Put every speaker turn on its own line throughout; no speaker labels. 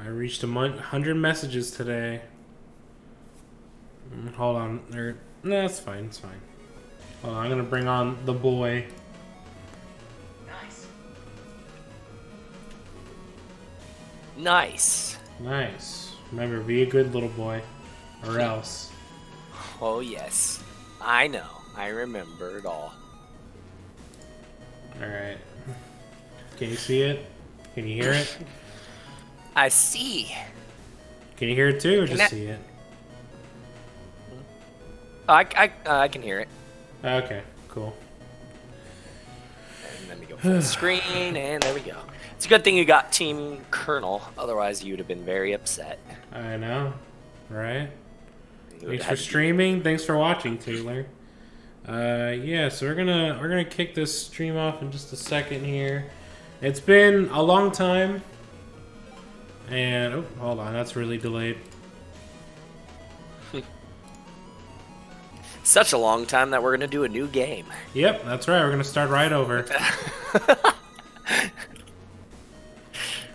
I reached 100 messages today. Hold on. No, it's fine. It's fine. Hold on. I'm going to bring on the boy.
Nice.
Nice. Remember, be a good little boy. Or else.
Oh, yes. I know. I remember it all.
Alright. Can you see it? Can you hear it?
I see.
Can you hear it too, or just see it?
I can hear it.
Okay, cool.
And let me go full screen, and there we go. It's a good thing you got Team Colonel, otherwise you'd have been very upset.
I know, right? Thanks for streaming. Thanks for watching, Taylor. Yeah, so we're gonna kick this stream off in just a second here. It's been a long time, and oh, hold on, that's really delayed.
Such a long time that we're gonna do a new game.
Yep, that's right. We're gonna start right over.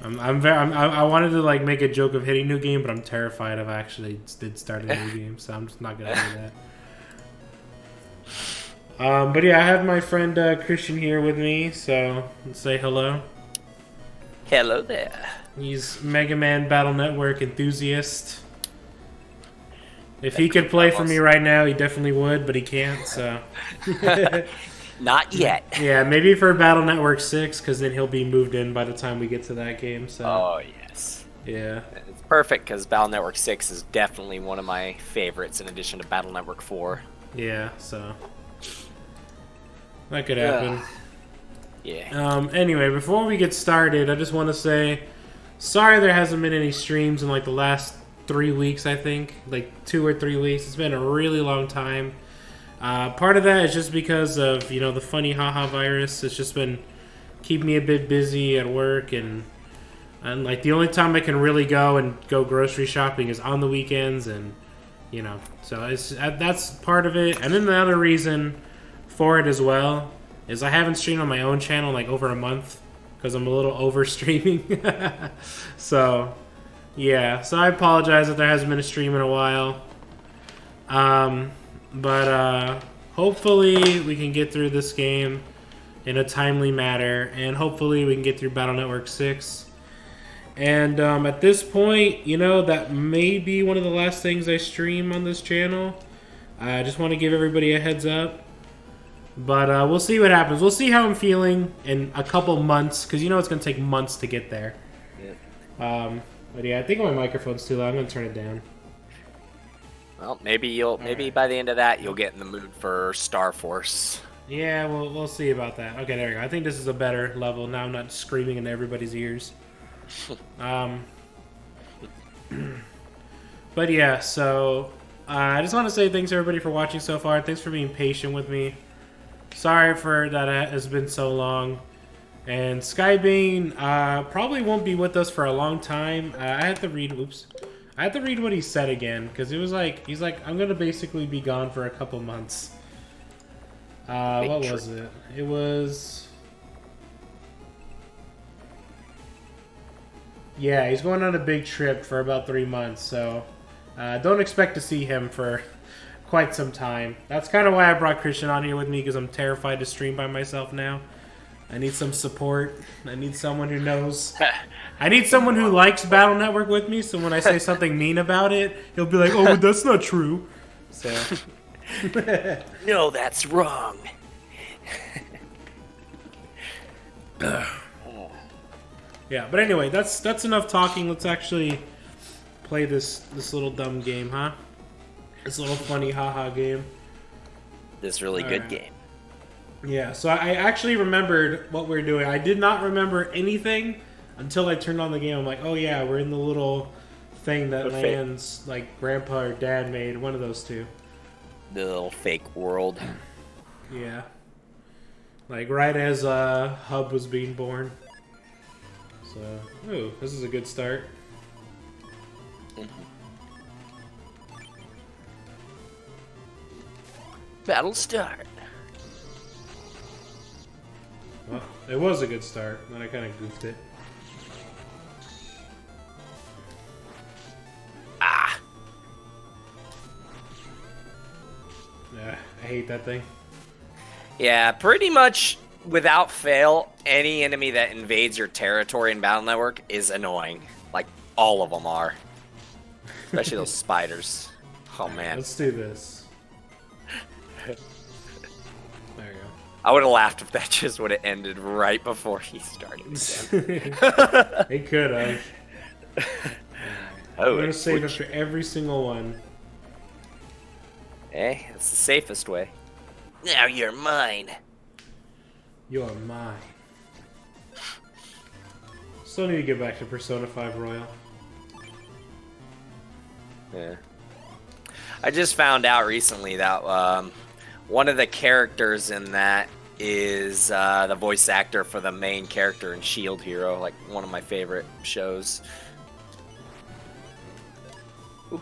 I wanted to like make a joke of hitting new game, but I'm terrified of actually did start a new game, so I'm just not gonna do that. But yeah, I have my friend Christian here with me, so let's say hello.
Hello there.
He's Mega Man Battle Network enthusiast. If he could play for me right now, he definitely would, but he can't, so.
Not yet.
Yeah, maybe for Battle Network 6, because then he'll be moved in by the time we get to that game, so.
Oh, yes.
Yeah.
It's perfect, because Battle Network 6 is definitely one of my favorites, in addition to Battle Network 4.
Yeah, so. That could happen.
Yeah.
Anyway, before we get started, I just want to say, sorry there hasn't been any streams in like the last 3 weeks, I think. Like 2 or 3 weeks. It's been a really long time. Part of that is just because of, you know, the funny haha virus. It's just been keeping me a bit busy at work, and like the only time I can really go grocery shopping is on the weekends, and you know, so that's part of it. And then the other reason for it as well is I haven't streamed on my own channel in like over a month because I'm a little over streaming. So yeah, so I apologize that there hasn't been a stream in a while. But hopefully we can get through this game in a timely manner, and hopefully we can get through Battle Network 6. And at this point, you know, that may be one of the last things I stream on this channel. I just want to give everybody a heads up. But we'll see what happens. We'll see how I'm feeling in a couple months, because you know it's going to take months to get there.
Yeah.
But yeah, I think my microphone's too loud. I'm going to turn it down.
Well, maybe by the end of that you'll get in the mood for Star Force.
Yeah, we'll see about that. Okay, there we go. I think this is a better level. Now I'm not screaming into everybody's ears. But yeah, so I just want to say thanks everybody for watching so far. Thanks for being patient with me. Sorry for that it has been so long. And Skybane probably won't be with us for a long time. I had to read what he said again, because it was like, he's like, I'm going to basically be gone for a couple months. What was it? It was... Yeah, he's going on a big trip for about 3 months, so don't expect to see him for quite some time. That's kind of why I brought Christian on here with me, because I'm terrified to stream by myself now. I need some support. I need someone who knows. I need someone who likes Battle Network with me, so when I say something mean about it, he'll be like, oh, but that's not true. So.
No, that's wrong.
Yeah, but anyway, that's enough talking. Let's actually play this little dumb game, huh? This little funny haha game.
This really good game.
Yeah, so I actually remembered what we were doing. I did not remember anything until I turned on the game. I'm like, oh yeah, we're in the little thing that Land's like grandpa or dad made. One of those two.
The little fake world.
Yeah. Like right as Hub was being born. So, ooh, this is a good start.
Battle start.
Well, it was a good start, then I kind of goofed it. hate that thing.
Yeah, pretty much without fail, any enemy that invades your territory in Battle Network is annoying. Like, all of them are. Especially those spiders. Oh, man.
Let's do this. There you go.
I would have laughed if that just would have ended right before he started again.
It could have.
Oh,
I'm gonna save after every single one.
Hey, it's the safest way. Now you're mine.
You're mine. Still need to get back to Persona 5 Royal.
Yeah. I just found out recently that one of the characters in that is the voice actor for the main character in Shield Hero, like one of my favorite shows. Ooh.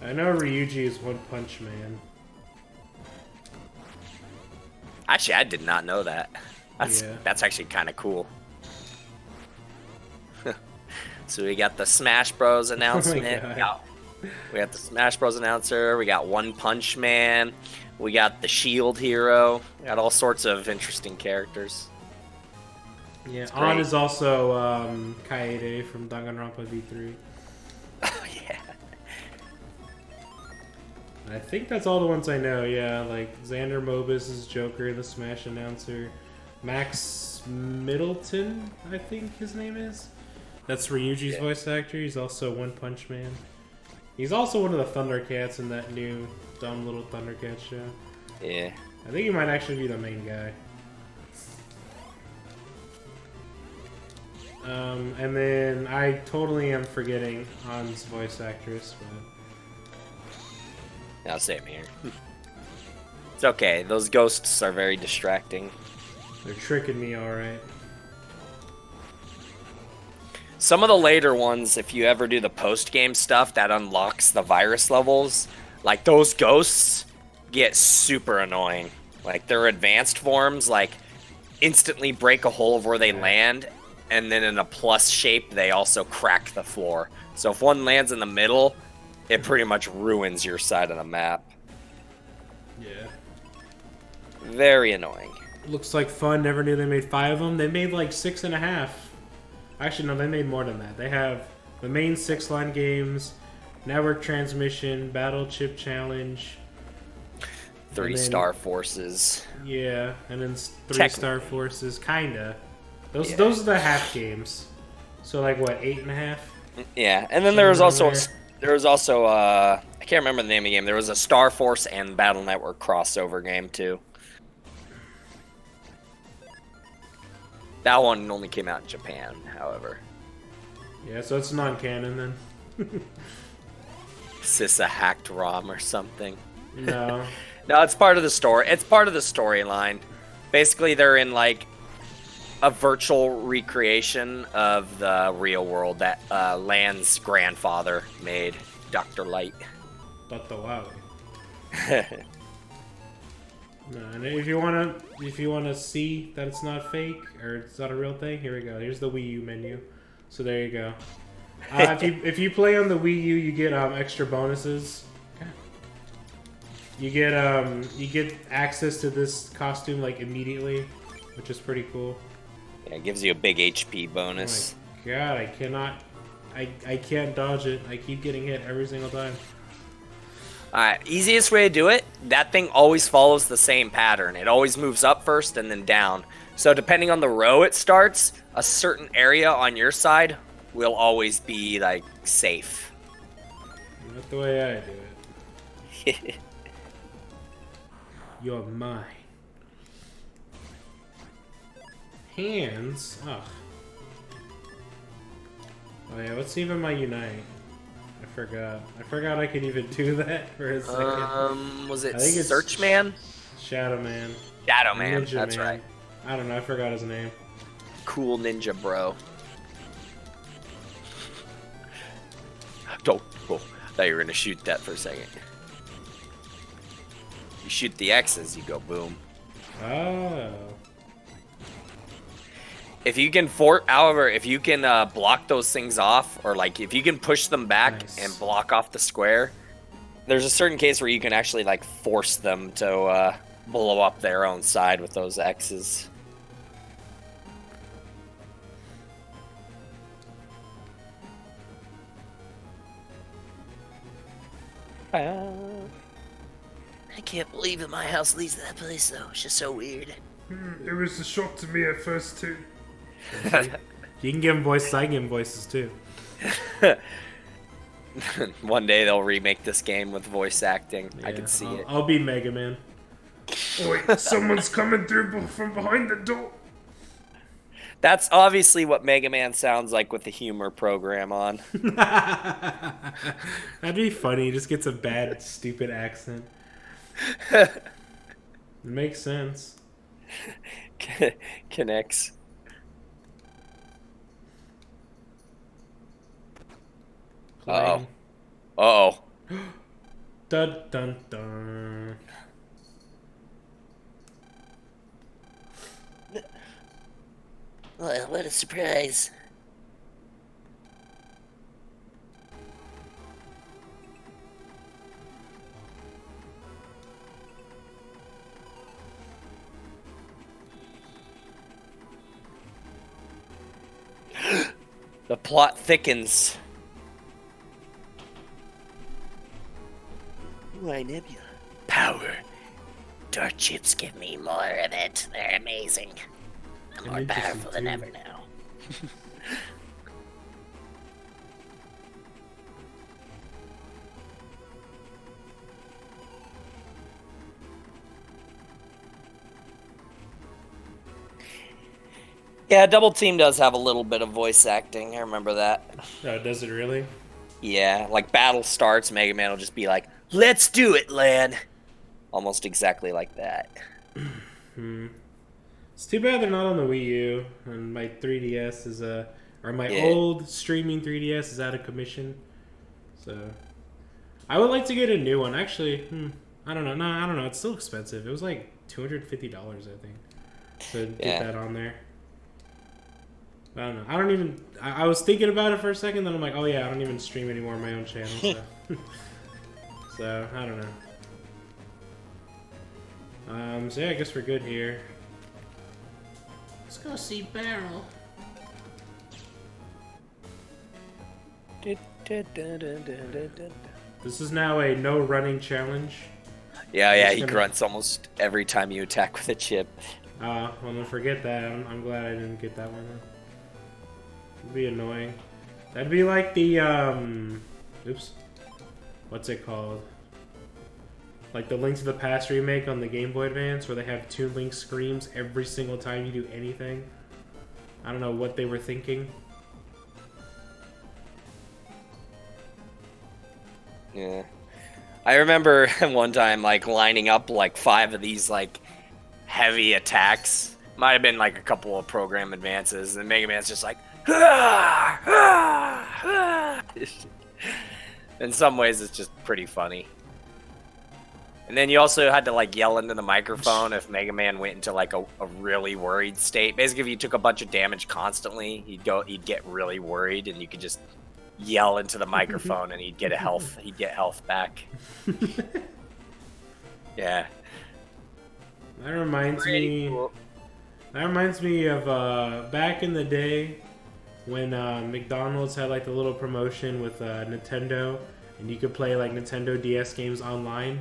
I know Ryuji is One Punch Man.
Actually, I did not know that. That's actually kind of cool. So we got the Smash Bros. Announcement. We got the Smash Bros. Announcer. We got One Punch Man. We got the Shield Hero. We got all sorts of interesting characters.
Yeah, On is also Kaede from Danganronpa V3.
Oh, yeah.
I think that's all the ones I know, yeah. Like, Xander Mobus is Joker, the Smash announcer. Max Middleton, I think his name is. That's Ryuji's voice actor. He's also One Punch Man. He's also one of the Thundercats in that new dumb little Thundercat show.
Yeah.
I think he might actually be the main guy. And then I totally am forgetting Han's voice actress, but...
Now, same here. It's okay. Those ghosts are very distracting.
They're tricking me alright.
Some of the later ones, if you ever do the post-game stuff that unlocks the virus levels, like those ghosts get super annoying. Like their advanced forms, like instantly break a hole of where they land, and then in a plus shape, they also crack the floor. So if one lands in the middle, it pretty much ruins your side of the map.
Yeah.
Very annoying.
Looks like fun. Never knew they made 5 of them. They made like 6.5. Actually, no, they made more than that. They have the main 6-line games, Network Transmission, Battle Chip Challenge.
3-star forces.
Yeah, and then 3-star forces, kinda. Those are the half games. So like what, 8.5?
Yeah, and then there was also I can't remember the name of the game. There was a Star Force and Battle Network crossover game too. That one only came out in Japan, however.
Yeah, so it's non-canon then.
Is this a hacked ROM or something?
No.
No, it's part of the story. It's part of the storyline. Basically, they're in like a virtual recreation of the real world that Lan's grandfather made, Dr. Light.
Dr. Wow. No, and if you wanna see that it's not fake or it's not a real thing, here we go. Here's the Wii U menu. So there you go. If you play on the Wii U, you get extra bonuses. You get access to this costume like immediately, which is pretty cool.
Yeah, it gives you a big HP bonus.
Oh my god, I can't dodge it. I keep getting hit every single time.
Alright, easiest way to do it, that thing always follows the same pattern. It always moves up first and then down. So depending on the row it starts, a certain area on your side will always be, like, safe.
Not the way I do it. You're mine. Hands? Ugh. Oh yeah, what's even my Unite? I forgot I could even do that for a second.
Was it
I think it's
Search Man?
Shadow Man.
Shadow Man,
Ninja
that's
Man.
right.
I don't know, I forgot his name.
Cool ninja bro. Don't. Oh, I thought you were gonna shoot that for a second. You shoot the X's, you go boom.
Oh.
If you can if you can block those things off, or like if you can push them back and block off the square, there's a certain case where you can actually like force them to blow up their own side with those X's. I can't believe that my house leads to that place though. It's just so weird.
It was a shock to me at first too.
You can give him voices, I can give him voices too.
One day they'll remake this game with voice acting.
Yeah,
I can see it.
I'll be Mega Man.
Oh, wait, someone's coming through from behind the door.
That's obviously what Mega Man sounds like with the humor program on.
That'd be funny. He just gets a bad, stupid accent. It makes sense.
Connects. Uh-oh. Uh-oh.
Dun dun dun.
Well, what a surprise. The plot thickens. Why, Nebula? Power. Dark chips give me more of it. They're amazing. I'm more powerful than ever now. Yeah, Double Team does have a little bit of voice acting. I remember that.
Oh, does it really?
Yeah, like battle starts, Mega Man will just be like, "Let's do it, Lan." Almost exactly like that.
It's too bad they're not on the Wii U, and my 3DS is or my old streaming 3DS is out of commission. So, I would like to get a new one. Actually, I don't know. No, I don't know. It's still expensive. It was like $250, I think, to get that on there. I don't know. I don't even. I was thinking about it for a second, then I'm like, oh yeah, I don't even stream anymore on my own channel. So, so I don't know. So yeah, I guess we're good here. Let's go see Barrel. This is now a no running challenge.
Yeah, he grunts almost every time you attack with a chip.
Well, don't forget that. I'm glad I didn't get that one. It'd be annoying. That'd be like the, oops. What's it called? Like the Link to the Past remake on the Game Boy Advance, where they have Toon Link screams every single time you do anything. I don't know what they were thinking.
Yeah. I remember one time, like, lining up, like, 5 of these, like, heavy attacks. Might have been, like, a couple of program advances, and Mega Man's just like, ah, ah, ah. In some ways, it's just pretty funny. And then you also had to, like, yell into the microphone if Mega Man went into, like, a really worried state. Basically, if you took a bunch of damage constantly, he'd get really worried, and you could just yell into the microphone and he'd get health back. Yeah.
That reminds me of back in the day when McDonald's had like the little promotion with Nintendo, and you could play like Nintendo DS games online.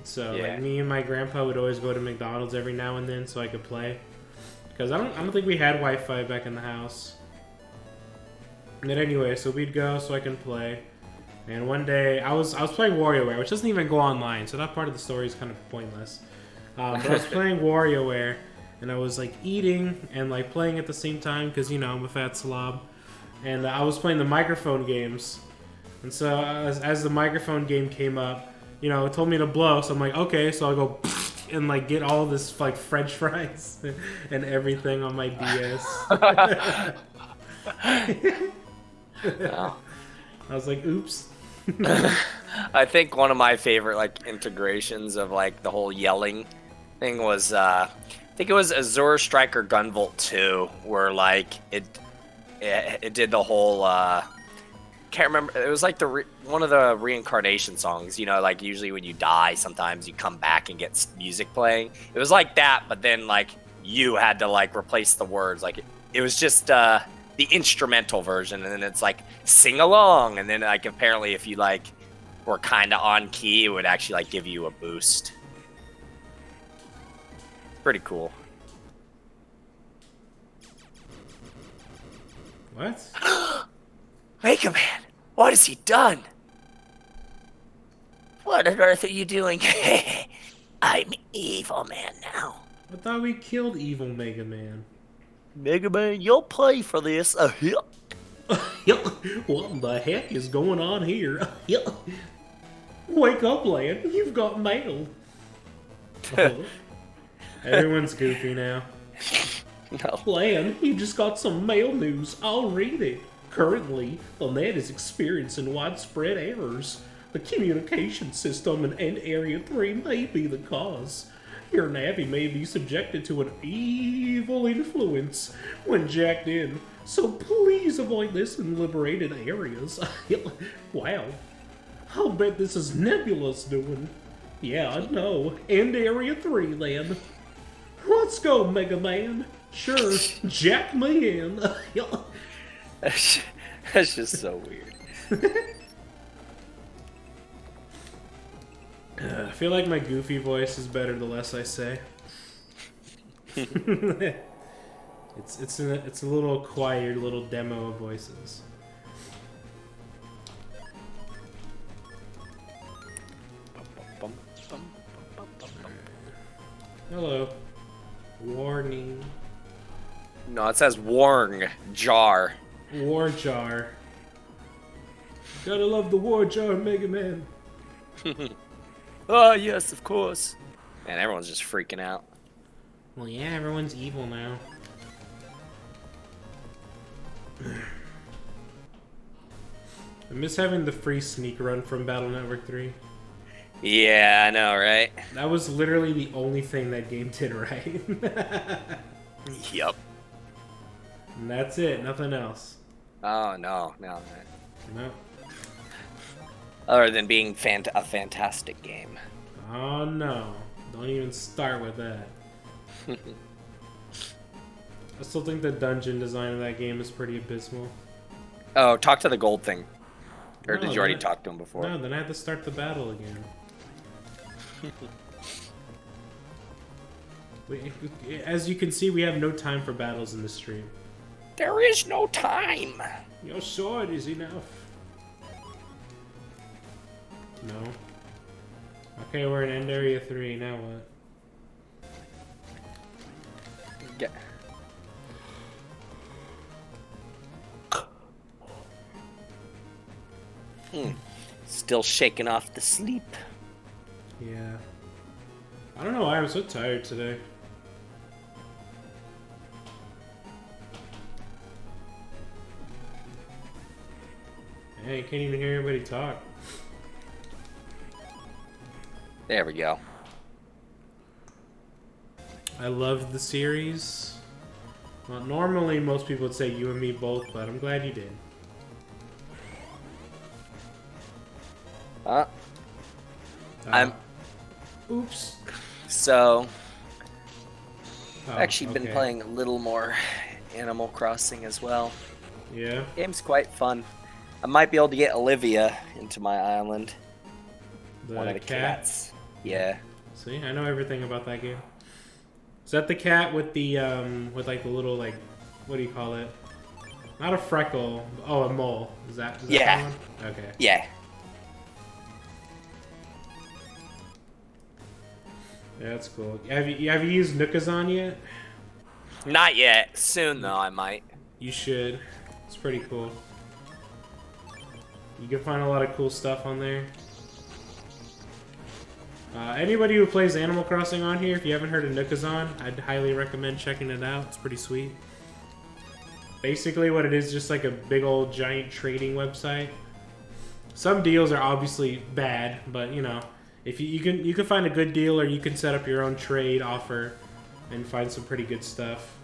So like me and my grandpa would always go to McDonald's every now and then so I could play, because I don't think we had Wi-Fi back in the house. And then anyway, so we'd go so I can play. And one day, I was playing WarioWare, which doesn't even go online, so that part of the story is kind of pointless. But I was playing WarioWare, and I was like eating and like playing at the same time, because you know I'm a fat slob. And I was playing the microphone games. And so as the microphone game came up, you know, it told me to blow, so I'm like, okay, so I'll go and like get all this like French fries and everything on my DS. I was like, oops.
I think one of my favorite like integrations of like the whole yelling thing was think it was Azure Striker Gunvolt 2, where like it did the whole can't remember. It was like one of the reincarnation songs. You know, like usually when you die, sometimes you come back and get music playing. It was like that, but then like you had to like replace the words. Like it was just the instrumental version, and then it's like sing along, and then like apparently if you like were kind of on key, it would actually like give you a boost. Pretty cool.
What?
Mega Man, what has he done? What on earth are you doing? I'm Evil Man now.
I thought we killed evil Mega Man.
Mega Man, you'll pay for this.
What in the heck is going on here? Wake up, lad. You've got mail. Everyone's goofy now.
No.
Lad, you just got some mail news. I'll read it. Currently, the net is experiencing widespread errors. The communication system in End Area 3 may be the cause. Your Navi may be subjected to an evil influence when jacked in, so please avoid this in liberated areas. Wow. I'll bet this is Nebula's doing. Yeah, I know. End Area 3, then. Let's go, Mega Man. Sure, jack me in.
That's just so weird.
I feel like my goofy voice is better the less I say. it's a little acquired little demo of voices. Hello. Warning.
No, it says Warng Jar.
War Jar. Gotta love the War Jar, Mega Man.
Oh, yes, of course. Man, everyone's just freaking out.
Well, yeah, everyone's evil now. I miss having the free sneak run from Battle Network 3.
Yeah, I know, right?
That was literally the only thing that game did right.
Yep.
And that's it, nothing else.
Oh, no.
No.
Other than being a fantastic game.
Oh no. Don't even start with that. I still think the dungeon design of that game is pretty abysmal.
Oh, talk to the gold thing. Or
No,
did you already
then
talk to him before?
No, then I had to start the battle again. As you can see, we have no time for battles in the stream.
There is no time.
Your sword is enough. No. Okay, we're in End Area 3, now what?
Still shaking off the sleep.
Yeah. I don't know why I'm so tired today. Hey, you can't even hear anybody talk.
There we go.
I loved the series. Well, normally most people would say you and me both, but I'm glad you did. I'm... Oops.
So...
Oh,
I've actually been
okay.
playing a little more Animal Crossing as well.
Yeah?
Game's quite fun. I might be able to get Olivia into my island. One of the
cat?
cats. Yeah.
See, I know everything about that game. Is that the cat with the, with like the little, like, what do you call it? Not a freckle. Oh, a mole. Is that
Yeah.
that one? Okay.
Yeah.
Yeah, that's cool. Have you used Nookazon yet?
Not yet. Soon, though, I might.
You should. It's pretty cool. You can find a lot of cool stuff on there. Anybody who plays Animal Crossing on here, if you haven't heard of Nookazon, I'd highly recommend checking it out. It's pretty sweet. Basically what it is, just like a big old giant trading website. Some deals are obviously bad, but you know, if you can find a good deal, or you can set up your own trade offer. and find some pretty good stuff.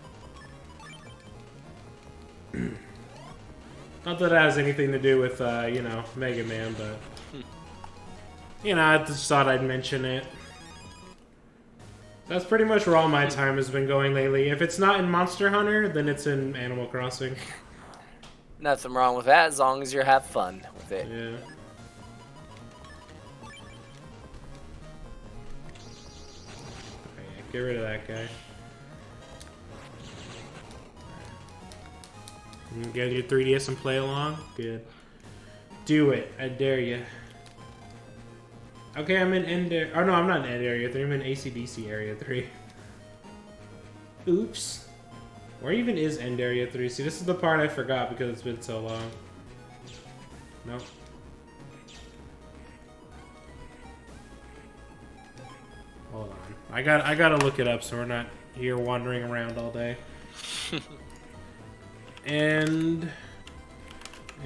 Not that it has anything to do with, you know, Mega Man, but... You know, I just thought I'd mention it. That's pretty much where all my time has been going lately. If it's not in Monster Hunter, then it's in Animal Crossing.
Nothing wrong with that, as long as you have fun with it.
Yeah. Okay, get rid of that guy. You get your 3DS and play along? Good. Do it. I dare you. Okay, I'm in End Area. Oh no, I'm not in End Area 3. I'm in ACDC Area 3. Oops. Where even is End Area 3? See, this is the part I forgot because it's been so long. Nope. Hold on. I gotta look it up so we're not here wandering around all day. End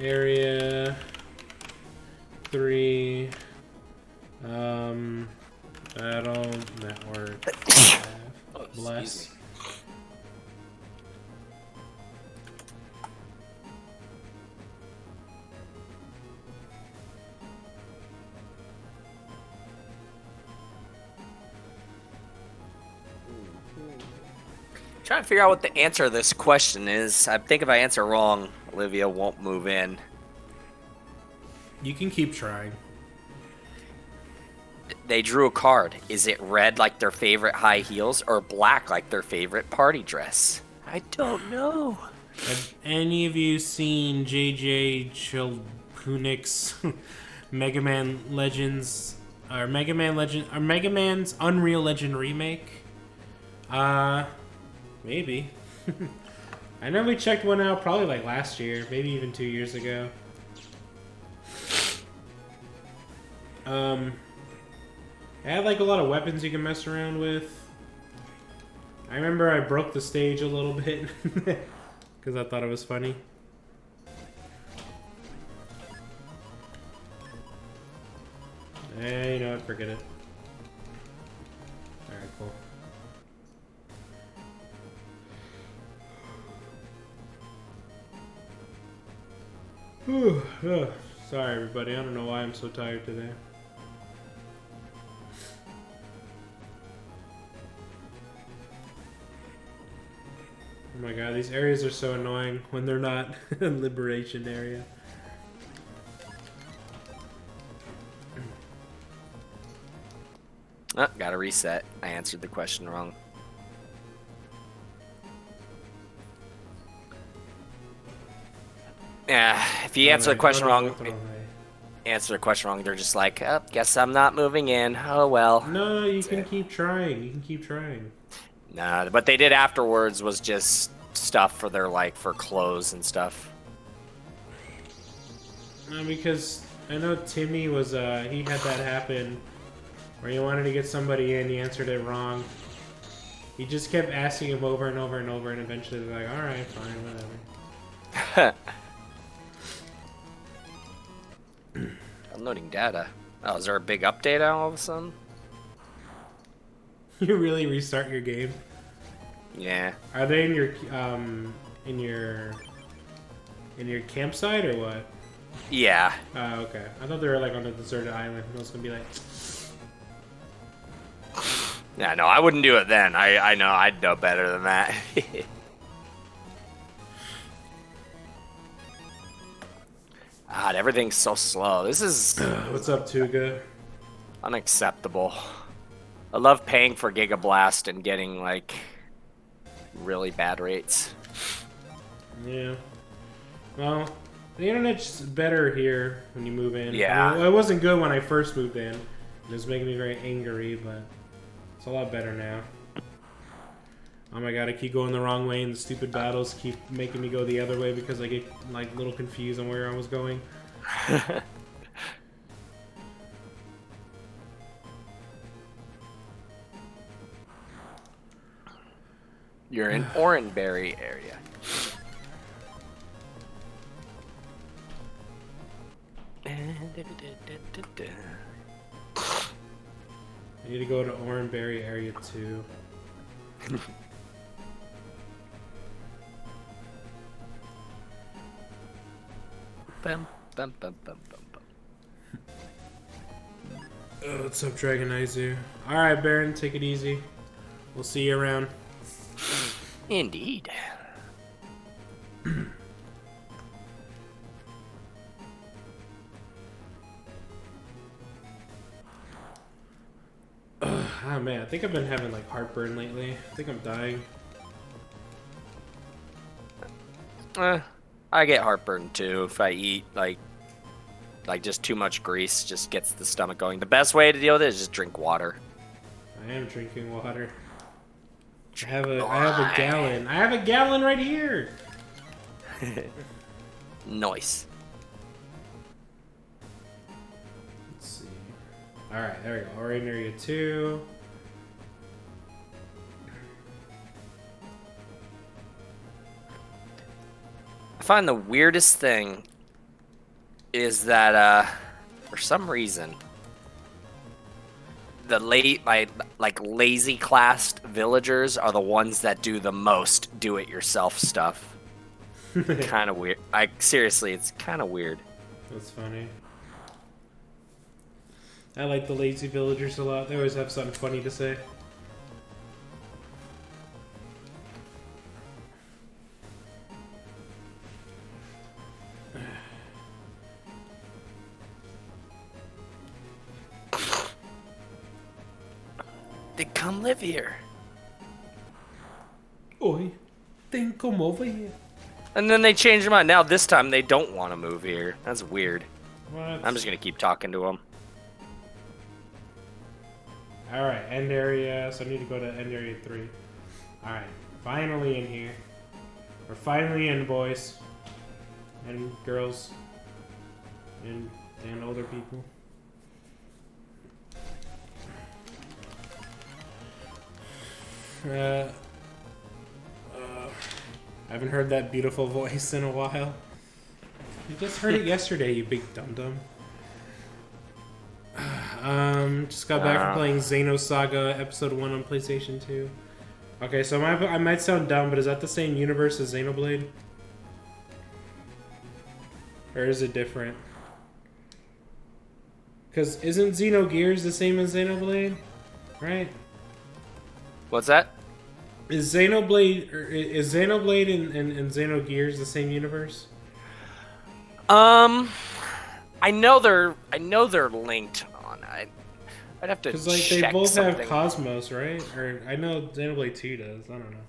Area 3. Battle Network. Bless.
Trying to figure out what the answer to this question is. I think if I answer wrong, Olivia won't move in.
You can keep trying.
They drew a card. Is it red like their favorite high heels or black like their favorite party dress? I don't know.
Have any of you seen JJ Chilpunik's Mega Man Legends or Mega Man's Unreal Legend remake? Maybe. I know we checked one out probably like last year, maybe even 2 years ago. It had like a lot of weapons you can mess around with. I remember I broke the stage a little bit because I thought it was funny. You know what? Forget it. Alright, cool. Whew. Ugh. Sorry, everybody. I don't know why I'm so tired today. Oh my god, these areas are so annoying when they're not in Liberation area.
Oh, gotta reset. I answered the question wrong. Yeah, if you answer the question wrong, they're just like, oh, guess I'm not moving in. Oh well.
No, you can keep trying. You can keep trying.
Nah, what they did afterwards was just stuff for their, like, for clothes and stuff.
No, because I know Timmy was, he had that happen where he wanted to get somebody in, he answered it wrong. He just kept asking him over and over and over, and eventually they're like, alright, fine, whatever.
Downloading data. Oh, is there a big update all of a sudden?
You really restart your game?
Yeah.
Are they in your campsite or what?
Yeah.
Oh, okay. I thought they were like on a deserted island. I was gonna be like,
Yeah, no, I wouldn't do it then. I know, I'd know better than that. God, everything's so slow. This is
what's up, Tuga?
unacceptable. I love paying for Giga Blast and getting, like, really bad rates.
Yeah. Well, the internet's better here when you move in.
Yeah.
I mean, it wasn't good when I first moved in. It was making me very angry, but it's a lot better now. Oh my god, I keep going the wrong way and the stupid battles keep making me go the other way because I get like a little confused on where I was going.
You're in Oranberry area.
I need to go to Oranberry area 2.
Bum, bum, bum, bum, bum, bum.
What's up, Dragonizer? Alright, Baron, take it easy. We'll see you around.
Indeed.
Oh man, I think I've been having like heartburn lately. I think I'm dying.
I get heartburn too if I eat like just too much grease. Just gets the stomach going. The best way to deal with it is just drink water.
I am drinking water. I have a gallon. I have a gallon right here.
Nice.
Let's see. All right, there we go. Already in area 2.
I find the weirdest thing is that for some reason the lazy classed villagers are the ones that do the most do-it-yourself stuff. Kind of weird. Seriously, it's kind of weird.
That's funny. I like the lazy villagers a lot. They always have something funny to say.
They come live here.
Oi, then come over here.
And then they change their mind. Now this time they don't want to move here. That's weird.
What?
I'm just going to keep talking to them.
Alright, end area. So I need to go to end area 3. Alright, finally in here. We're finally in, boys. And girls. And older people. I haven't heard that beautiful voice in a while. You just heard it yesterday, you big dum-dum. Just got back from playing Xenosaga Episode 1 on PlayStation 2. Okay, so I might sound dumb, but is that the same universe as Xenoblade? Or is it different? Because isn't Xenogears the same as Xenoblade? Right?
What's that?
Is Xenoblade and Xenogears the same universe?
I know they're linked on. I'd have to
Because like
check
they both
something.
have Cosmos, right? Or I know Xenoblade 2 does. I don't know.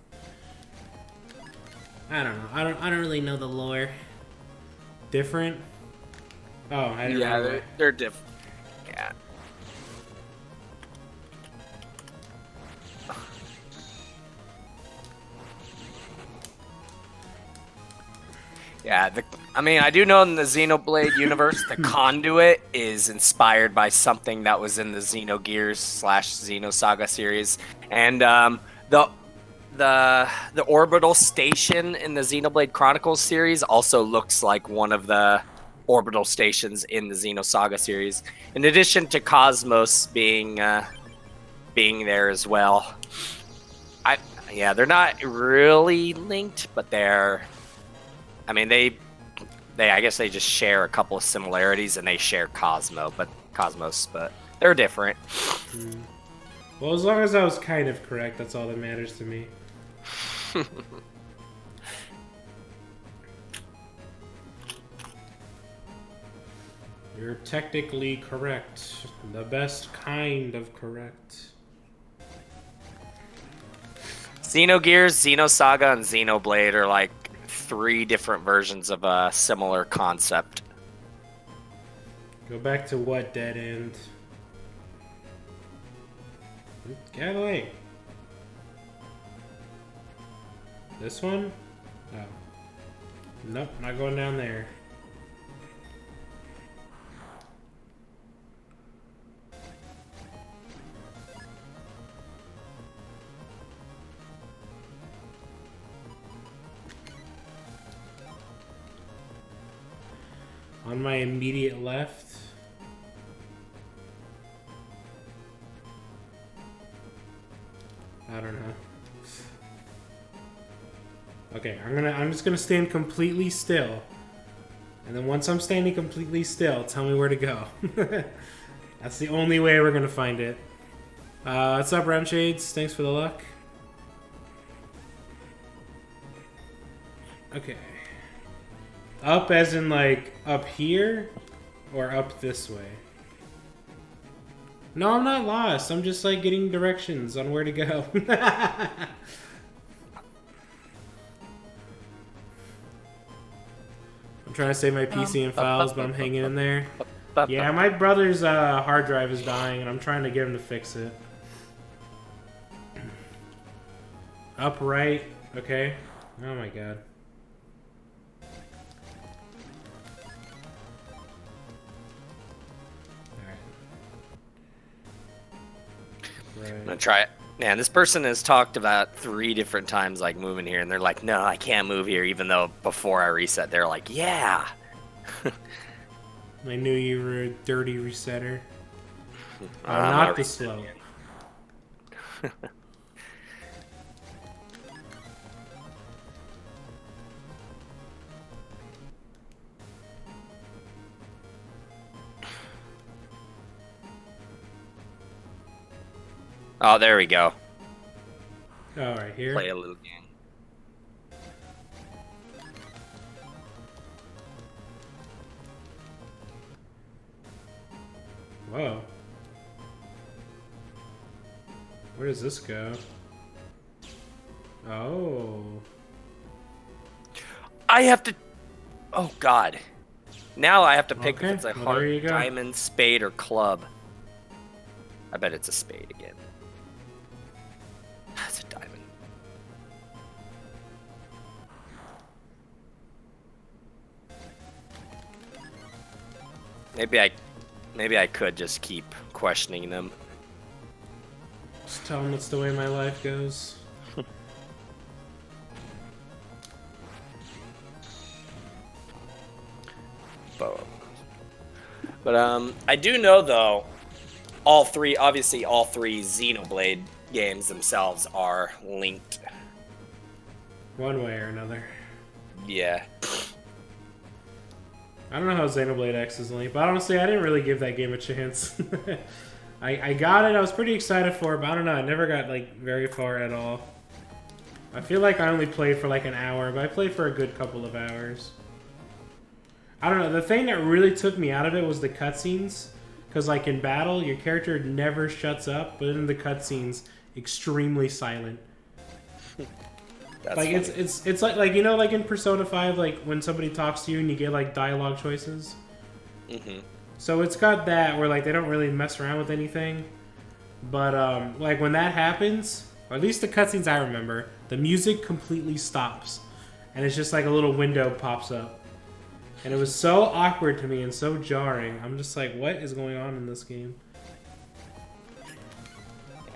I don't really know the lore. Different? Oh, I didn't know.
They're different. Yeah. Yeah, I do know in the Xenoblade universe, the conduit is inspired by something that was in the Xenogears / Xenosaga series, and the orbital station in the Xenoblade Chronicles series also looks like one of the orbital stations in the Xenosaga series. In addition to Cosmos being there as well. They're not really linked, but they're. I guess they just share a couple of similarities, and they share Cosmos, but they're different.
Well, as long as I was kind of correct, that's all that matters to me. You're technically correct. The best kind of correct.
Xenogears, Xenosaga, and Xenoblade are like 3 different versions of a similar concept.
Go back to what dead end? Get out of the way. This one? Oh. Nope, not going down there. On my immediate left. I don't know. Okay, I'm just gonna stand completely still. And then once I'm standing completely still, tell me where to go. That's the only way we're gonna find it. What's up, Round Shades? Thanks for the luck. Okay. Up as in, like, up here? Or up this way? No, I'm not lost. I'm just, like, getting directions on where to go. I'm trying to save my PC and files, but I'm hanging in there. Yeah, my brother's hard drive is dying, and I'm trying to get him to fix it. Upright. Okay. Oh my god. Alright.
I'm gonna try it. Man, this person has talked about 3 different times like moving here, and they're like, "No, I can't move here." Even though before I reset, they're like, "Yeah."
I knew you were a dirty resetter.
I'm
Not the slow.
Oh, there we go.
Oh, right here.
Play a little game.
Whoa. Where does this go? Oh.
I have to. Oh God. Now I have to pick
Okay,
if it's a
well,
heart,
there you go.
diamond, spade, or club. I bet it's a spade again. That's a diamond. Maybe I could just keep questioning them.
Just tell them that's the way my life goes.
But I do know though, all three Xenoblade games themselves are linked.
One way or another.
Yeah.
I don't know how Xenoblade X is linked, but honestly, I didn't really give that game a chance. I got it, I was pretty excited for it, but I don't know, I never got, like, very far at all. I feel like I only played for, like, an hour, but I played for a good couple of hours. I don't know, the thing that really took me out of it was the cutscenes. Because, like, in battle, your character never shuts up, but in the cutscenes, extremely silent.
That's
like
funny.
it's like you know, like in Persona 5, like when somebody talks to you and you get like dialogue choices.
Mm-hmm.
So it's got that where like they don't really mess around with anything, but like when that happens, or at least the cutscenes I remember, the music completely stops, and it's just like a little window pops up, and it was so awkward to me and so jarring. I'm just like, what is going on in this game?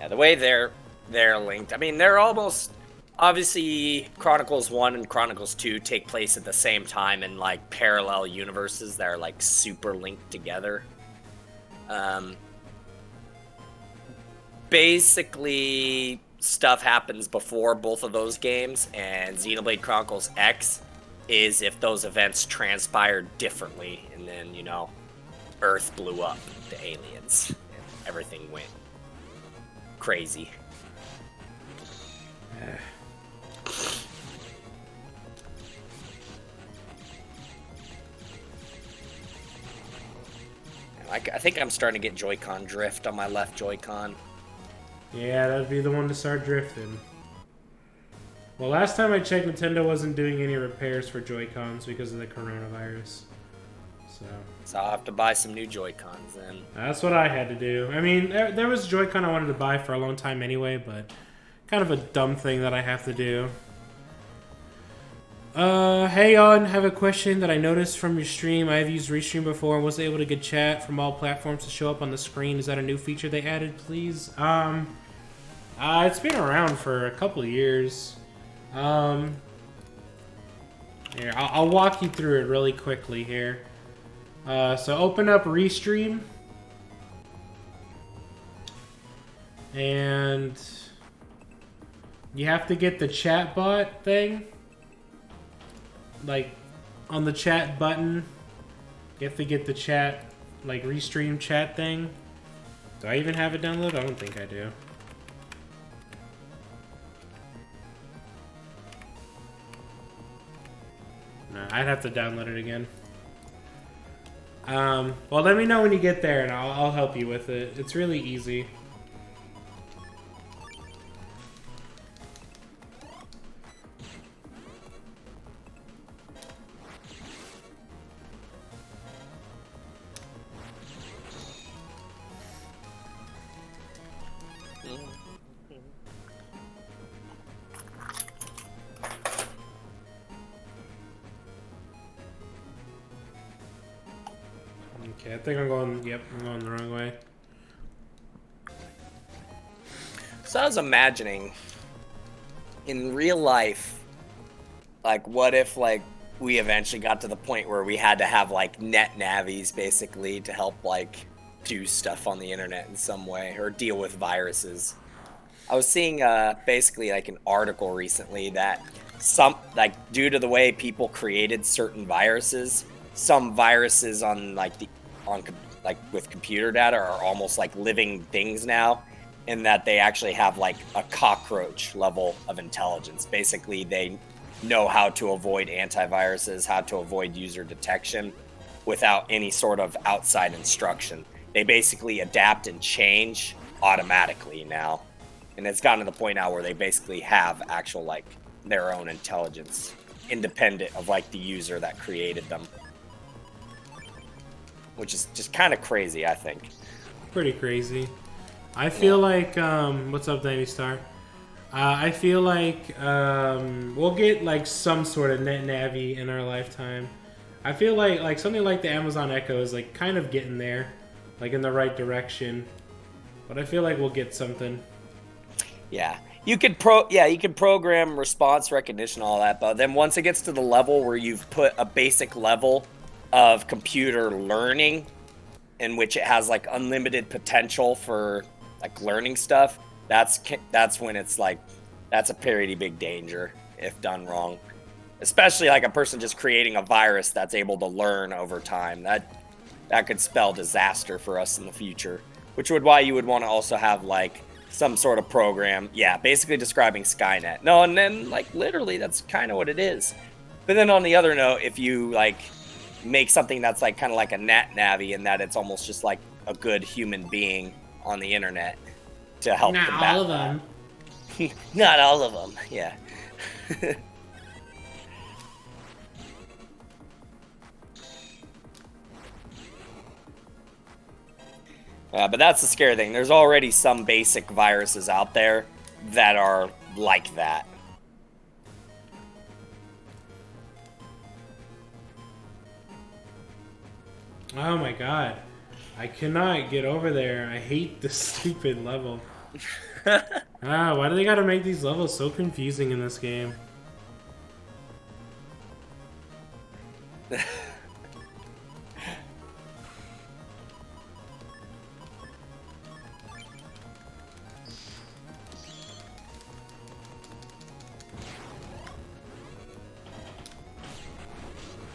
Yeah, the way they're linked. I mean, they're almost. Obviously, Chronicles 1 and Chronicles 2 take place at the same time in, like, parallel universes that are, like, super linked together. Basically, stuff happens before both of those games, and Xenoblade Chronicles X is if those events transpired differently, and then, you know, Earth blew up to aliens, and everything went crazy. I think I'm starting to get Joy-Con drift on my left Joy-Con.
Yeah, that'd be the one to start drifting. Well, last time I checked, Nintendo wasn't doing any repairs for Joy-Cons because of the coronavirus.
So I'll have to buy some new Joy-Cons then.
That's what I had to do. I mean, there was a Joy-Con I wanted to buy for a long time anyway, but kind of a dumb thing that I have to do. Hey on, have a question that I noticed from your stream. I've used Restream before and wasn't able to get chat from all platforms to show up on the screen. Is that a new feature they added, please? It's been around for a couple of years. Here, I'll walk you through it really quickly here. So open up Restream. And you have to get the chat bot thing. like on the chat button, you have to get the chat, like restream chat thing. Do I even have it downloaded? I don't think I do. No, I'd have to download it again. Well, let me know when you get there, and I'll help you with it. It's really easy. Okay, I think I'm going. Yep, I'm going the wrong way.
So I was imagining, in real life, like, what if, like, we eventually got to the point where we had to have, like, net navies, basically, to help, like, do stuff on the internet in some way, or deal with viruses. I was seeing, basically, like, an article recently that due to the way people created certain viruses, some viruses on, like, with computer data are almost like living things now, in that they actually have like a cockroach level of intelligence. Basically, they know how to avoid antiviruses, how to avoid user detection without any sort of outside instruction. They basically adapt and change automatically now. And it's gotten to the point now where they basically have actual like their own intelligence, independent of like the user that created them. Which is just kind of crazy, I think.
Pretty crazy. I feel like, what's up, Danny Star? I feel like we'll get like some sort of net navi in our lifetime. I feel like something like the Amazon Echo is like kind of getting there, like in the right direction. But I feel like we'll get something.
Yeah. You could program response recognition, all that, but then once it gets to the level where you've put a basic level of computer learning in which it has like unlimited potential for like learning stuff, that's when it's like, that's a pretty big danger if done wrong. Especially like a person just creating a virus that's able to learn over time. That could spell disaster for us in the future, which would why you would want to also have like some sort of program, basically describing Skynet. No, and then like literally that's kind of what it is. But then on the other note, if you like make something that's like kind of like a net navi, in that it's almost just like a good human being on the internet to help
Not
combat
all of them.
Not all of them, yeah. But that's the scary thing. There's already some basic viruses out there that are like that.
Oh my god. I cannot get over there. I hate this stupid level. Why do they gotta make these levels so confusing in this game?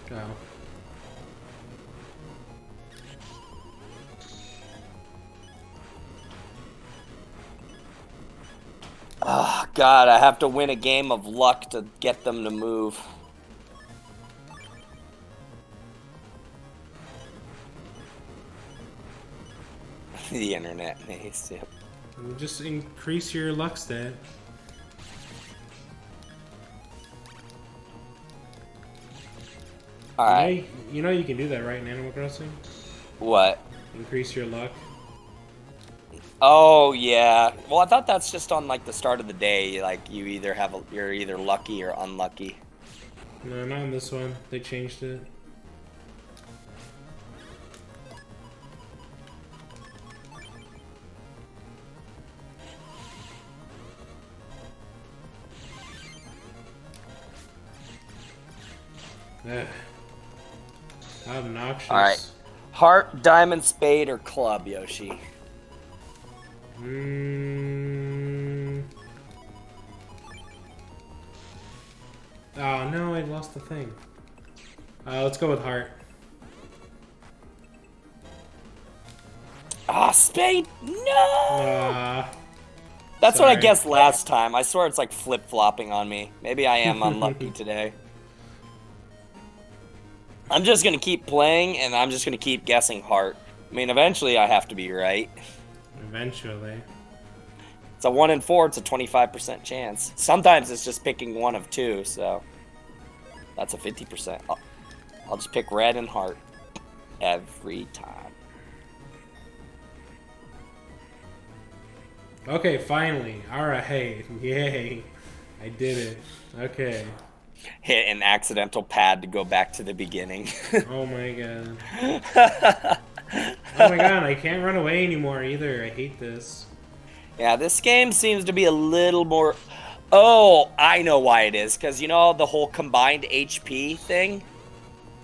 Go.
Oh, God, I have to win a game of luck to get them to move. The internet maze, yep.
Just increase your luck stat.
Alright.
You know you can do that, right, in Animal Crossing?
What?
Increase your luck.
Oh, yeah. Well, I thought that's just on, like, the start of the day. Like, you're either lucky or unlucky.
No, not in this one. They changed it. Ugh. Obnoxious.
Alright. Heart, diamond, spade, or club, Yoshi?
Oh no, I lost the thing. Let's go with heart.
Ah, spade! No! That's what I
sorry.
guessed last time. I swear it's like flip-flopping on me. Maybe I am unlucky today. I'm just gonna keep playing, and I'm just gonna keep guessing heart. I mean, eventually I have to be right.
Eventually.
It's a 1 in 4, it's a 25% chance. Sometimes it's just picking one of two, so that's a 50%. I'll just pick red and heart every time.
Okay, finally. Alright, hey. Yay. I did it. Okay.
Hit an accidental pad to go back to the beginning.
Oh my god. Oh my god, I can't run away anymore either. I hate this.
Yeah, this game seems to be a little more... Oh, I know why it is. Because, you know, the whole combined HP thing?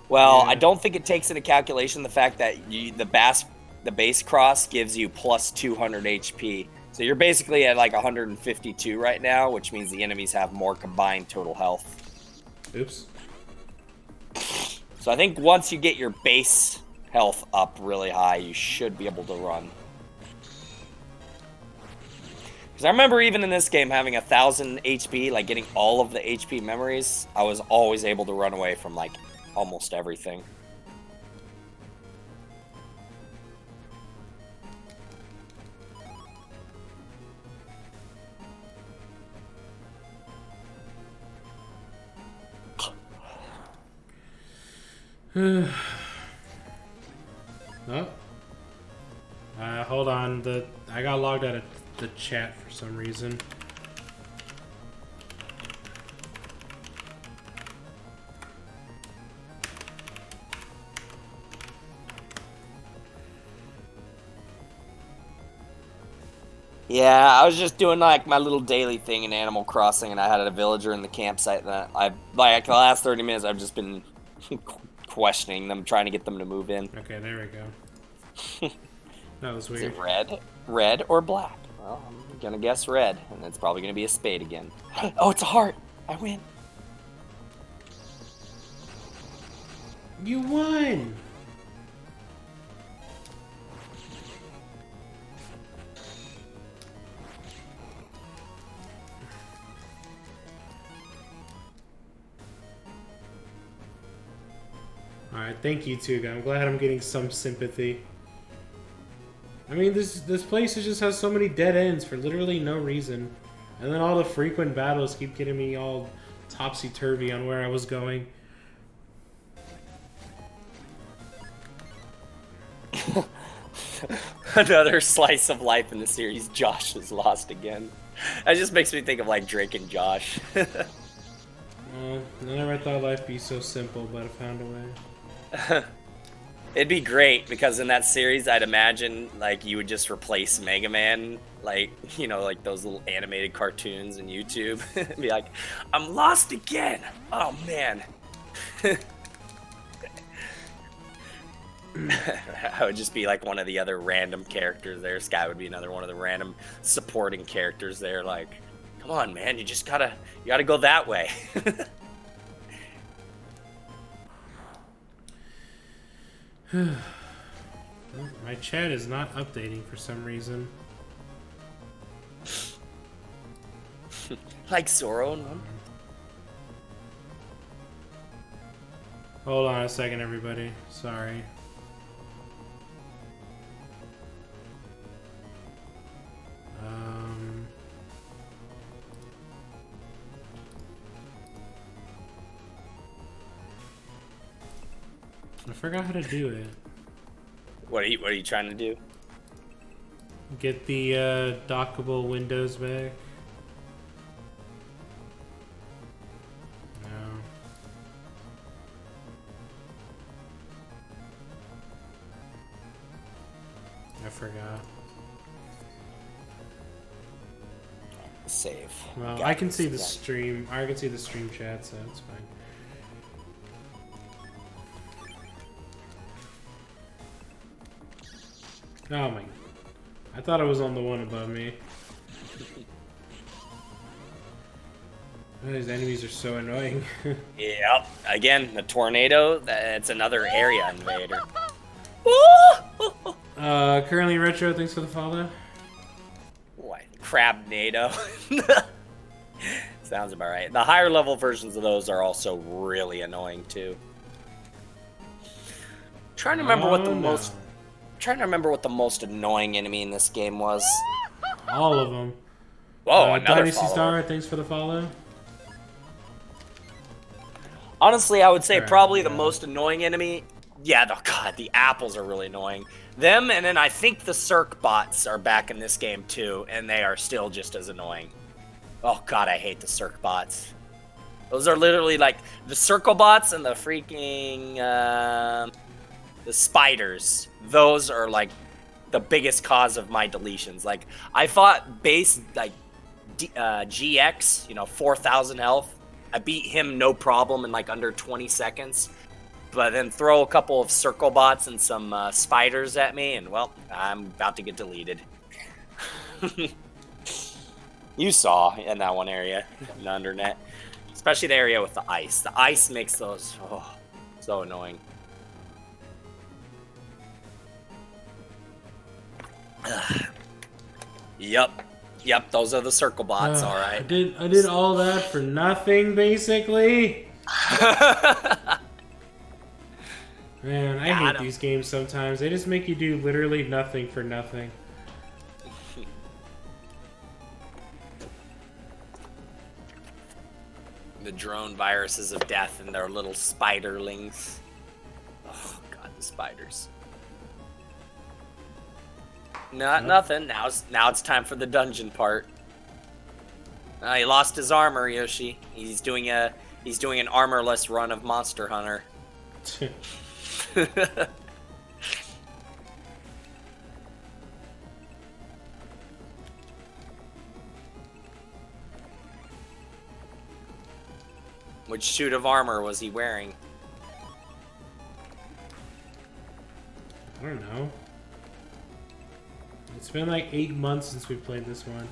Well,
Yeah.
I don't think it takes into calculation the fact that the base cross gives you plus 200 HP. So you're basically at like 152 right now, which means the enemies have more combined total health.
Oops.
So I think once you get your base health up really high, you should be able to run. Because I remember even in this game having 1,000 HP, like getting all of the HP memories, I was always able to run away from like almost everything.
Oh. Hold on. I got logged out of the chat for some reason.
Yeah, I was just doing like my little daily thing in Animal Crossing, and I had a villager in the campsite that like the last 30 minutes I've just been questioning them, trying to get them to move in.
Okay, there we go. That was
Is
weird.
it red or black? Well, I'm gonna guess red, and it's probably gonna be a spade again. Oh, it's a heart! I win.
You won! Alright, thank you too, guys. I'm glad I'm getting some sympathy. I mean, this place just has so many dead ends for literally no reason. And then all the frequent battles keep getting me all topsy-turvy on where I was going.
Another slice of life in the series. Josh is lost again. That just makes me think of like Drake and Josh.
Well, I never thought life be so simple, but I found a way.
It'd be great because in that series, I'd imagine like you would just replace Mega Man, like, you know, like those little animated cartoons in YouTube. Be like, I'm lost again. Oh man. I would just be like one of the other random characters there. Sky would be another one of the random supporting characters there. Like, come on, man, you gotta go that way.
My chat is not updating for some reason.
Like Zoro and one.
Hold on a second, everybody. Sorry. I forgot how to do it.
What are you trying to do?
Get the dockable windows back. No. I forgot.
Save.
Well,
Got
I can
this.
see the
Got it.
stream. I can see the stream chat, so it's fine. Oh my! I thought I was on the one above me. These enemies are so annoying.
Yep. Again, the tornado. That's another area invader.
Currently retro. Thanks for the follow.
What? Crabnado. Sounds about right. The higher level versions of those are also really annoying too. Trying to remember what the most. Trying to remember what the most annoying enemy in this game was.
All of them.
Whoa, another
Dynasty
follower.
Star. Thanks for the follow.
Honestly, I would say
Alright,
probably the
yeah.
most annoying enemy. Yeah, God, the apples are really annoying. Them, and then I think the Circ bots are back in this game too, and they are still just as annoying. Oh God, I hate the Circ bots. Those are literally like the circle bots and the freaking the spiders. Those are like the biggest cause of my deletions. Like I fought base like GX, 4,000 health. I beat him no problem in like under 20 seconds. But then throw a couple of circle bots and some spiders at me, and well, I'm about to get deleted. You saw in that one area, in the undernet. Especially the area with the ice. The ice makes those so annoying. Yep, those are the circle bots, alright.
I did all that for nothing, basically. Man, I hate these games sometimes. They just make you do literally nothing for nothing.
The drone viruses of death and their little spiderlings. Oh God, the spiders. Nothing. Now it's time for the dungeon part. He lost his armor, Yoshi. He's doing an armorless run of Monster Hunter. Which suit of armor was he wearing?
I don't know. It's been like 8 months since we played this one.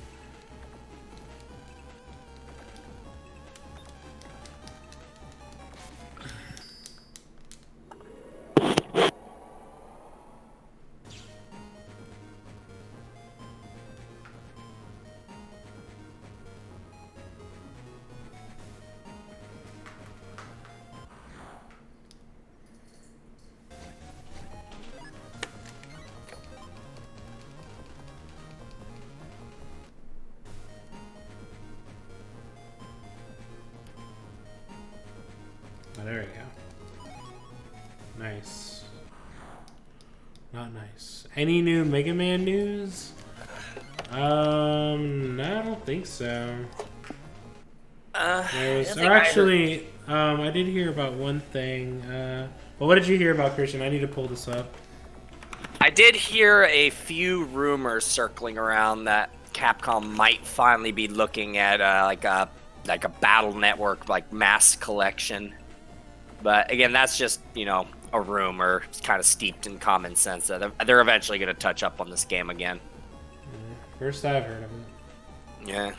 There we go. Nice. Not nice. Any new Mega Man news? No, I don't think so. I did hear about one thing. Well, what did you hear about, Christian? I need to pull this up.
I did hear a few rumors circling around that Capcom might finally be looking at like a battle network, like mass collection. But again, that's just, a rumor. It's kind of steeped in common sense that they're eventually going to touch up on this game again.
First I've heard of it.
Yeah.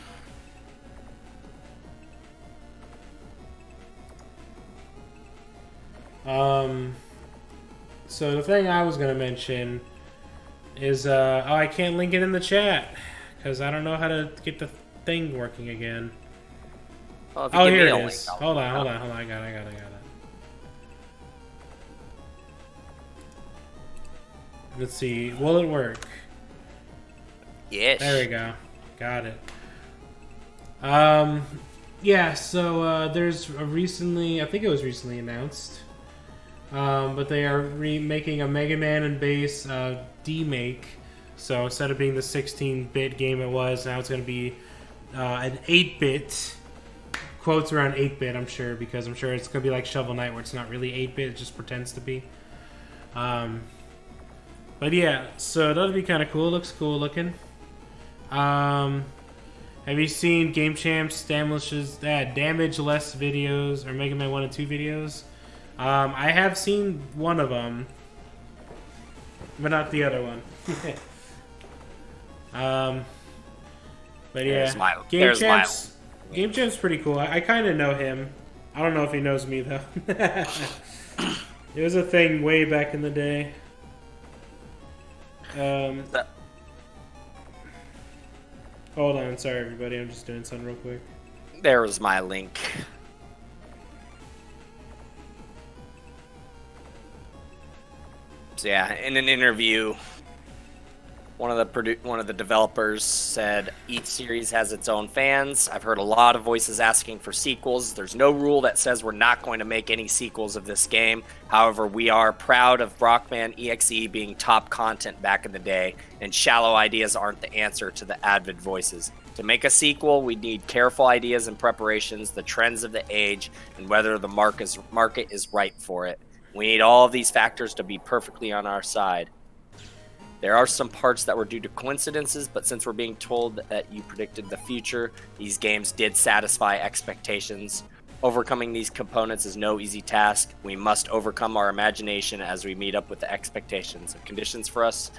So the thing I was going to mention is, I can't link it in the chat because I don't know how to get the thing working again.
Well,
here it is. Hold on. I got it. Let's see. Will it work?
Yes.
There we go. Got it. Yeah, so there's I think it was recently announced, but they are remaking a Mega Man and Bass D-make. So instead of being the 16-bit game it was, now it's going to be an 8-bit. Quotes around 8-bit, I'm sure, because I'm sure it's going to be like Shovel Knight, where it's not really 8-bit, it just pretends to be. But yeah, so that'll be kind of cool. Looks cool looking. Have you seen Game Champs damage less videos or Mega Man 1 and 2 videos? I have seen one of them, but not the other one. But yeah, Game Champs. Game Jam's pretty cool. I kind of know him. I don't know if he knows me though. It was a thing way back in the day. Hold on, sorry everybody. I'm just doing something real quick.
There was my link. So yeah, in an interview, one of the developers said each series has its own fans. I've heard a lot of voices asking for sequels. There's no rule that says we're not going to make any sequels of this game. However, we are proud of Rockman EXE being top content back in the day, and shallow ideas aren't the answer to the avid voices. To make a sequel, we need careful ideas and preparations, the trends of the age, and whether the market is right for it. We need all of these factors to be perfectly on our side. There are some parts that were due to coincidences, but since we're being told that you predicted the future, these games did satisfy expectations. Overcoming these components is no easy task. We must overcome our imagination as we meet up with the expectations. If conditions for us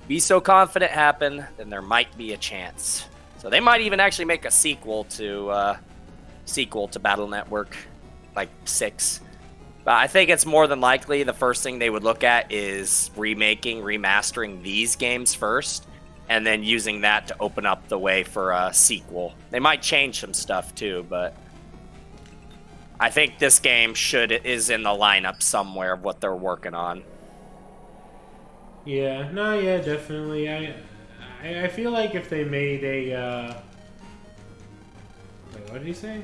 be so confident happen, then there might be a chance. So they might even actually make a sequel to Battle Network, like 6. But I think it's more than likely the first thing they would look at is remastering these games first, and then using that to open up the way for a sequel. They might change some stuff too, but I think this game is in the lineup somewhere of what they're working on.
Yeah, definitely. I feel like if they made a wait, what did he say?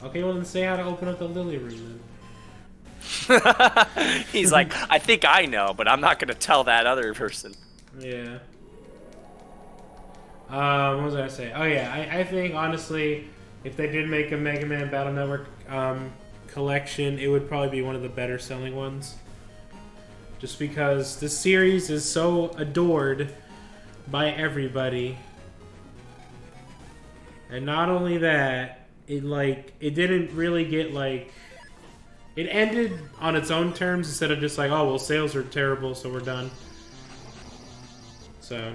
Okay, well then say how to open up the Lily Room then.
He's like, I think I know, but I'm not going to tell that other person.
Yeah. What was I gonna say? Oh yeah, I think honestly, if they did make a Mega Man Battle Network collection, it would probably be one of the better selling ones. Just because this series is so adored by everybody. And not only that, it didn't really get it ended on its own terms instead of just like, oh well, sales are terrible, so we're done. So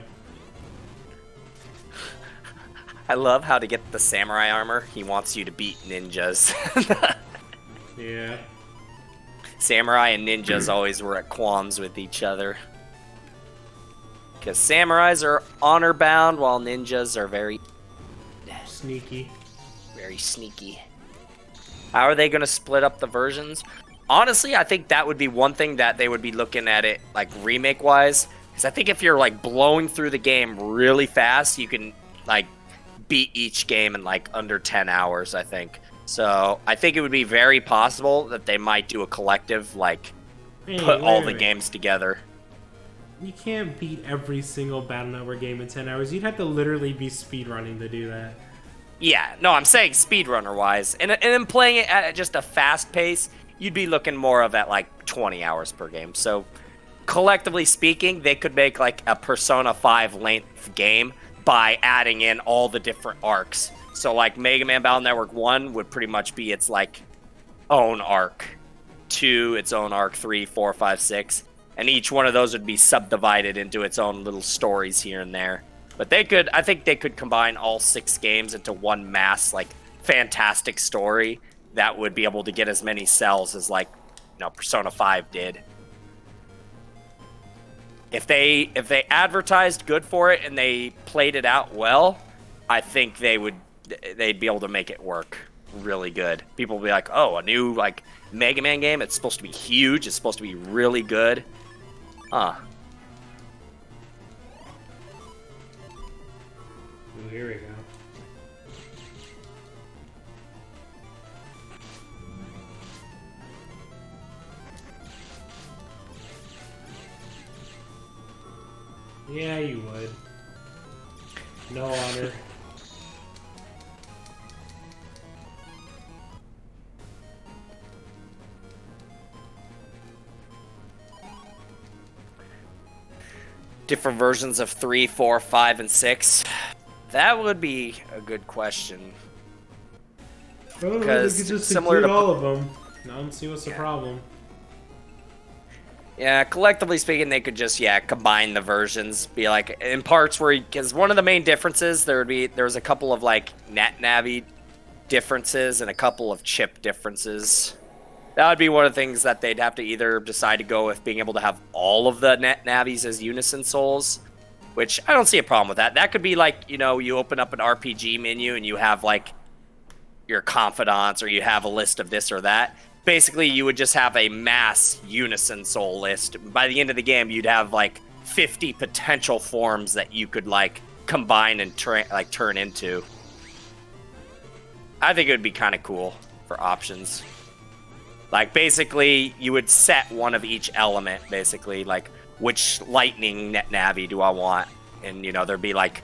I love how to get the samurai armor, he wants you to beat ninjas.
yeah.
Samurai and ninjas always were at qualms with each other. Because samurais are honor bound while ninjas are very
sneaky.
Very sneaky. How are they going to split up the versions? Honestly, I think that would be one thing that they would be looking at it like remake wise. Because I think if you're like blowing through the game really fast, you can like beat each game in like under 10 hours, I think. So I think it would be very possible that they might do a collective, like put all the games together.
You can't beat every single Battle Network game in 10 hours. You'd have to literally be speedrunning to do that.
Yeah, no, I'm saying speedrunner-wise. And then playing it at just a fast pace, you'd be looking more of at like 20 hours per game. So collectively speaking, they could make like a Persona 5 length game by adding in all the different arcs. So like Mega Man Battle Network 1 would pretty much be its like own arc. 2, its own arc. 3, 4, 5, 6. And each one of those would be subdivided into its own little stories here and there. But I think they could combine all 6 games into one mass, like, fantastic story that would be able to get as many sells as, like, Persona 5 did. If they advertised good for it and they played it out well, I think they'd be able to make it work really good. People will be like, oh, a new, like, Mega Man game, it's supposed to be huge, it's supposed to be really good. Huh.
Ooh, here we go. Yeah, you would. No honor.
Different versions of 3, 4, 5, and 6. That would be a good question.
Because just similar to all of them. I don't see what's the problem.
Yeah, collectively speaking, they could just combine the versions. Be like in parts where because one of the main differences there was a couple of like net navi differences and a couple of chip differences. That would be one of the things that they'd have to either decide to go with being able to have all of the net navis as unison souls, which I don't see a problem with that. That could be like, you know, you open up an RPG menu and you have like your confidants or you have a list of this or that. Basically, you would just have a mass unison soul list. By the end of the game, you'd have like 50 potential forms that you could like combine and turn into. I think it would be kind of cool for options. Like basically, you would set one of each element. Basically, like which lightning net navi do I want, and you know there'd be like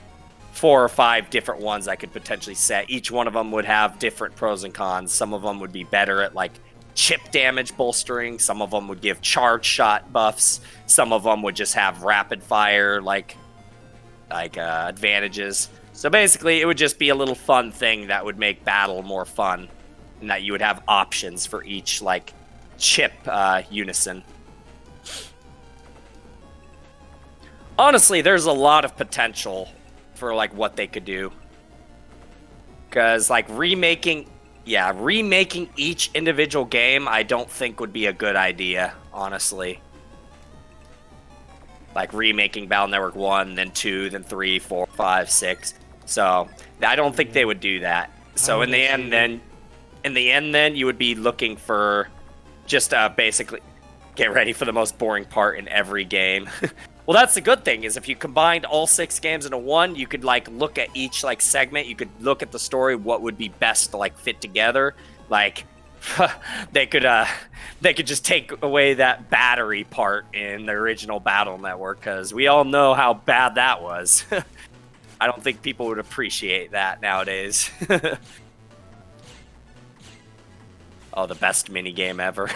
4 or 5 different ones I could potentially set. Each one of them would have different pros and cons. Some of them would be better at like chip damage bolstering. Some of them would give charge shot buffs. Some of them would just have rapid fire like advantages. So basically, it would just be a little fun thing that would make battle more fun, and that you would have options for each like chip unison. Honestly, there's a lot of potential for like what they could do, because like remaking each individual game I don't think would be a good idea, honestly. Like remaking Battle Network 1, then 2, then 3, 4, 5, 6. So I don't think they would do that. So in the end then you would be looking for just basically get ready for the most boring part in every game. Well, that's the good thing, is if you combined all 6 games into one, you could like look at each like segment, you could look at the story, what would be best to like fit together. Like they could just take away that battery part in the original Battle Network, because we all know how bad that was. I don't think people would appreciate that nowadays. Oh, the best minigame ever.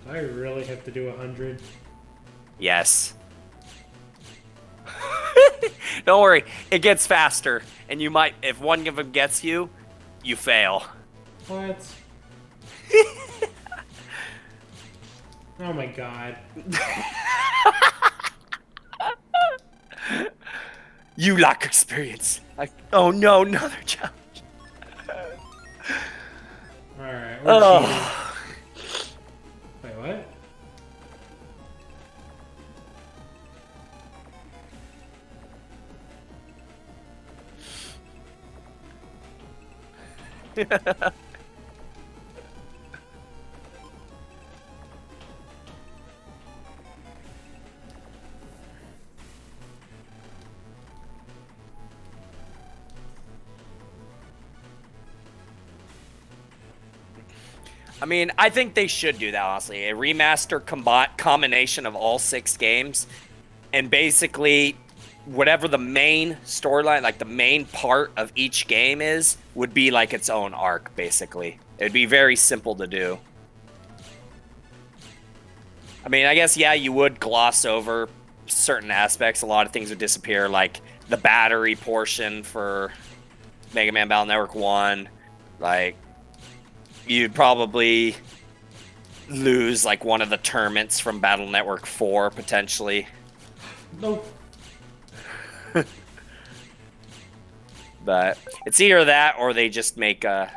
I really have to do 100.
Yes. Don't worry, it gets faster, and you might, if one of them gets you, you fail.
What? Oh my god.
You lack experience. Oh no, another challenge.
Alright,
Oh.
Wait, what?
I mean, I think they should do that, honestly. A remaster combination of all 6 games, and basically whatever the main storyline, like the main part of each game is, would be like its own arc, basically. It'd be very simple to do. I mean, I guess, yeah, you would gloss over certain aspects. A lot of things would disappear, like the battery portion for Mega Man Battle Network 1. Like, you'd probably lose like one of the tournaments from Battle Network 4, potentially.
Nope.
But it's either that or they just make a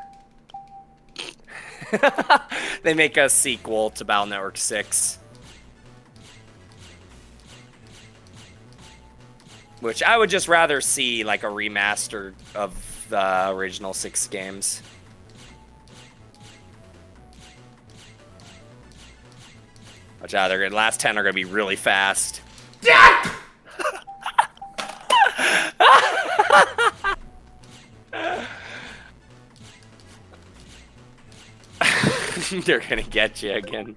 they make a sequel to Battle Network 6. Which I would just rather see like a remaster of the original 6 games. Watch out, the last 10 are going to be really fast. They're going to get you again.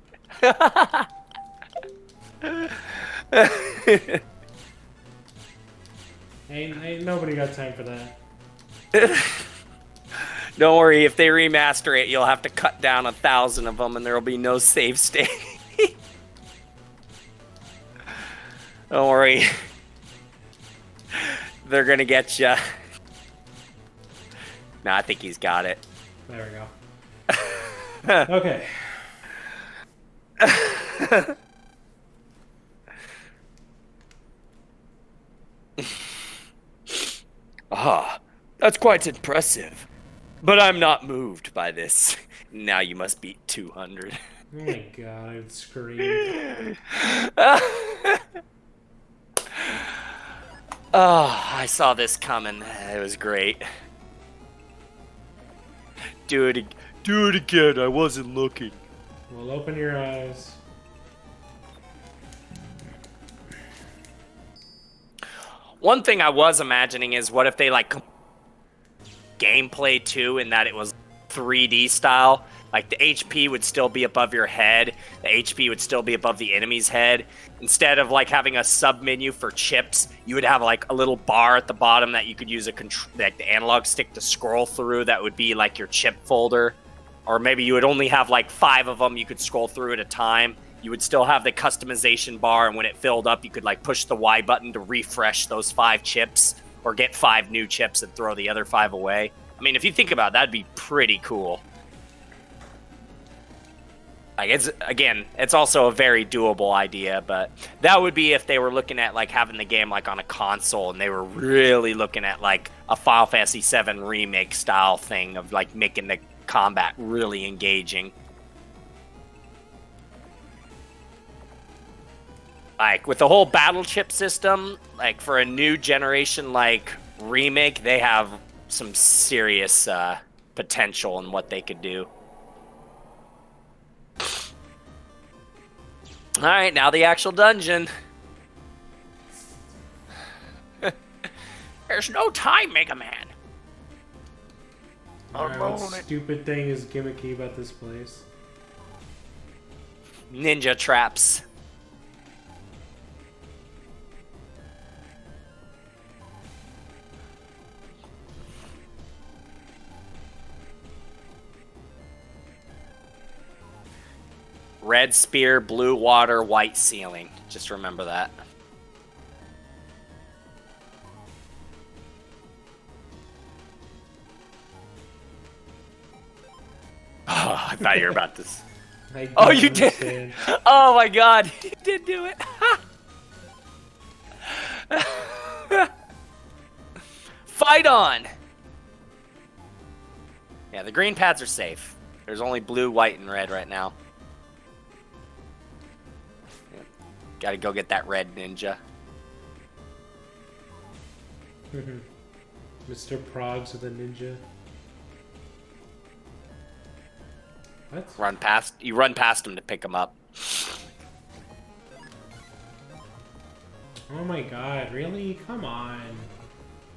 Ain't nobody got time for that.
Don't worry, if they remaster it, you'll have to cut down 1,000 of them and there will be no save state. Don't worry. They're gonna get you. Nah, I think he's got it.
There we go. Okay.
Ah, that's quite impressive. But I'm not moved by this. Now you must beat 200.
Oh my god, I'd scream.
Oh, I saw this coming. It was great. Do it again. I wasn't looking.
Well, open your eyes.
One thing I was imagining is what if they like gameplay too, in that it was 3D style. Like the HP would still be above your head, the HP would still be above the enemy's head. Instead of like having a sub menu for chips, you would have like a little bar at the bottom that you could use like the analog stick to scroll through. That would be like your chip folder, or maybe you would only have like 5 of them you could scroll through at a time. You would still have the customization bar, and when it filled up, you could like push the Y button to refresh those 5 chips, or get 5 new chips and throw the other 5 away. I mean, if you think about it, that'd be pretty cool. Like, it's also a very doable idea, but that would be if they were looking at like having the game like on a console, and they were really looking at like a Final Fantasy VII remake style thing of like making the combat really engaging. Like with the whole battle chip system, like for a new generation like remake, they have some serious potential in what they could do. All right, now the actual dungeon. There's no time, Mega Man.
Alright, what stupid thing is gimmicky about this place?
Ninja traps. Red spear, blue water, white ceiling. Just remember that. Oh, I thought you were about this. Oh, you did! Oh my god, you did do it! Fight on! Yeah, the green pads are safe. There's only blue, white, and red right now. Gotta go get that red ninja.
Mr. Progs with a ninja. What?
You run past him to pick him up.
Oh my god, really? Come on.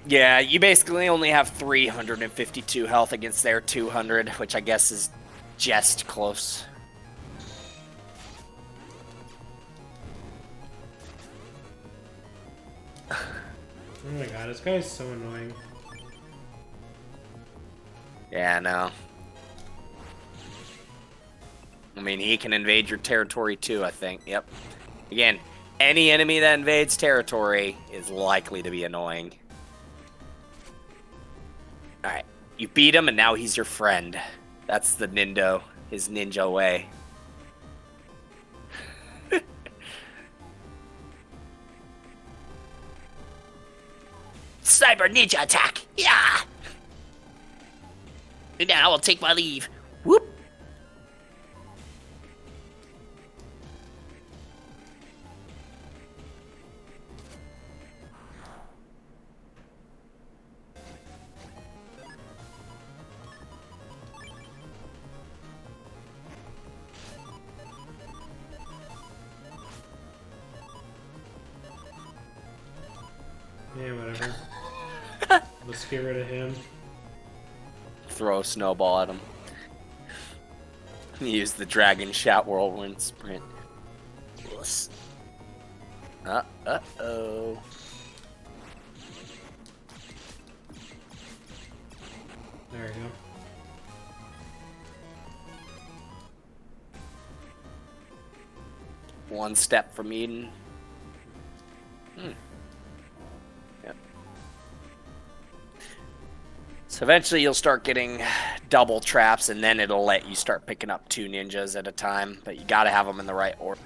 Yeah, you basically only have 352 health against their 200, which I guess is just close.
Oh my god, this guy's so annoying.
Yeah, I know. I mean, he can invade your territory too, I think. Yep. Again, any enemy that invades territory is likely to be annoying. Alright, you beat him and now he's your friend. That's the Nindo, his ninja way. Cyber ninja attack! Yeah! And now I will take my leave. Whoop!
Yeah, whatever. Let's get rid of him.
Throw a snowball at him. Use the Dragon Shout Whirlwind Sprint. Uh-oh.
There we go.
One step from Eden. Yep. So eventually you'll start getting double traps, and then it'll let you start picking up 2 ninjas at a time. But you gotta have them in the right order.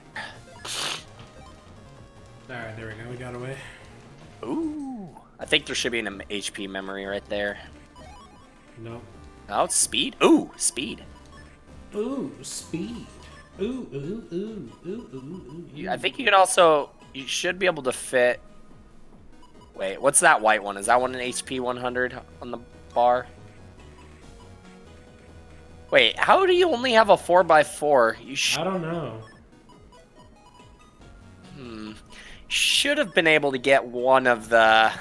Alright, there we go. We got away.
Ooh. I think there should be an HP memory right there.
Nope.
Oh, it's speed? Ooh, speed.
Ooh, speed. Ooh, ooh, ooh, ooh, ooh, ooh.
I think you can also... You should be able to fit... Wait, what's that white one? Is that one an HP 100 on the bar? Wait, how do you only have a 4x4? You
I don't know.
should have been able to get one of the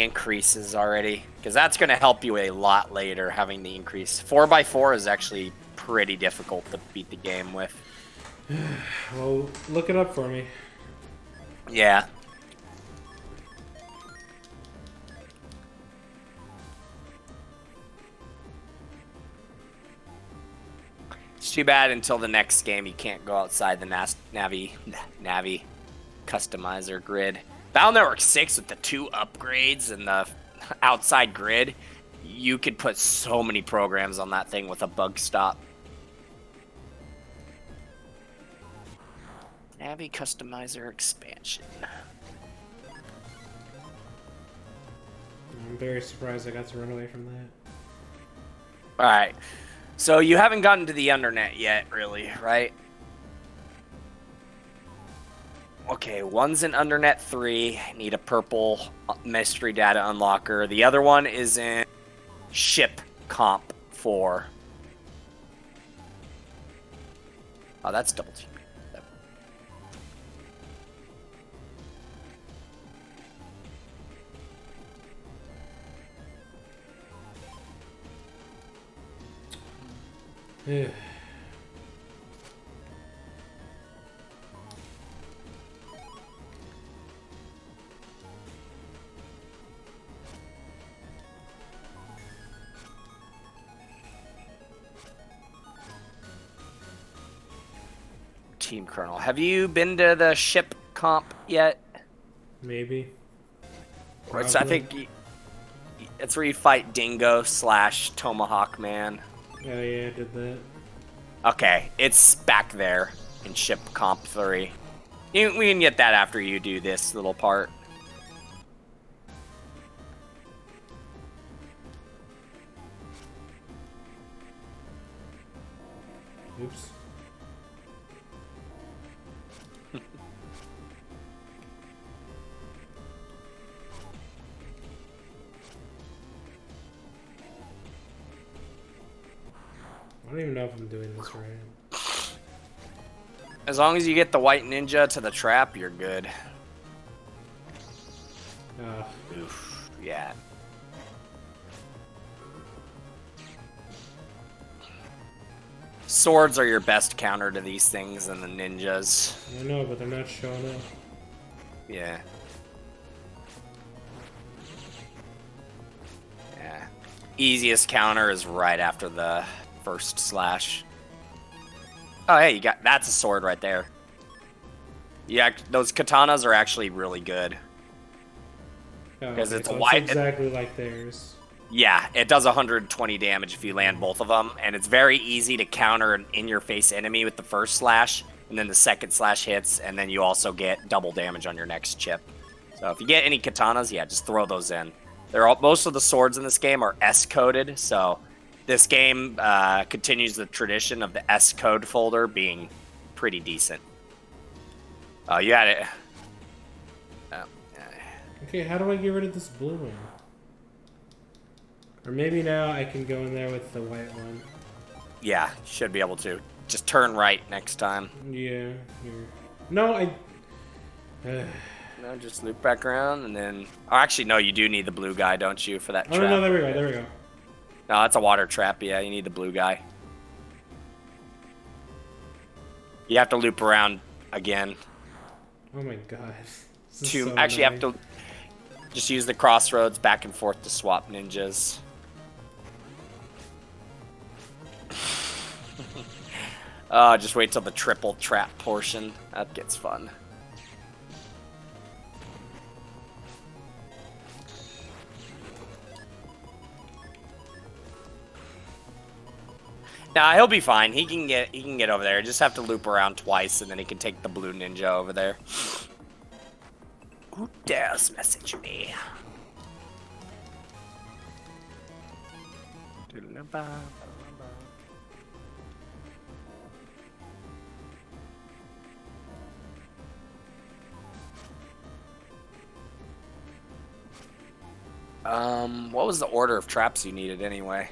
increases already, because that's going to help you a lot later, having the increase. 4x4 is actually pretty difficult to beat the game with.
Well, look it up for me.
Yeah. It's too bad until the next game you can't go outside the Navi customizer grid. Battle Network 6 with the 2 upgrades and the outside grid, you could put so many programs on that thing with a bug stop. Navi customizer expansion.
I'm very surprised I got to run away from that.
Alright. So you haven't gotten to the Undernet yet, really, right? Okay, one's in Undernet 3. Need a purple mystery data unlocker. The other one is in Ship Comp 4. Oh, that's double team.
Yeah.
Team Colonel. Have you been to the Ship Comp yet?
Maybe.
It's, I think it's where you fight Dingo / Tomahawk Man.
Oh yeah, I did that.
Okay, it's back there in Ship Comp 3. We can get that after you do this little part.
Oops. I don't even know if I'm doing this right.
As long as you get the white ninja to the trap, you're good. Oof, yeah. Swords are your best counter to these things and the ninjas.
I know, but they're not showing up.
Yeah. Yeah. Easiest counter is right after the first slash. Oh, hey, you got that's a sword right there. Yeah, those katanas are actually really good. Because it's a white.
It's exactly like theirs.
Yeah, it does 120 damage if you land both of them, and it's very easy to counter an in-your-face enemy with the first slash, and then the second slash hits, and then you also get double damage on your next chip. So if you get any katanas, yeah, just throw those in. Most of the swords in this game are S-coded, so this game continues the tradition of the S-code folder being pretty decent. Oh, you had it. Oh.
Okay, how do I get rid of this blue one? Or maybe now I can go in there with the white one.
Yeah, should be able to. Just turn right next time.
Yeah. Here. No, I...
No, just loop back around and then... Oh, actually, no, you do need the blue guy, don't you, for that trap?
Oh, no, there we go, there we go.
No, that's a water trap. Yeah, you need the blue guy. You have to loop around again.
Oh my god.
Actually, you have to just use the crossroads back and forth to swap ninjas. Just wait till the triple trap portion. That gets fun. Nah, he'll be fine. He can get over there. Just have to loop around twice, and then he can take the blue ninja over there. Who dares message me? What was the order of traps you needed anyway?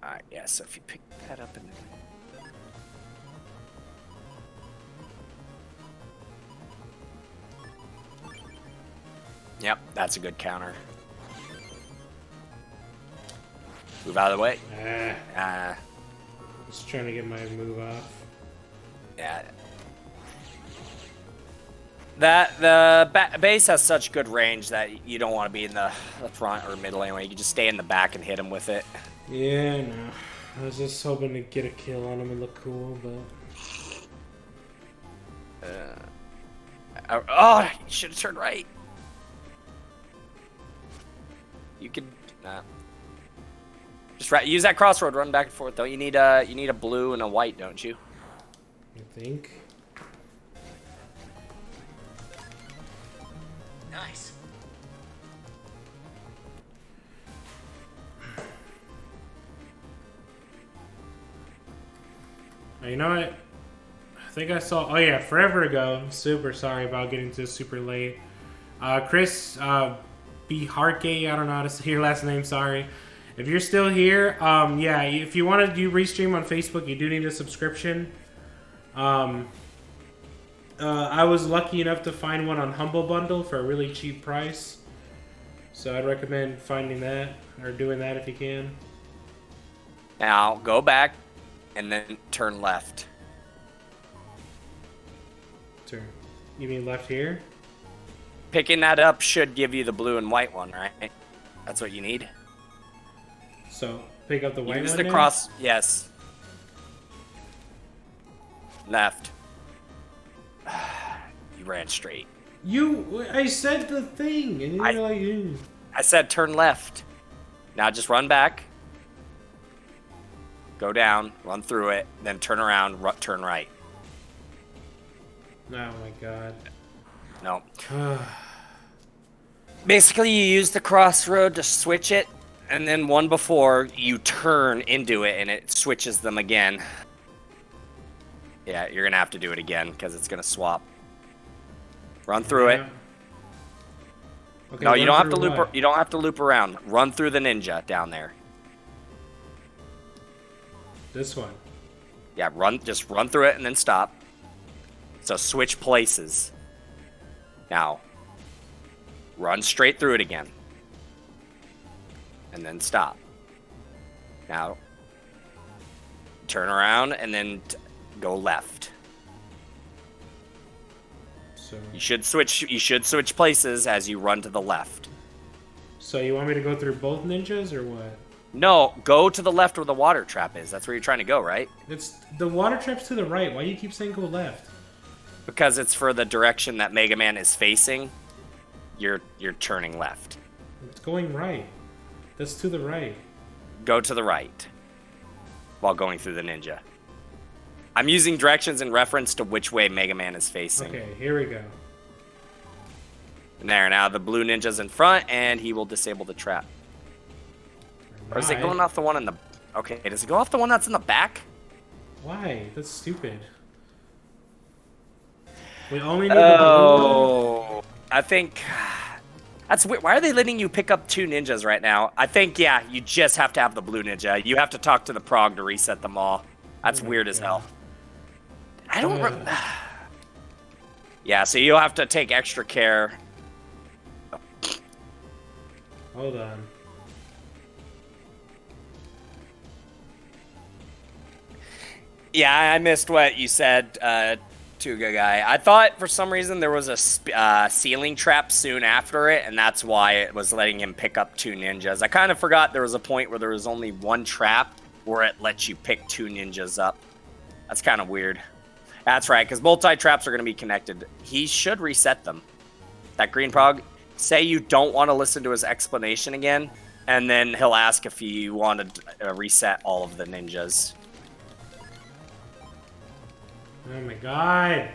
Alright, yeah, so if you pick that up and yep, that's a good counter. Move out of the way.
Just trying to get my move off.
Yeah. The base has such good range that you don't want to be in the front or middle anyway. You can just stay in the back and hit him with it.
Yeah, no. I was just hoping to get a kill on him and look cool, but...
oh, you should have turned right. You could... Just use that crossroad, run back and forth, though. You need a blue and a white, don't you?
I think.
Nice.
You know what? I think I saw... Oh, yeah, forever ago. Super sorry about getting to super late. Chris B. Harkey, I don't know how to say your last name, sorry. If you're still here, yeah, if you want to do Restream on Facebook, you do need a subscription. I was lucky enough to find one on Humble Bundle for a really cheap price. So I'd recommend finding that, or doing that if you can.
Now, go back, and then turn left.
Turn. You mean left here?
Picking that up should give you the blue and white one, right? That's what you need.
So, pick up the white one.
Use the cross, yes. Left. You ran straight.
I said the thing, and you're like, ew.
I said turn left. Now just run back. Go down, run through it, then turn around, turn right.
Oh my god.
No. Basically, you use the crossroad to switch it, and then one before you turn into it, and it switches them again. Yeah, you're gonna have to do it again because it's gonna swap. Run through it.
Okay,
No, you don't have to loop.
what?
You don't have to loop around. Run through the ninja down there.
This one.
Yeah, just run through it and then stop. So switch places. Now, run straight through it again. And then stop. Now, turn around and then go left.
So
You should switch places as you run to the left.
So you want me to go through both ninjas or what?
No, go to the left where the water trap is. That's where you're trying to go, right?
It's the water trap's to the right. Why do you keep saying go left?
Because it's for the direction that Mega Man is facing. You're turning left.
It's going right. That's to the right.
Go to the right while going through the ninja. I'm using directions in reference to which way Mega Man is facing.
Okay, here we go.
And there, now the blue ninja's in front, and he will disable the trap. Or is it going off the one in the... Okay, does it go off the one that's in the back?
Why? That's stupid. We only need the
Oh, I think... That's weird. Why are they letting you pick up two ninjas right now? I think, yeah, you just have to have the blue ninja. You have to talk to the prog to reset them all. That's weird as hell. I don't... Yeah, so you'll have to take extra care.
Hold on.
Yeah, I missed what you said, Tuga guy. I thought for some reason there was a ceiling trap soon after it, and that's why it was letting him pick up two ninjas. I kind of forgot there was a point where there was only one trap where it lets you pick two ninjas up. That's kind of weird. That's right, because multi-traps are going to be connected. He should reset them. That green prog, say you don't want to listen to his explanation again, and then he'll ask if you want to reset all of the ninjas.
Oh my god.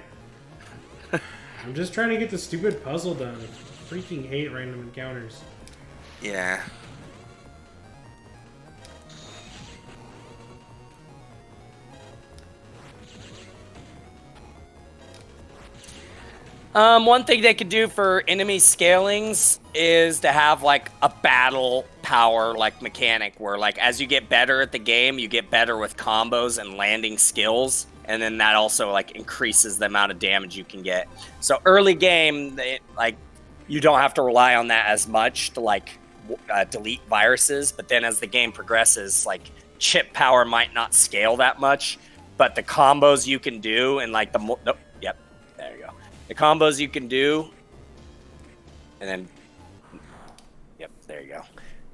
I'm just trying to get the stupid puzzle done. I freaking hate random encounters.
Yeah. One thing they could do for enemy scalings is to have like a battle power like mechanic where like as you get better at the game, you get better with combos and landing skills, and then that also like increases the amount of damage you can get. So early game, you don't have to rely on that as much to like delete viruses, but then as the game progresses, like chip power might not scale that much, but the combos you can do and like yep, there you go. The combos you can do, and then, yep, there you go.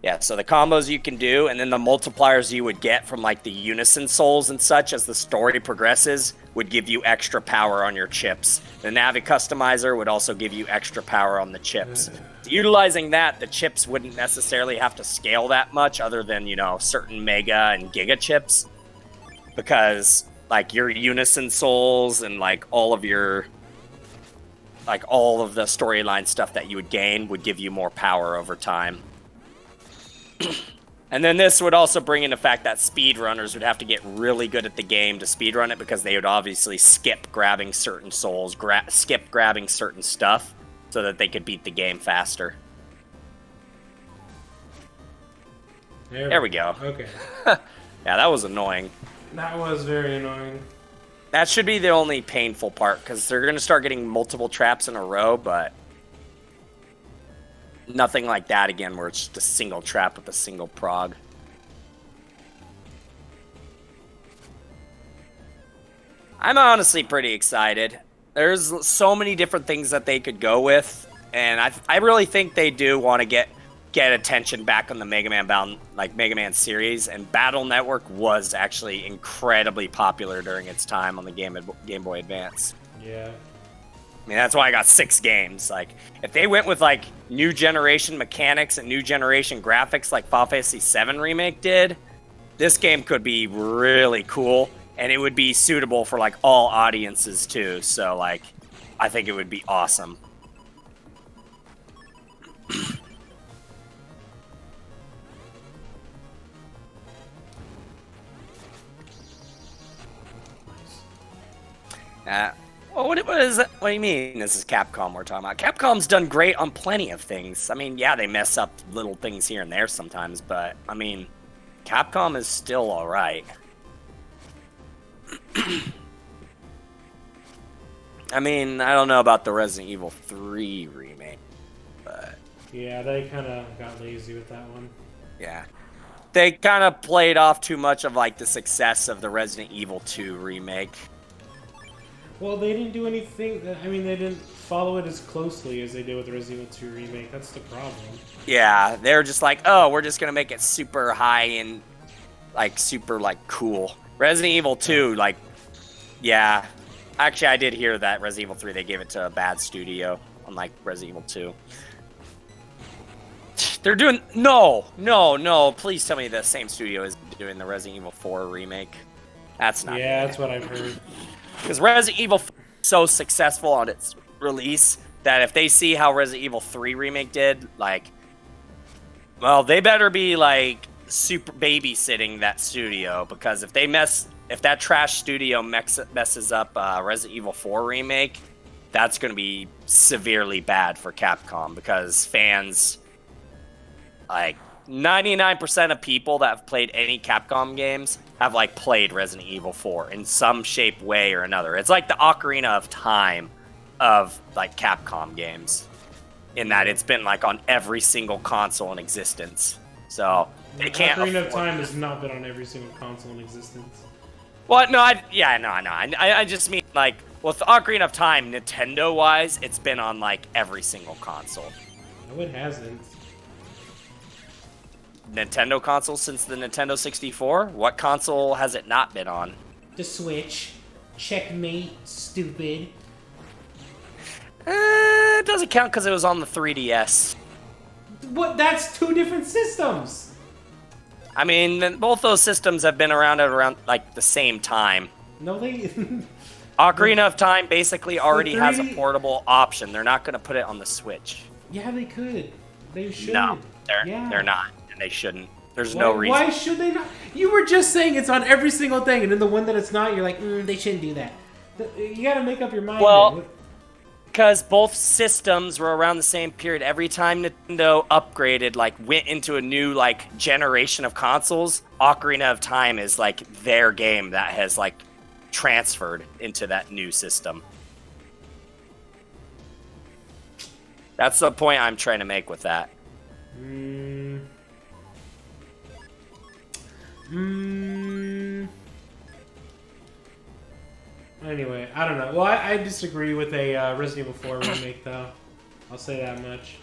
Yeah, so the combos you can do, and then the multipliers you would get from like the unison souls and such as the story progresses would give you extra power on your chips. The Navi customizer would also give you extra power on the chips. Utilizing that, the chips wouldn't necessarily have to scale that much other than, you know, certain mega and giga chips. Because like your unison souls and like all of the storyline stuff that you would gain would give you more power over time. And then this would also bring in the fact that speedrunners would have to get really good at the game to speedrun it because they would obviously skip grabbing certain souls, skip grabbing certain stuff so that they could beat the game faster. There we go.
Okay.
Yeah, that was annoying.
That was very annoying.
That should be the only painful part, because they're going to start getting multiple traps in a row, but nothing like that again, where it's just a single trap with a single prog. I'm honestly pretty excited. There's so many different things that they could go with, and I really think they do want to get attention back on the Mega Man series, and Battle Network was actually incredibly popular during its time on the Game Boy Advance.
Yeah.
I mean, that's why I got 6 games. Like, if they went with like new generation mechanics and new generation graphics like Final Fantasy VII Remake did, this game could be really cool, and it would be suitable for like all audiences too. So like, I think it would be awesome. Well, what is that? What do you mean this is Capcom we're talking about? Capcom's done great on plenty of things. I mean, yeah, they mess up little things here and there sometimes, but, I mean, Capcom is still alright. I mean, I don't know about the Resident Evil 3 remake, but...
Yeah, they kind of got lazy with that one.
Yeah. They kind of played off too much of, like, the success of the Resident Evil 2 remake.
Well, they didn't do anything. I mean, they didn't follow it as closely as they did with the Resident Evil 2 remake. That's the problem.
Yeah, they're just like, oh, we're just gonna make it super high and like super like cool. Resident Evil 2, like, yeah. Actually, I did hear that Resident Evil 3 they gave it to a bad studio, unlike Resident Evil 2. They're doing no. Please tell me the same studio is doing the Resident Evil 4 remake. That's not.
Yeah, that's what I've heard.
Because Resident Evil 4 was so successful on its release that if they see how Resident Evil 3 remake did, like, well, they better be like super babysitting that studio, because if that trash studio messes up Resident Evil 4 remake, that's going to be severely bad for Capcom, because fans, like 99% of people that have played any Capcom games have like played Resident Evil 4 in some shape, way, or another. It's like the Ocarina of Time of like Capcom games, in that it's been like on every single console in existence. So they can't.
Ocarina of Time has not been on every single console in existence.
Well, no, I just mean like with Ocarina of Time, Nintendo-wise, it's been on like every single console.
No, it hasn't.
Nintendo console since the Nintendo 64? What console has it not been on?
The Switch. Checkmate, stupid.
It doesn't count because it was on the 3DS.
What? That's two different systems.
I mean, both those systems have been around at around like the same time.
No, they.
Ocarina of Time basically already has a
3D
portable option. They're not going to put it on the Switch.
Yeah, they could. They should.
No, they're not, and they shouldn't. There's no reason.
Why should they not? You were just saying it's on every single thing, and then the one that it's not, you're like, they shouldn't do that. You gotta make up your mind.
Well, because both systems were around the same period. Every time Nintendo upgraded, like went into a new like generation of consoles, Ocarina of Time is like their game that has like transferred into that new system. That's the point I'm trying to make with that.
Anyway, I don't know. Well, I disagree with a Resident Evil 4 remake, though. I'll say that much.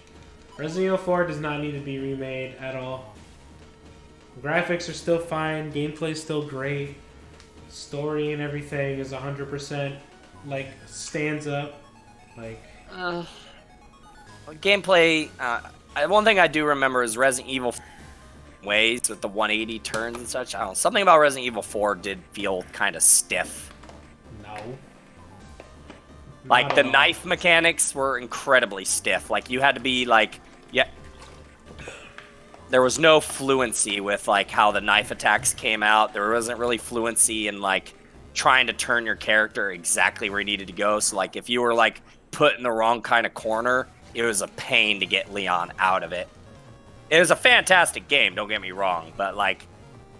Resident Evil 4 does not need to be remade at all. Graphics are still fine. Gameplay's still great. Story and everything is 100% like stands up. Like
gameplay. One thing I do remember is Resident Evil ways with the 180 turns and such. I don't know. Something about Resident Evil 4 did feel kind of stiff.
No.
Like the knife mechanics were incredibly stiff. Like you had to be like, there was no fluency with like how the knife attacks came out. There wasn't really fluency in like trying to turn your character exactly where you needed to go. So like if you were like put in the wrong kind of corner, it was a pain to get Leon out of it. It was a fantastic game, don't get me wrong, but like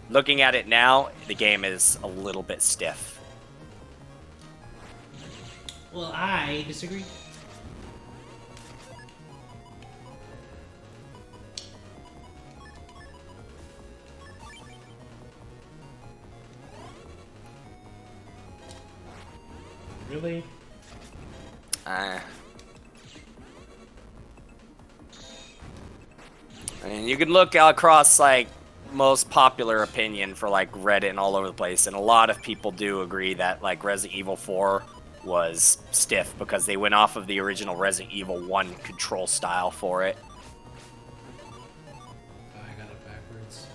looking at it now, the game is a little bit stiff.
Well, I disagree. Really?
I mean, you can look across like most popular opinion for like Reddit and all over the place, and a lot of people do agree that like Resident Evil 4 was stiff because they went off of the original Resident Evil 1 control style for it.
I got it backwards.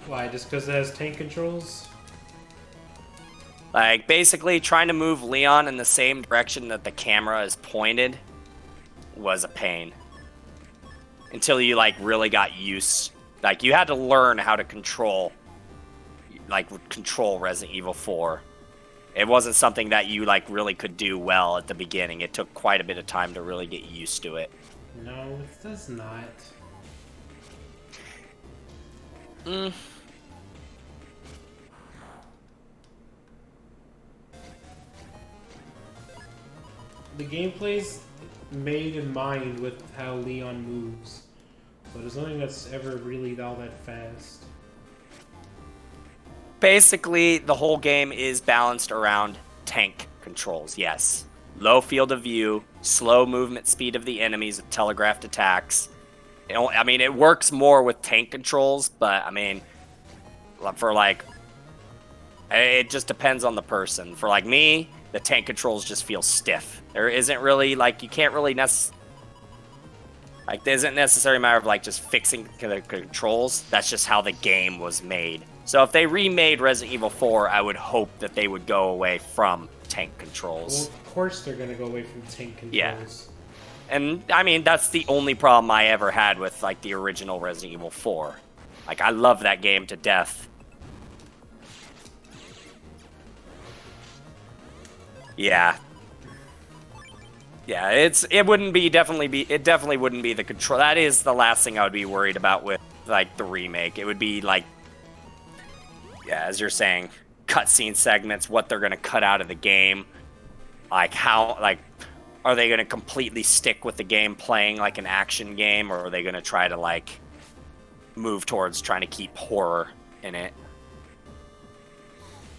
Why? Just because it has tank controls?
Like, basically, trying to move Leon in the same direction that the camera is pointed was a pain. Until you, like, really got used. Like, you had to learn how to control Resident Evil 4. It wasn't something that you, like, really could do well at the beginning. It took quite a bit of time to really get used to it.
No, it does not. The gameplay's made in mind with how Leon moves, but there's nothing that's ever really all that fast.
Basically, the whole game is balanced around tank controls, yes. Low field of view, slow movement speed of the enemies with telegraphed attacks. I mean, it works more with tank controls, but, I mean, for, like, it just depends on the person. For, like, me, the tank controls just feel stiff. There isn't really, like, you can't really like, there isn't necessarily a matter of, like, just fixing the controls. That's just how the game was made. So if they remade Resident Evil 4, I would hope that they would go away from tank controls.
Well, of course they're gonna go away from tank controls.
Yeah. And, I mean, that's the only problem I ever had with, like, the original Resident Evil 4. Like, I love that game to death. Yeah. Yeah, it definitely wouldn't be the control. That is the last thing I would be worried about with, like, the remake. It would be, like, yeah, as you're saying, cutscene segments, what they're going to cut out of the game. Like, how, like, are they going to completely stick with the game playing like an action game, or are they going to try to, like, move towards trying to keep horror in it?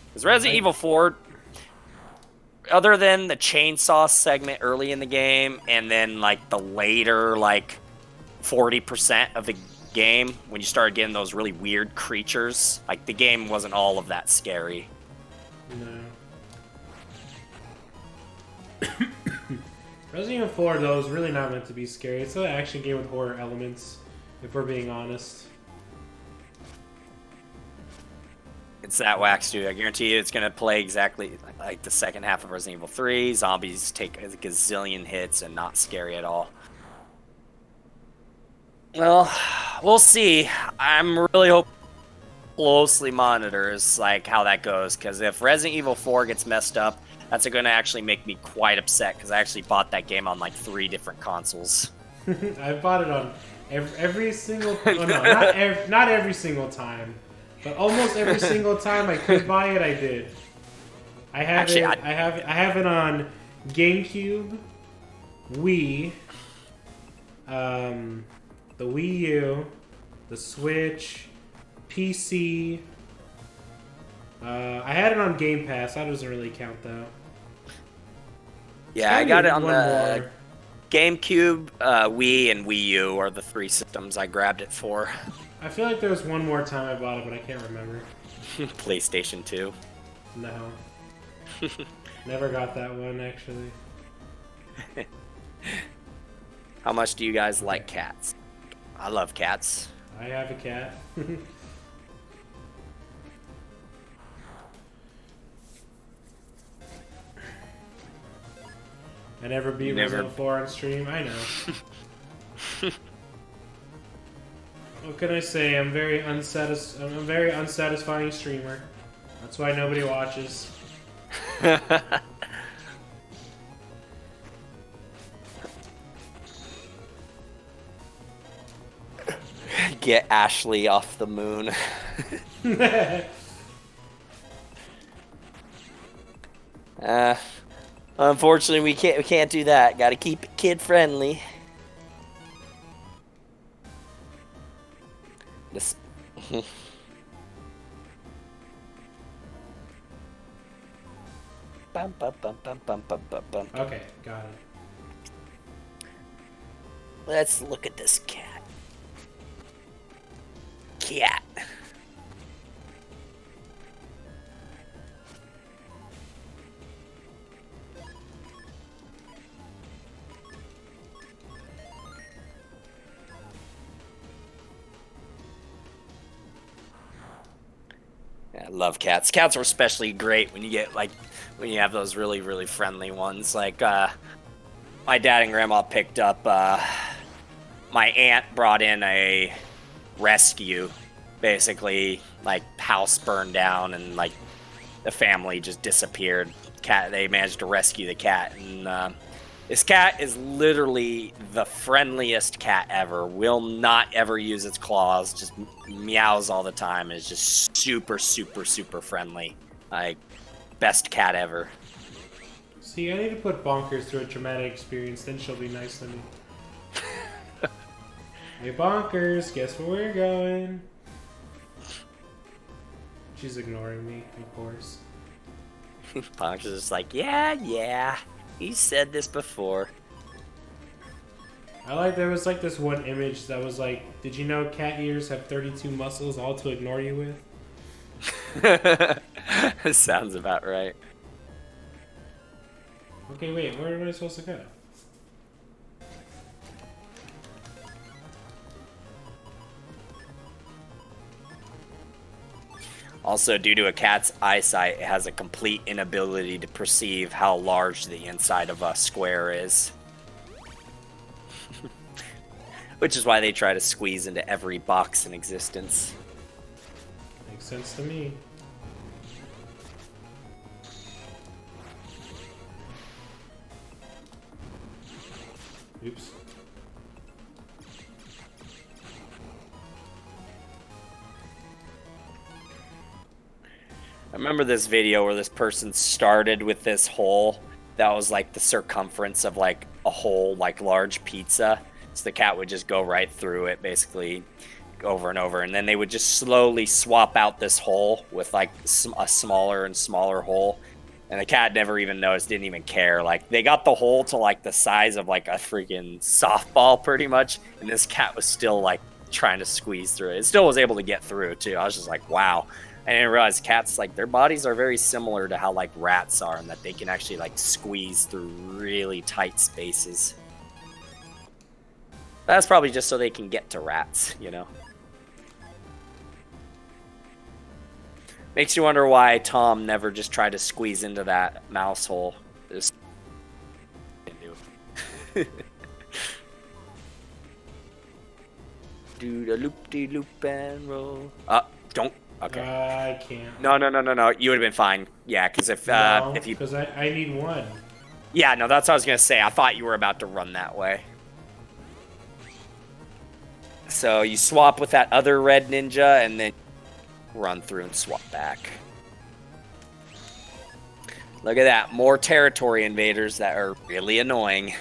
Because Resident Evil 4, other than the chainsaw segment early in the game, and then, like, the later, like, 40% of the game, when you started getting those really weird creatures, like, the game wasn't all of that scary.
No. Resident Evil 4, though, is really not meant to be scary. It's an action game with horror elements, if we're being honest.
It's that wax, dude. I guarantee you it's going to play exactly like the second half of Resident Evil 3. Zombies take a gazillion hits and not scary at all. Well, we'll see. I'm really hoping closely monitors like how that goes, because if Resident Evil 4 gets messed up, that's going to actually make me quite upset, because I actually bought that game on like 3 different consoles.
I bought it on every single... Oh, no, not every single time. But almost every single time I could buy it, I did. I have it on GameCube, Wii, the Wii U, the Switch, PC. I had it on Game Pass. That doesn't really count though.
Yeah, I got it on the GameCube, Wii, and Wii U are the 3 systems I grabbed it for.
I feel like there was one more time I bought it, but I can't remember.
PlayStation 2.
No. Never got that one, actually.
How much do you guys like cats? I love cats.
I have a cat. I never beat Resident Evil 4 on stream. I know. What can I say? I'm a very unsatisfying streamer. That's why nobody watches.
Get Ashley off the moon. Unfortunately, we can't do that. Got to keep it kid friendly. This. Bum, bum, bum, bum, bum, bum, bum, bum.
Okay, got it.
Let's look at this cat. Cat. I love cats. Cats are especially great when you get when you have those really, really friendly ones. Like my dad and grandma picked up. My aunt brought in a rescue, basically like house burned down and like the family just disappeared. They managed to rescue the cat, and this cat is literally the friendliest cat ever. Will not ever use its claws, just meows all the time, and is just super, super, super friendly. Like, best cat ever.
See, I need to put Bonkers through a traumatic experience, then she'll be nice to me. Hey, Bonkers, guess where we're going? She's ignoring me, of course.
Bonkers is just like, yeah, he said this before.
There was like this one image that was like, did you know cat ears have 32 muscles all to ignore you with?
Sounds about right.
Okay, wait, where am I supposed to go?
Also, due to a cat's eyesight, it has a complete inability to perceive how large the inside of a square is. Which is why they try to squeeze into every box in existence.
Makes sense to me. Oops.
I remember this video where this person started with this hole that was like the circumference of like a whole like large pizza. So the cat would just go right through it basically over and over. And then they would just slowly swap out this hole with like a smaller and smaller hole. And the cat never even noticed, didn't even care. Like they got the hole to like the size of like a freaking softball pretty much. And this cat was still like trying to squeeze through it. It still was able to get through too. I was just like, wow. I didn't realize cats, like, their bodies are very similar to how, like, rats are, and that they can actually, like, squeeze through really tight spaces. That's probably just so they can get to rats, you know? Makes you wonder why Tom never just tried to squeeze into that mouse hole. Just... Do the loop-de-loop and roll. Don't. Okay.
I can't.
No. You would have been fine. Yeah, because if you...
because I need one.
Yeah, no, that's what I was going to say. I thought you were about to run that way. So you swap with that other red ninja, and then run through and swap back. Look at that. More territory invaders that are really annoying.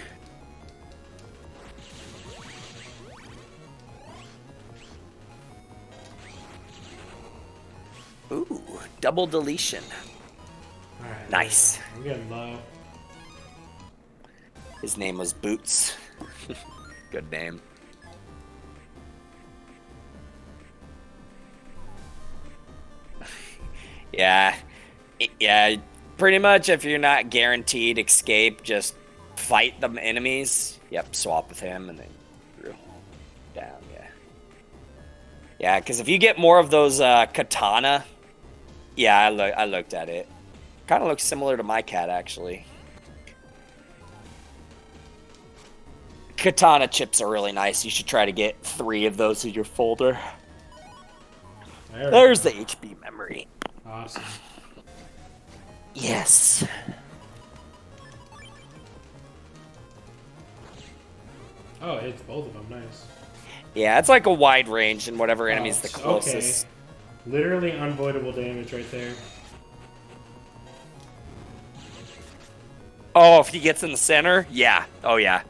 Ooh, double deletion.
All right,
Nice.
I'm getting low.
His name was Boots. Good name. Yeah. Yeah, pretty much if you're not guaranteed escape, just fight the enemies. Yep, swap with him and then through. Down, yeah. Yeah, because if you get more of those katana... Yeah, I looked at it. Kind of looks similar to my cat, actually. Katana chips are really nice. You should try to get 3 of those in your folder. There's the HP memory.
Awesome.
Yes.
Oh, it's both of them. Nice.
Yeah, it's like a wide range, and whatever enemy's the closest.
Okay. Literally unavoidable damage right there.
Oh, if he gets in the center? Yeah. Oh, yeah.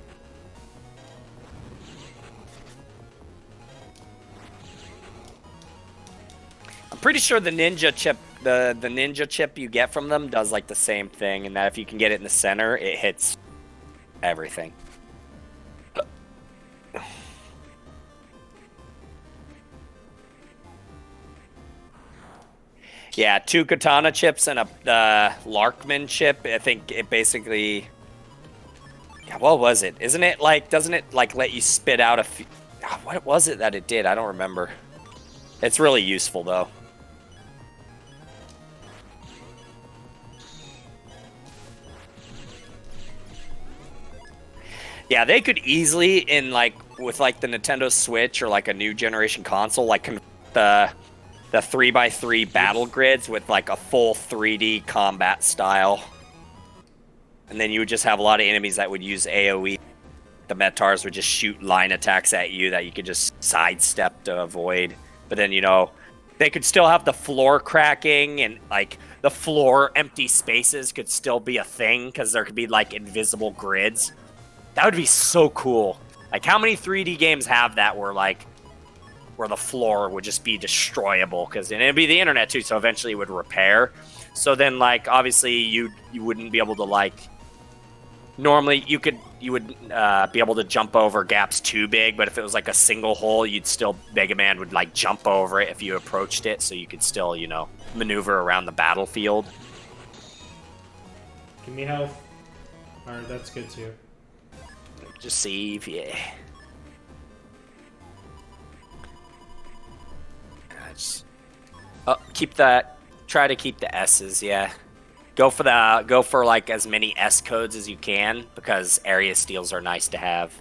I'm pretty sure the ninja chip, the ninja chip you get from them does like the same thing, and that if you can get it in the center, it hits everything. Yeah, 2 katana chips and a Larkman chip. I think it basically... Yeah, what was it? Isn't it like... Doesn't it like let you spit out a few... What was it that it did? I don't remember. It's really useful, though. Yeah, they could easily, in like... With like the Nintendo Switch or like a new generation console, like the 3x3 battle grids with like a full 3D combat style. And then you would just have a lot of enemies that would use AoE. The Metars would just shoot line attacks at you that you could just sidestep to avoid. But then, you know, they could still have the floor cracking, and like the floor empty spaces could still be a thing because there could be like invisible grids. That would be so cool. Like, how many 3D games have that where like where the floor would just be destroyable, because it'd be the internet too, so eventually it would repair. So then, like, obviously you wouldn't be able to, like, normally you would be able to jump over gaps too big, but if it was like a single hole, you'd still, Mega Man would like jump over it if you approached it, so you could still, you know, maneuver around the battlefield.
Give me health. Alright, that's good too.
Just save, yeah. Keep that. Try to keep the S's, yeah. Go for like as many S codes as you can, because area steals are nice to have.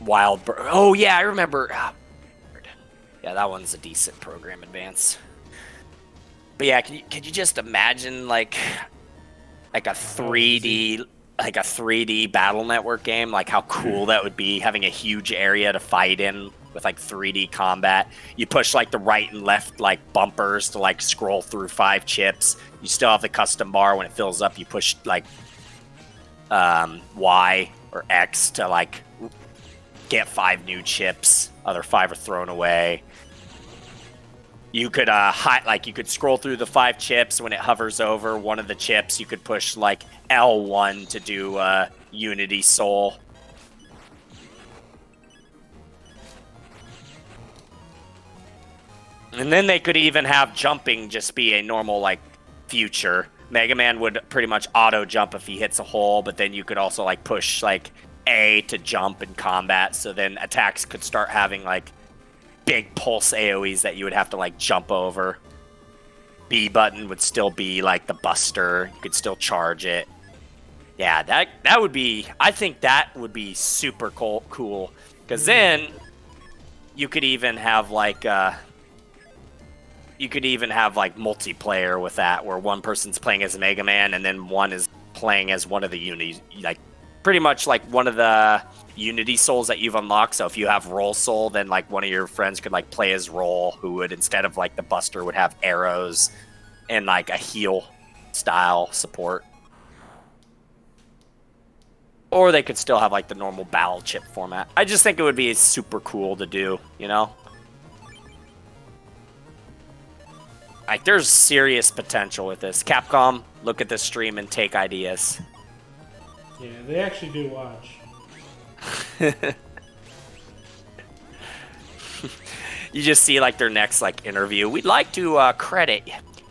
Oh yeah, I remember. Yeah, that one's a decent program advance. But yeah, could you just imagine like a 3D battle network game, like how cool that would be, having a huge area to fight in with like 3D combat. You push like the right and left like bumpers to like scroll through 5 chips. You still have the custom bar. When it fills up, you push like Y or X to like get 5 new chips. Other 5 are thrown away. You could you could scroll through the 5 chips. When it hovers over one of the chips, you could push like L1 to do Unity Soul. And then they could even have jumping just be a normal like future. Mega Man would pretty much auto jump if he hits a hole, but then you could also like push like A to jump in combat, so then attacks could start having like big pulse AoEs that you would have to like jump over. B button would still be like the buster. You could still charge it. Yeah, that would be, I think that would be super cool. Because then you could even have like multiplayer with that, where one person's playing as Mega Man and then one is playing as one of the Unity, like pretty much like one of the Unity Souls that you've unlocked. So if you have Roll Soul, then like one of your friends could like play as Roll, who would, instead of like the Buster, would have arrows and like a heal style support. Or they could still have like the normal battle chip format. I just think it would be super cool to do, you know? Like, there's serious potential with this. Capcom, look at this stream and take ideas.
Yeah, they actually do watch.
You just see like their next like interview. We'd like to credit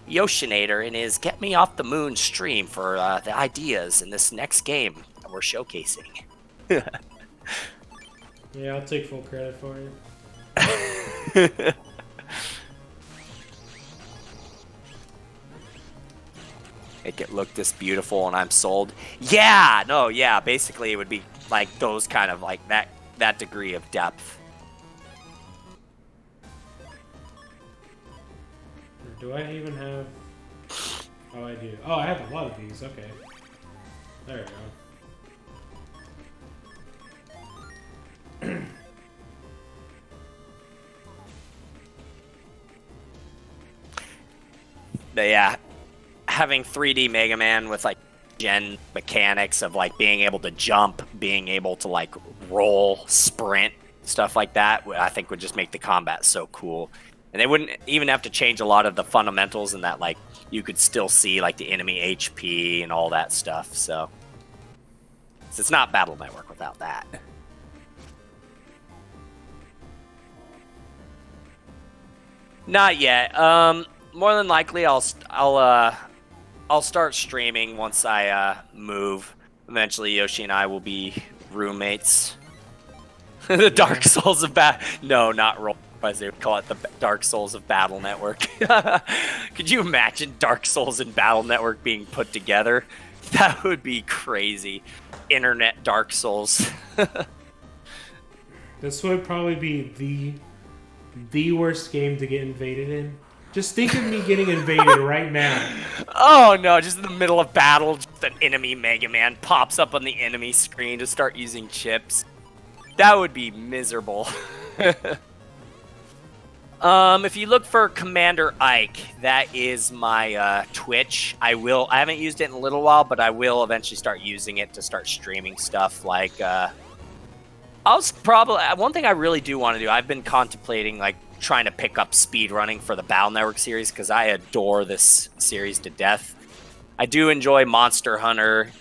Yoshinator in his Get Me Off the Moon stream for the ideas in this next game that we're showcasing.
Yeah, I'll take full credit for it.
Make it look this beautiful and I'm sold. Yeah, no, yeah. Basically, it would be like those kind of like that degree of depth.
Do I even have? Oh, I do. Oh, I have a lot of these. Okay. There we go.
But yeah, having 3D Mega Man with like gen mechanics of like being able to jump, being able to like roll, sprint, stuff like that, I think would just make the combat so cool. And they wouldn't even have to change a lot of the fundamentals in that, like you could still see like the enemy HP and all that stuff. So it's not Battle Network without that. Not yet. More than likely, I'll start streaming once I move. Eventually, Yoshi and I will be roommates. The Dark Souls of No, not roll. As they would call it, the Dark Souls of Battle Network. Could you imagine Dark Souls and Battle Network being put together? That would be crazy. Internet Dark Souls.
This would probably be the worst game to get invaded in. Just think of me getting invaded right now.
Oh no, just in the middle of battle, just an enemy Mega Man pops up on the enemy screen to start using chips. That would be miserable. If you look for Commander Ike, that is my Twitch. I haven't used it in a little while, but I will eventually start using it to start streaming stuff like one thing I really do want to do, I've been contemplating like trying to pick up speedrunning for the Battle Network series because I adore this series to death. I do enjoy Monster Hunter,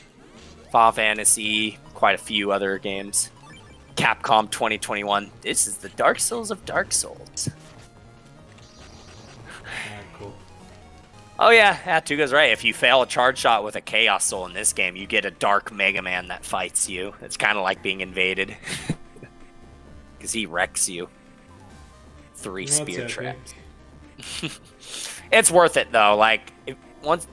Final Fantasy, quite a few other games. Capcom 2021. This is the Dark Souls of Dark Souls.
Cool.
Oh yeah, Tuga's right. If you fail a charge shot with a Chaos Soul in this game, you get a Dark Mega Man that fights you. It's kind of like being invaded. Because he wrecks you. 3 spear traps. It's worth it though. Like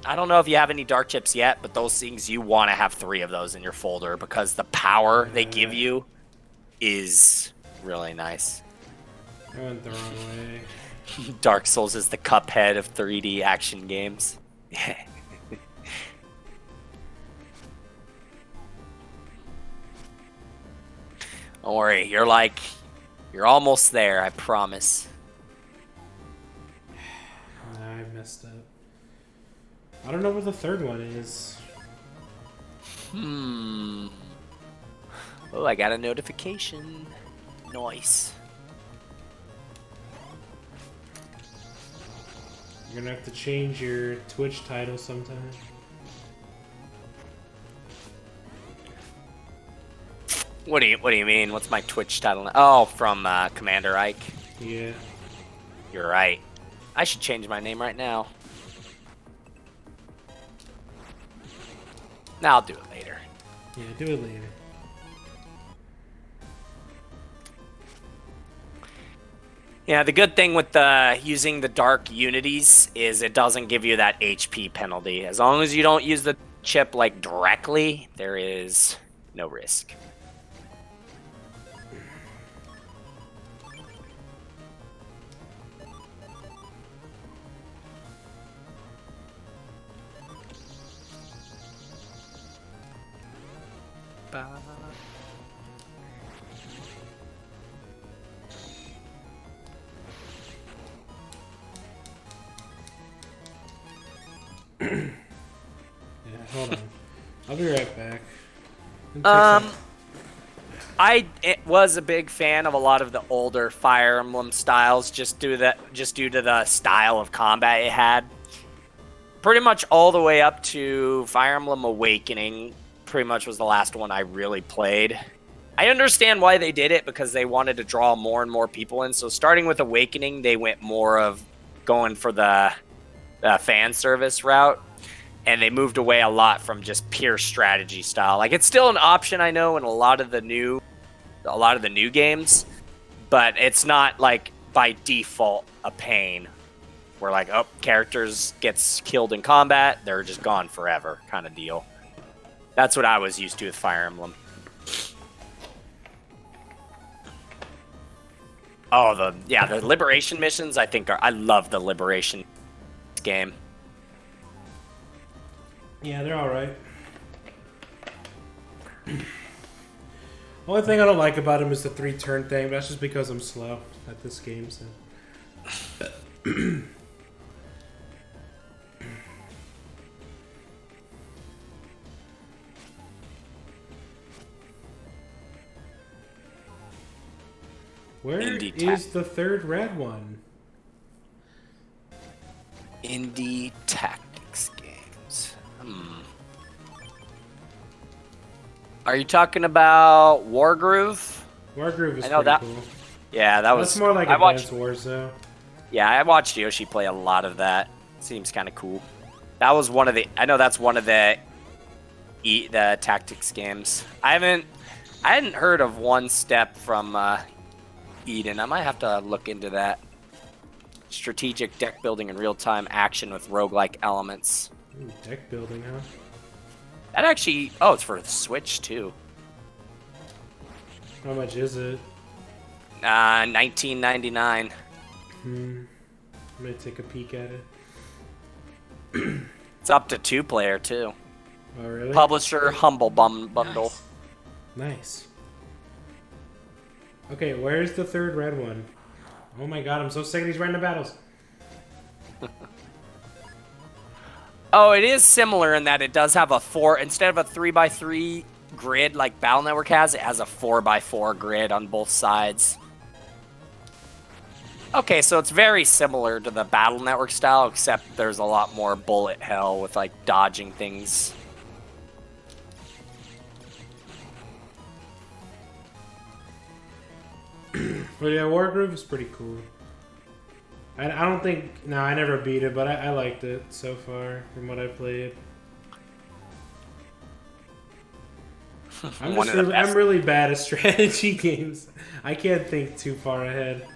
I don't know if you have any dark chips yet, but those things, you want to have 3 of those in your folder because the power they give you is really nice.
I went the wrong way.
Dark Souls is the Cuphead of 3D action games. Don't worry, you're almost there, I promise.
Nah, I messed up. I don't know where the third one is.
Oh, I got a notification. Nice.
You're gonna have to change your Twitch title sometime.
What do you mean? What's my Twitch title? Oh, from Commander Ike.
Yeah.
You're right. I should change my name right now. Now I'll do it later.
Yeah, do it later.
Yeah, the good thing with using the dark unities is it doesn't give you that HP penalty. As long as you don't use the chip like directly, there is no risk.
Yeah, hold on. I'll be right back.
I was a big fan of a lot of the older Fire Emblem styles, just due to the style of combat it had. Pretty much all the way up to Fire Emblem Awakening, pretty much was the last one I really played. I understand why they did it, because they wanted to draw more and more people in. So starting with Awakening, they went more of going for the fan service route, and they moved away a lot from just pure strategy style. Like, it's still an option, I know, in a lot of the new games, but it's not like by default a pain where like, oh, characters gets killed in combat, they're just gone forever kind of deal. That's what I was used to with Fire Emblem. Oh, the Liberation missions, I love the Liberation game.
Yeah, they're alright. Only thing I don't like about them is the 3-turn thing, but that's just because I'm slow at this game, so. Where is the third red one?
Indie Tactics games. Are you talking about Wargroove?
Wargroove is
I know
pretty
that.
cool.
Yeah, that was.
That's more like Advanced Wars, though.
Yeah, I watched Yoshi play a lot of that. Seems kind of cool. That was one of the. I know that's one of the tactics games. I hadn't heard of One Step from Eden. I might have to look into that. Strategic deck building in real-time action with roguelike elements.
Ooh, deck building, huh?
That actually... Oh, it's for the Switch, too.
How much is it?
$19.99.
I'm gonna take a peek at it.
It's up to 2-player, too.
Oh, really?
Publisher Humble Bundle.
Nice. Okay, where's the third red one? Oh my god, I'm so sick of these random battles.
Oh, it is similar in that it does have a 4... Instead of a 3x3 grid like Battle Network has, it has a 4x4 grid on both sides. Okay, so it's very similar to the Battle Network style, except there's a lot more bullet hell with, like, dodging things.
But yeah, Wargroove is pretty cool. I don't think... No, I never beat it, but I liked it so far from what I played. I'm really bad at strategy games. I can't think too far ahead.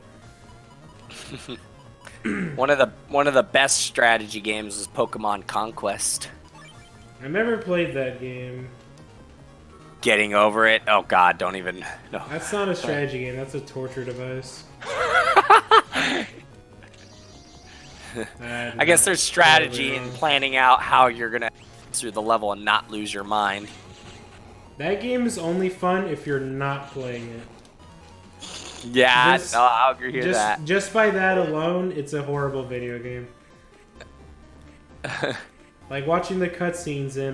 One of the best strategy games is Pokemon Conquest.
I never played that game.
Getting over it? Oh god, don't even... No.
That's not a strategy game, that's a torture device.
I guess there's strategy in planning out how you're gonna through the level and not lose your mind.
That game is only fun if you're not playing it.
Yeah, I'll agree with that.
Just by that alone, it's a horrible video game. Like watching the cutscenes in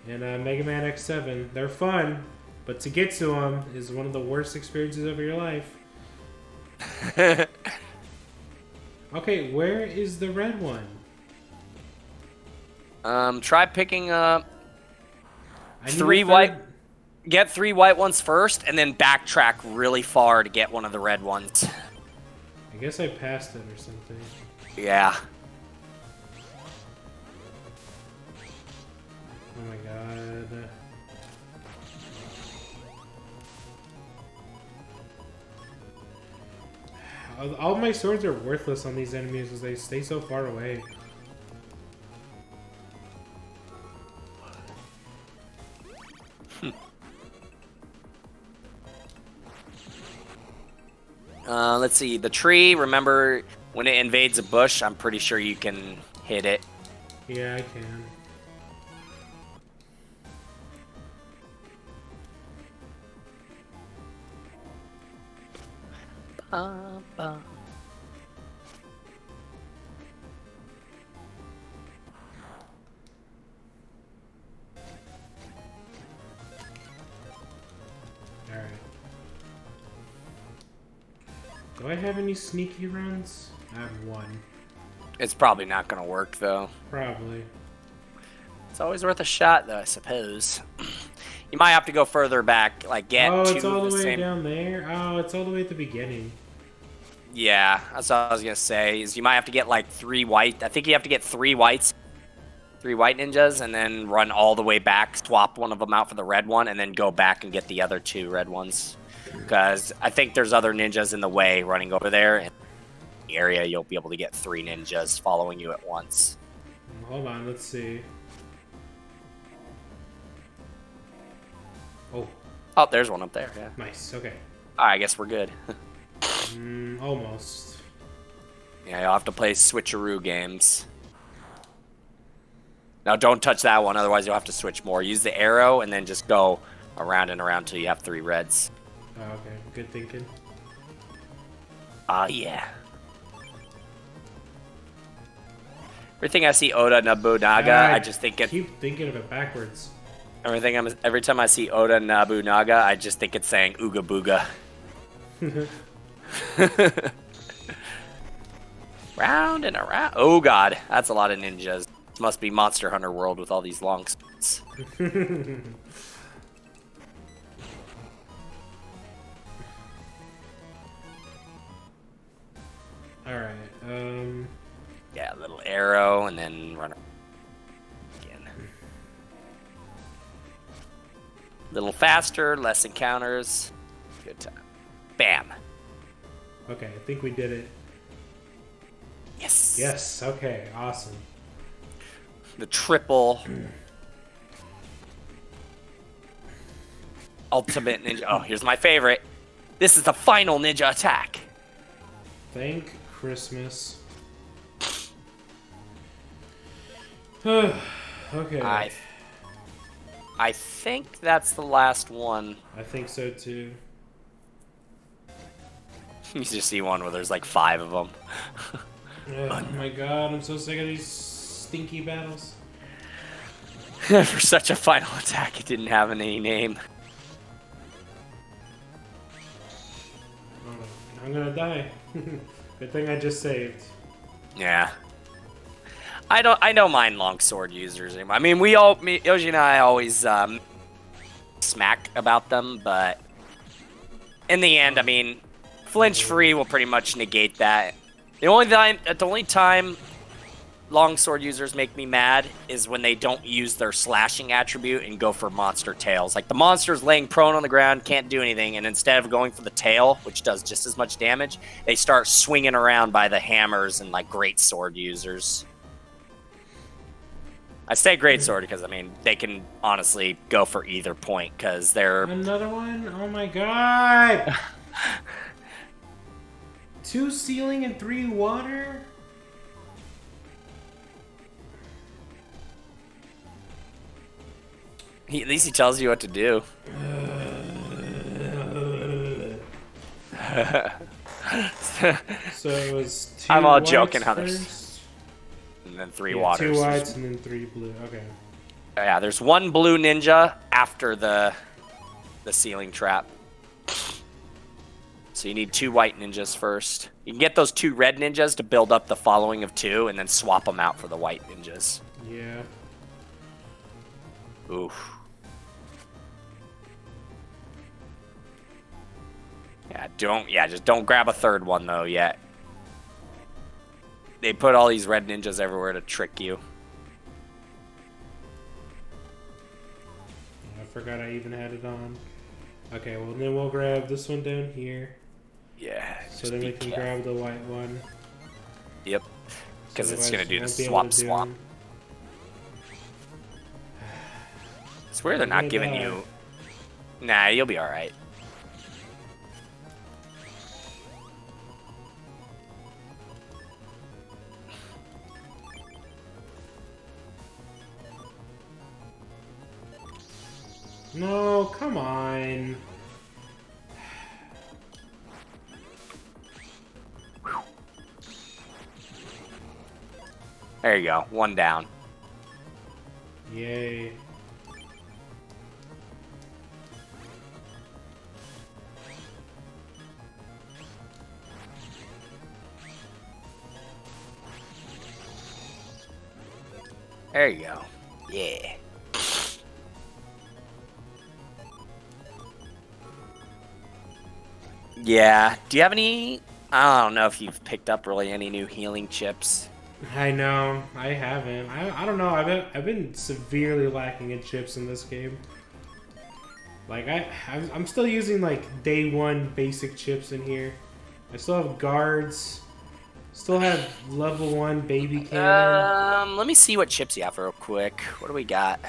Mega Man X7, they're fun, but to get to them is one of the worst experiences of your life. Okay, where is the red one?
Try picking up
I need a
3
third-
white. Get 3 white ones first, and then backtrack really far to get one of the red ones.
I guess I passed it or something.
Yeah.
Oh my god. All my swords are worthless on these enemies because they stay so far away.
Let's see. The tree, remember, when it invades a bush, I'm pretty sure you can hit it.
Yeah, I can. Alright. Do I have any sneaky runs? I have one.
It's probably not going to work, though.
Probably.
It's always worth a shot, though, I suppose. You might have to go further back, like get
Oh,
two
it's all
of
the way
same...
down there? Oh, it's all the way at the beginning.
Yeah, that's what I was going to say, is you might have to get like 3 white. I think you have to get 3 whites, 3 white ninjas, and then run all the way back, swap one of them out for the red one, and then go back and get the other 2 red ones. Because I think there's other ninjas in the way running over there. And in the area, you'll be able to get 3 ninjas following you at once.
Hold on, let's see. Oh,
Oh, there's one up there, yeah.
nice. Okay.
Alright, I guess we're good.
Almost.
Yeah, you'll have to play switcheroo games. Now, don't touch that one, otherwise you'll have to switch more. Use the arrow, and then just go around and around till you have 3 reds.
Oh, okay. Good thinking.
Yeah. Everything I see Oda Nobunaga, I just think it...
keep thinking of it backwards.
Every time I see Oda Nobunaga, I just think it's saying Ooga Booga. Round and around. Oh god, that's a lot of ninjas. This must be Monster Hunter World with all these long swords.
Alright,
Yeah, a little arrow and then run again. A little faster, less encounters. Good time. Bam.
okay, I think we did it.
Yes.
Yes, okay, awesome.
The triple ultimate ninja. Oh, here's my favorite. This is the final ninja attack.
Thank Christmas. Okay.
I think that's the last one.
I think so too.
You just see one where there's like 5 of them.
Oh my god, I'm so sick of these stinky battles.
For such a final attack, it didn't have any name.
Oh, I'm gonna die. Good thing I just saved.
Yeah. I don't mind longsword users anymore. I mean, Yoshi and I always smack about them, but in the end, I mean, flinch free will pretty much negate that. The only time longsword users make me mad is when they don't use their slashing attribute and go for monster tails. Like the monster's laying prone on the ground, can't do anything, and instead of going for the tail, which does just as much damage, they start swinging around by the hammers and like great sword users. I say great sword because I mean they can honestly go for either point because they're
Another one? Oh my god! 2 ceiling and 3 water?
at least he tells you what to do.
So it was 2
I'm all
whites
joking how
first?
there's and then 3
Yeah,
waters.
2 whites and then 3 blue. Okay.
Yeah, there's 1 blue ninja after the ceiling trap. So you need 2 white ninjas first. You can get those 2 red ninjas to build up the following of 2, and then swap them out for the white ninjas.
Yeah.
Oof. Just don't grab a 3rd one though yet. They put all these red ninjas everywhere to trick you.
I forgot I even had it on. Okay, well then we'll grab this one down here.
Yeah.
So then we can grab the white one.
Yep. Because
So
it's gonna do the
otherwise we won't be able
swap.
to do
I swear they're not giving you. Nah, you'll be all right.
No, come on.
There you go. 1 down.
Yay.
There you go. Yeah. Yeah. Do you have any? I don't know if you've picked up really any new healing chips.
I know, I haven't. I don't know. I've been severely lacking in chips in this game. Like I'm still using like day 1 basic chips in here. I still have guards. Still have level 1 baby cannon.
Let me see what chips you have real quick. What do we got?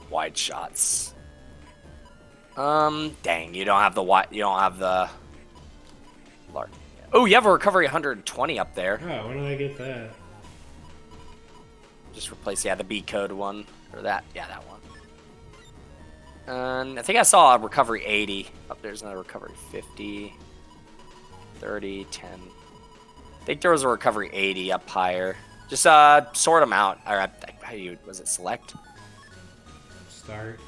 Wide shots. Dang, you don't have the wide. You don't have the. Large. Oh, you have a recovery 120 up there.
Oh, when did I get that?
Just replace, the B code one. Or that. Yeah, that one. And I think I saw a recovery 80. Up there's another recovery 50. 30, 10. I think there was a recovery 80 up higher. Just sort them out. Or how do you, was it select?
Start.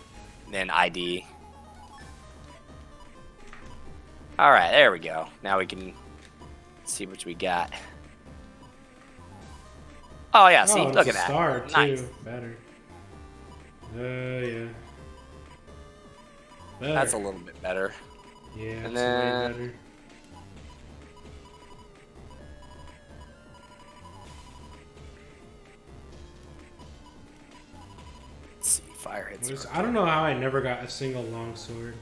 Then ID. Alright, there we go. Now we can see what we got. Oh yeah, see, look at that.
Star too.
Nice.
Better. Yeah. Better.
That's a little bit better.
Yeah,
And
it's way
then-
better.
Let's see, fire hits.
I don't know how I never got a single longsword.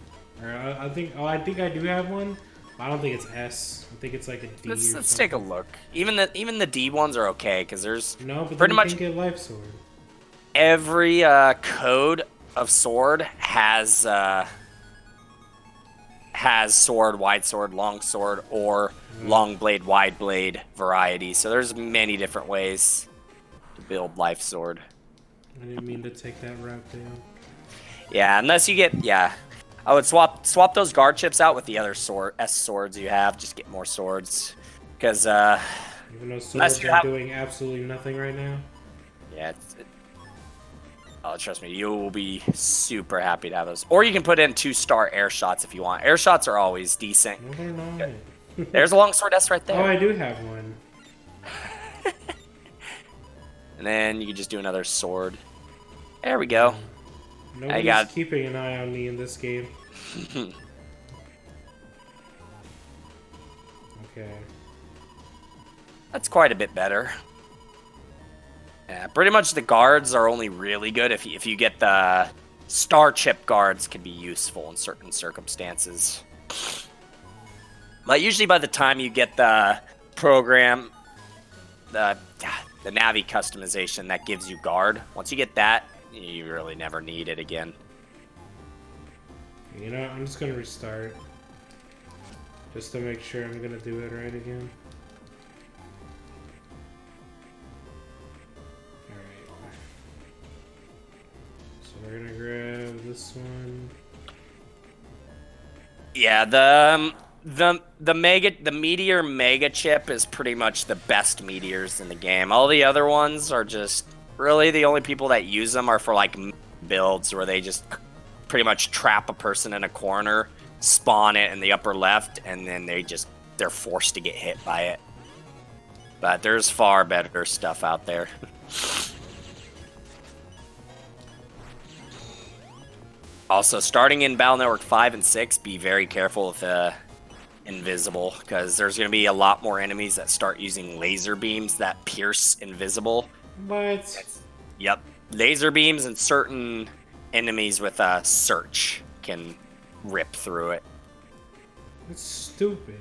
Or I think I do have one. But I don't think it's S. I think it's like a D.
Let's take a look. Even the D ones are okay because there's
No, but
pretty
then
much
you can get life sword.
every code of sword has sword, wide sword, long sword, or long blade, wide blade variety. So there's many different ways to build life sword.
I didn't mean to take that route down.
Yeah, unless you get I would swap those guard chips out with the other S swords you have. Just get more swords, because
Even though swords
you
are
have-
doing absolutely nothing right now.
yeah. Oh, trust me, you will be super happy to have those. Or you can put in 2-star air shots if you want. Air shots are always decent.
No, they're not.
There's a longsword S right
Oh,
there.
I do have one.
And then you can just do another sword. There we go.
Nobody's
got-
keeping an eye on me in this game. Okay.
That's quite a bit better. Yeah, pretty much the guards are only really good if you get the star chip guards can be useful in certain circumstances. But usually by the time you get the program, the Navi customization that gives you guard, once you get that, you really never need it again.
You know, I'm just gonna restart. Just to make sure I'm gonna do it right again. Alright. So we're gonna grab this one.
Yeah, the meteor mega chip is pretty much the best meteors in the game. All the other ones are just really the only people that use them are for like builds where they just pretty much trap a person in a corner, spawn it in the upper left, and then they're forced to get hit by it. But there's far better stuff out there. Also, starting in Battle Network 5 and 6, be very careful with invisible, because there's going to be a lot more enemies that start using laser beams that pierce invisible.
What?
Yep. Laser beams and certain enemies with a search can rip through it.
That's stupid.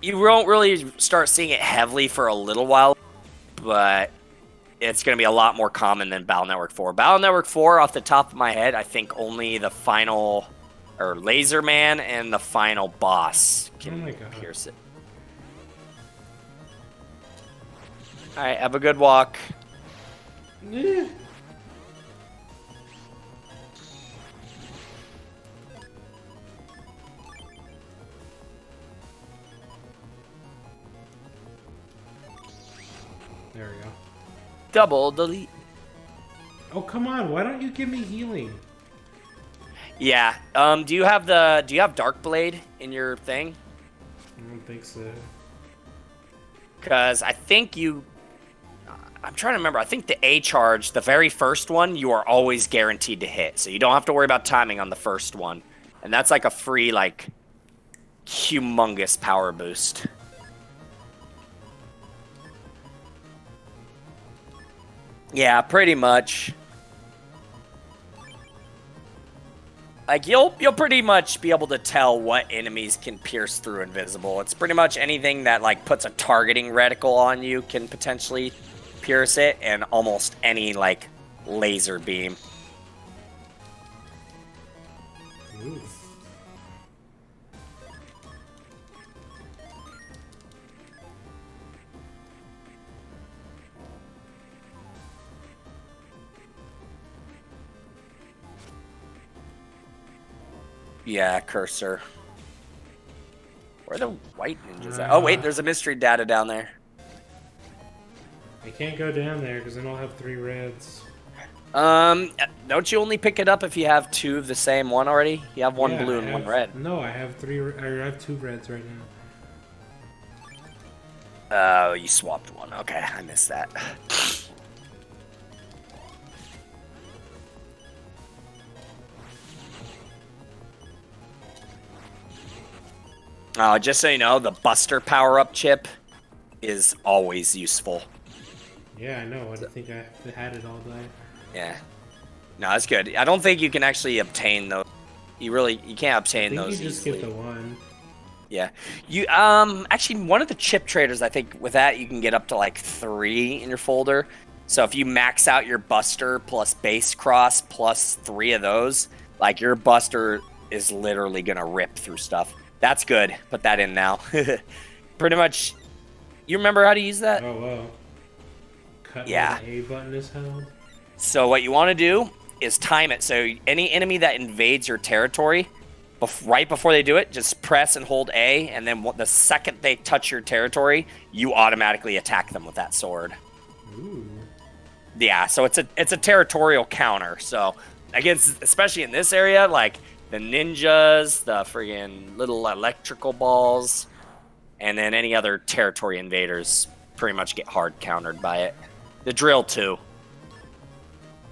You won't really start seeing it heavily for a little while, but it's going to be a lot more common than Battle Network 4. Battle Network 4, off the top of my head, I think only the final, or Laser Man and the final boss can pierce it. Alright, have a good walk.
Yeah. There we go.
Double delete.
Oh, come on. Why don't you give me healing?
Yeah. Do you have Dark Blade in your thing?
I don't think so.
Because I think I'm trying to remember. I think the A charge, the very first one, you are always guaranteed to hit. So you don't have to worry about timing on the first one. And that's like a free, like, humongous power boost. Yeah, pretty much. Like, you'll pretty much be able to tell what enemies can pierce through invisible. It's pretty much anything that, like, puts a targeting reticle on you can potentially pierce it, and almost any, like, laser beam.
Ooh.
Yeah, cursor. Where are the white ninjas at? Oh, wait, there's a mystery data down there.
I can't go down there because then I'll have 3 reds.
Don't you only pick it up if you have 2 of the same one already? You have one blue and one red.
No, I have 3. I have 2 reds right now.
Oh, you swapped one. Okay, I missed that. Just so you know, the Buster power-up chip is always useful.
Yeah, I know. I think I had it all day.
Yeah. No, that's good. I don't think you can actually obtain those. You can't obtain those
you just
easily.
get the one.
Yeah. You actually, one of the chip traders, I think with that you can get up to like 3 in your folder. So if you max out your Buster plus base cross plus 3 of those, like your Buster is literally gonna rip through stuff. That's good. Put that in now. Pretty much. You remember how to use that?
Oh, wow. Cut
Yeah.
A button is held.
So what you want to do is time it. So any enemy that invades your territory, right before they do it, just press and hold A, and then the second they touch your territory, you automatically attack them with that sword.
Ooh.
Yeah, so it's a territorial counter. So against, especially in this area, like the ninjas, the friggin' little electrical balls, and then any other territory invaders pretty much get hard countered by it. The drill too,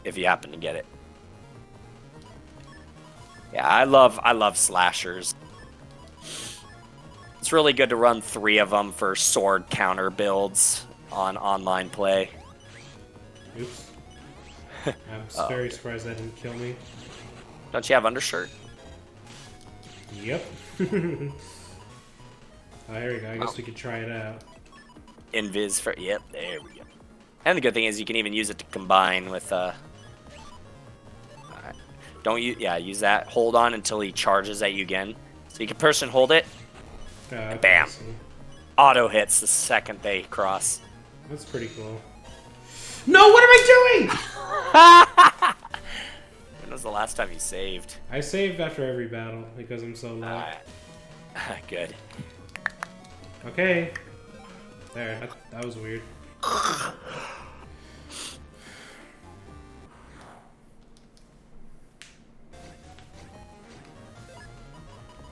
if you happen to get it. Yeah, I love slashers. It's really good to run 3 of them for sword counter builds on online play.
Oops. I'm very surprised that didn't kill me.
Don't you have undershirt?
Yep. Oh, here we go. I guess we could try it out.
Invis for, yep, there we go. And the good thing is you can even use it to combine with don't you? Yeah, use that. Hold on until he charges at you again. So you can person hold it. And bam. Auto hits the second they cross.
That's pretty cool. No, what am I doing?
When was the last time you saved?
I saved after every battle because I'm so low.
Good.
Okay. There, that was weird.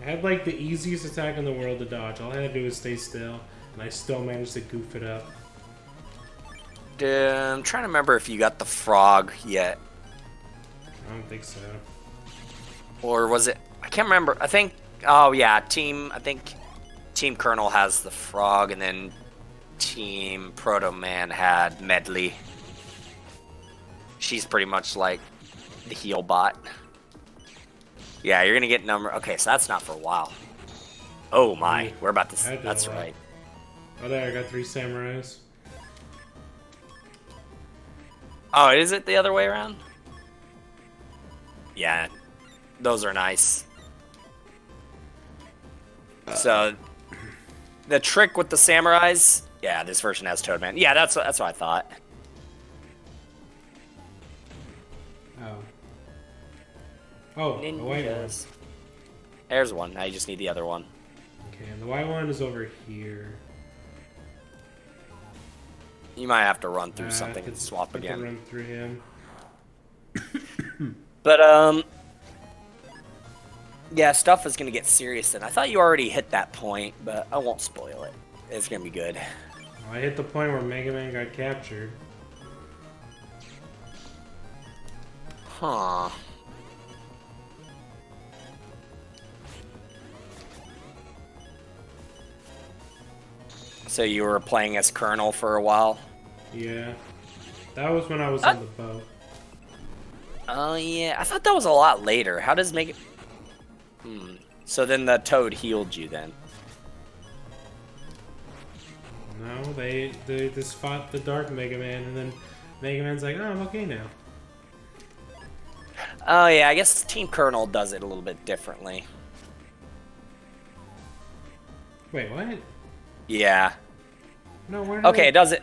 I had like the easiest attack in the world to dodge. All I had to do was stay still, and I still managed to goof it up.
I'm trying to remember if you got the frog yet.
I don't think so.
Or was it? I can't remember. I think. Oh yeah, I think Team Colonel has the frog, and then Team Proto Man had Medley. She's pretty much like the heal bot. Yeah, you're gonna get number. Okay, so that's not for a while. Oh my, we're about to. That's right.
Oh, there, I got 3 samurais.
Oh, is it the other way around? Yeah, those are nice. So, the trick with the samurais, yeah, this version has Toadman. Yeah, that's what I thought.
Oh. Oh, the white one.
There's one. Now you just need the other one.
Okay, and the white one is over here.
You might have to run through something and swap again.
Run through him.
But yeah, stuff is gonna get serious. Then I thought you already hit that point, but I won't spoil it. It's gonna be good.
I hit the point where Mega Man got captured.
Huh. So you were playing as Colonel for a while?
Yeah. That was when I was on the boat.
Oh, yeah. I thought that was a lot later. How does Mega... So then the Toad healed you then?
No, they just fought the Dark Mega Man, and then Mega Man's like, oh, I'm okay now.
Oh, yeah. I guess Team Colonel does it a little bit differently.
Wait, what?
Yeah.
No, where
Okay, it does it.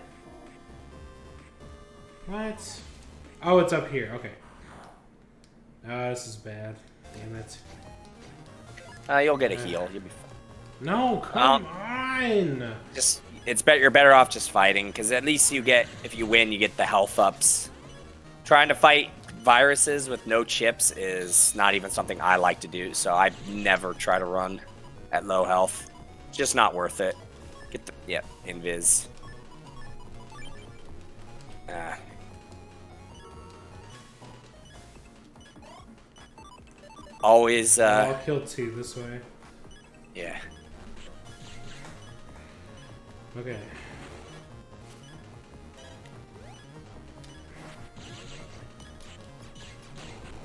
What? Oh, it's up here. Okay. This is bad. Damn it.
You'll get a heal. You'll be fine.
No, come on!
Just, you're better off just fighting, because at least you get, if you win, you get the health ups. Trying to fight viruses with no chips is not even something I like to do, so I never try to run at low health. It's just not worth it. Get the, yep, invis. Always,
I'll kill 2 this way.
Yeah.
Okay.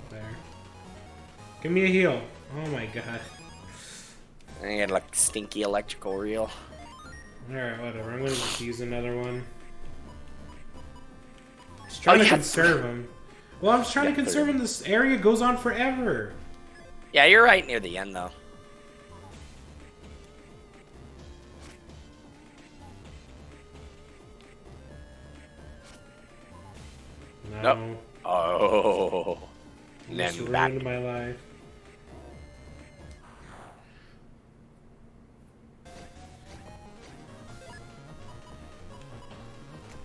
There. Give me a heal. Oh my god.
I had like stinky electrical reel.
Alright, whatever. I'm gonna just use another one. Just trying to conserve them. Well, I was trying to conserve them. This area goes on forever.
Yeah, you're right near the end, though.
No.
Nope. Oh.
Just
Then back.
ruined my life.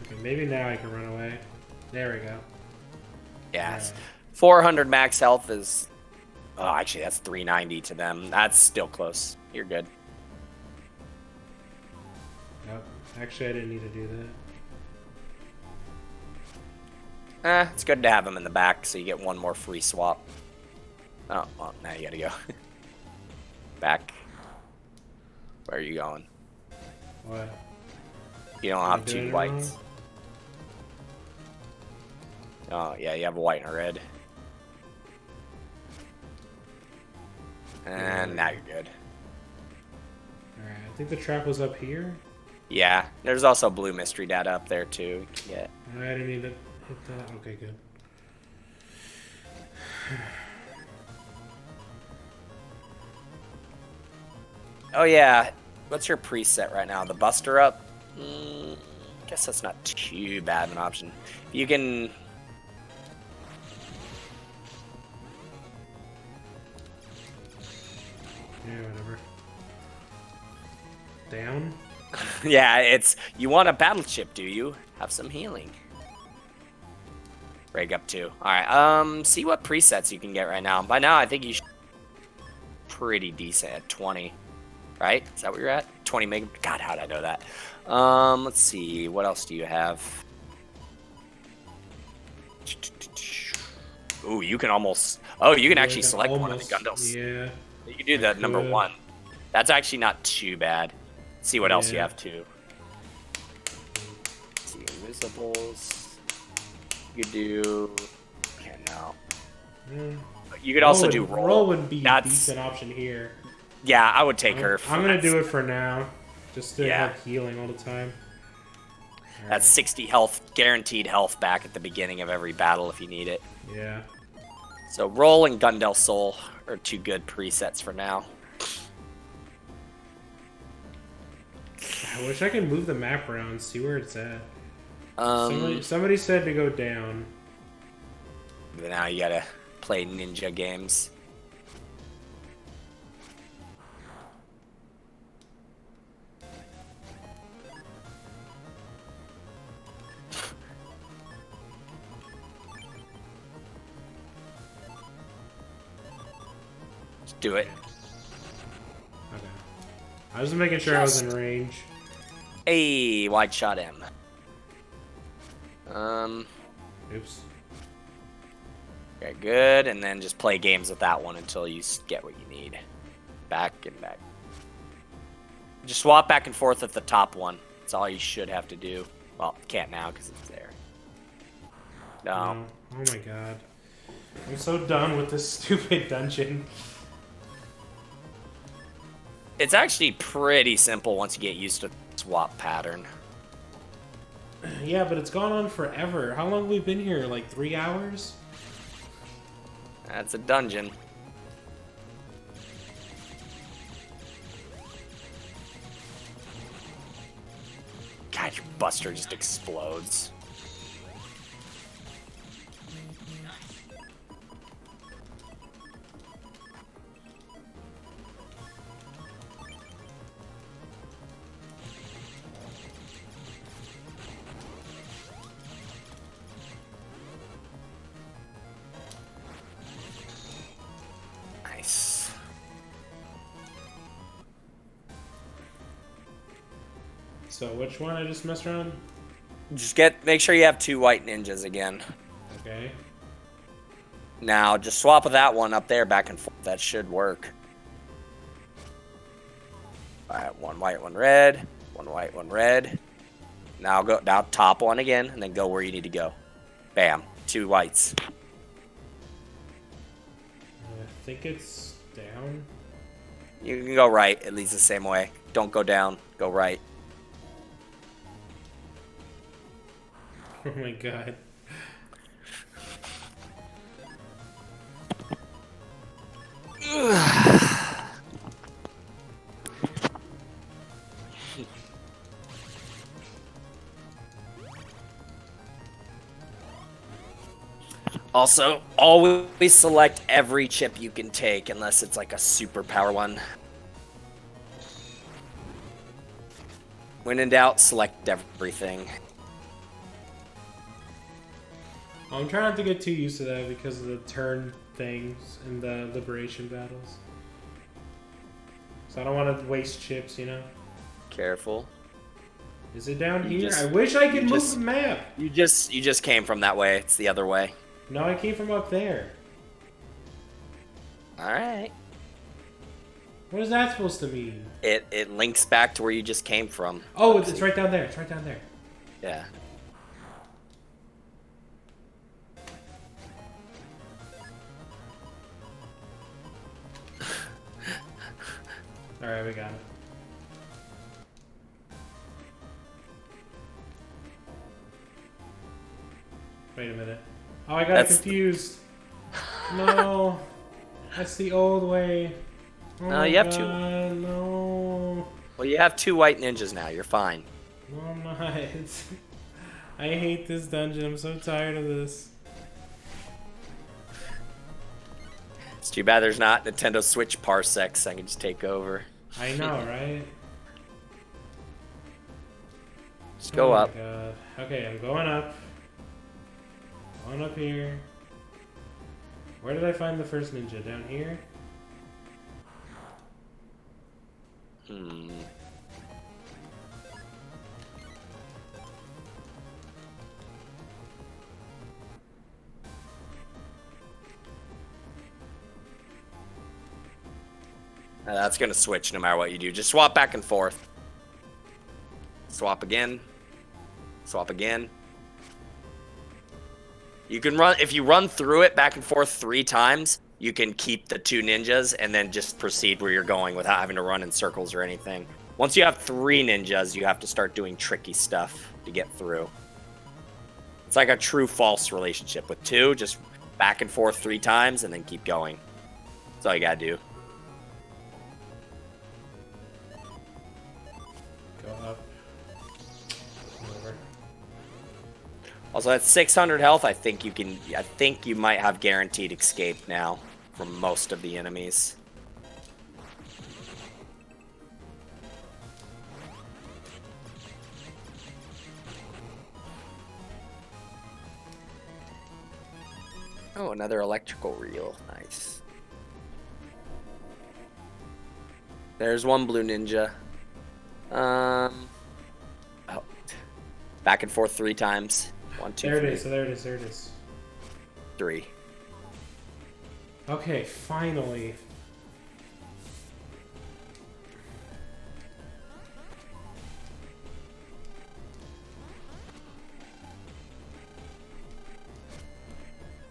Okay, maybe now I can run away. There we go.
Yeah.
Right.
400 max health is... Oh, actually, that's 390 to them. That's still close. You're good.
Nope. Actually, I didn't need to do that.
It's good to have them in the back so you get one more free swap. Oh, well, now you gotta go. Back. Where are you going?
What?
You don't have 2 whites. Oh, yeah, you have a white and a red. And now you're good.
Alright, I think the trap was up here.
Yeah, there's also blue mystery data up there too. Yeah.
I didn't need to hit that. Okay, good.
Oh yeah, what's your preset right now? The Buster up? Guess that's not too bad of an option. You can...
Yeah, whatever. Down?
Yeah, it's... You want a battleship, do you? Have some healing. Break up 2. Alright, see what presets you can get right now. By now, I think you pretty decent at 20. Right? Is that what you're at? 20 meg. God, how did I know that? Let's see. What else do you have? Ooh, you can almost. Oh, you can
Yeah,
actually select one of the Gundels.
Yeah.
You can do the number 1. That's actually not too bad. Let's see what else you have too. Let's see, invisibles. You could do. Okay, no. You could also do roll.
Roll would be a decent option here.
Yeah, I would take her.
I'm gonna do it for now, just to have healing all the time.
That's 60 health, guaranteed health back at the beginning of every battle if you need it.
Yeah.
So Roll and Gundel Soul are 2 good presets for now.
I wish I could move the map around and see where it's at. Somebody said to go down.
But now you gotta play ninja games. Do it.
Okay. I was making sure I was in range.
Hey, wide shot him.
Oops.
Okay, good. And then just play games with that one until you get what you need. Back and back. Just swap back and forth with the top one. That's all you should have to do. Well, can't now because it's there. No.
Oh my god. I'm so done with this stupid dungeon.
It's actually pretty simple once you get used to the swap pattern.
Yeah, but it's gone on forever. How long have we been here? Like 3 hours?
That's a dungeon. God, your Buster just explodes. Nice.
So which one I just messed around?
Just make sure you have 2 white ninjas again.
Okay.
Now just swap with that one up there back and forth. That should work. Alright, 1 white, 1 red. 1 white, 1 red. Now go down top one again and then go where you need to go. Bam. 2 whites.
I think it's down.
You can go right. It leads the same way. Don't go down. Go right.
Oh my god.
Also, always select every chip you can take unless it's like a superpower one. When in doubt, select everything.
I'm trying not to get too used to that because of the turn things and the liberation battles. So I don't want to waste chips, you know?
Careful.
Is it down here? I wish I could move the map!
You just came from that way. It's the other way.
No, I came from up there.
Alright.
What is that supposed to mean?
It links back to where you just came from.
Oh, it's right down there. It's right down there.
Yeah.
Alright, we got it. Wait a minute. Oh, I got confused. No. That's the old way. Oh
No, you have 2.
No.
Well, you have 2 white ninjas now. You're fine.
No, I'm not. I hate this dungeon. I'm so tired of this.
It's too bad there's not Nintendo Switch parsecs I can just take over.
I know, right?
Just go up.
God. Okay, I'm going up. Going up here. Where did I find the first ninja? Down here?
Hmm. That's gonna switch no matter what you do. Just swap back and forth. Swap again. Swap again. You can run, if you run through it back and forth 3 times, you can keep the 2 ninjas and then just proceed where you're going without having to run in circles or anything. Once you have 3 ninjas, you have to start doing tricky stuff to get through. It's like a true-false relationship. With 2, just back and forth 3 times and then keep going. That's all you gotta do.
Go up. Whatever.
Also, at 600 health, I think you might have guaranteed escape now from most of the enemies. Oh, another electrical reel. Nice. There's one blue ninja. Oh. Back and forth 3 times. 1, 2,
There
3.
it is. So there it is. There it is.
3.
Okay, finally.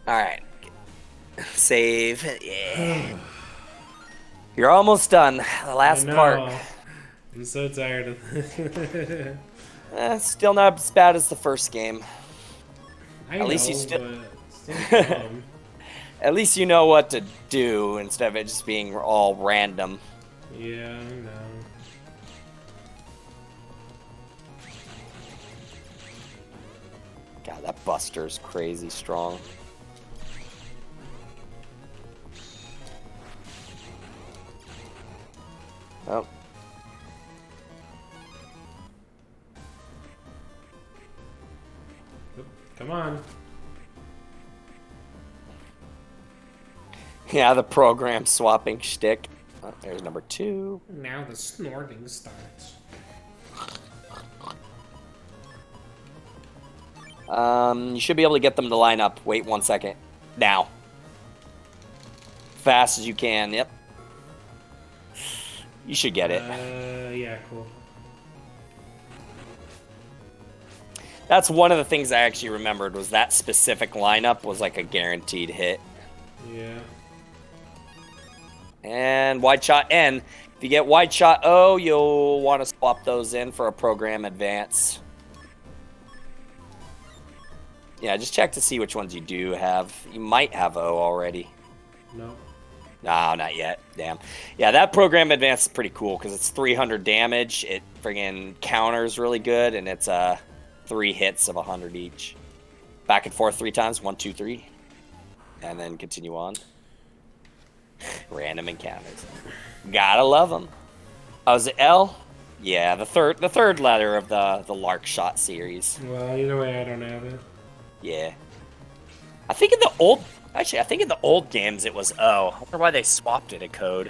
All right. Save. Yeah. You're almost done. The last
I know.
part.
I'm so tired of this.
Still not as bad as the first game.
I
At least you
know,
still-
but still dumb.
At least you know what to do instead of it just being all random.
Yeah, I know.
God, that Buster's crazy strong. Oh.
Oop, come on.
Yeah, the program swapping shtick. Oh, there's number 2.
Now the snorting starts.
You should be able to get them to line up. Wait 1 second. Now. Fast as you can. Yep. You should get it.
Yeah, cool.
That's one of the things I actually remembered was that specific lineup was like a guaranteed hit.
Yeah.
And wide shot N. If you get wide shot O, you'll want to swap those in for a program advance. Yeah, just check to see which ones you do have. You might have O already.
No.
No, not yet. Damn. Yeah, that program advance is pretty cool because it's 300 damage. It friggin' counters really good, and it's 3 hits of 100 each. Back and forth 3 times. 1, 2, 3. And then continue on. Random encounters. Gotta love them. Oh, is it L? Yeah, the third letter of the Lark Shot series.
Well, either way, I don't have it.
Yeah. I think in the old games it was O. I wonder why they swapped it a code.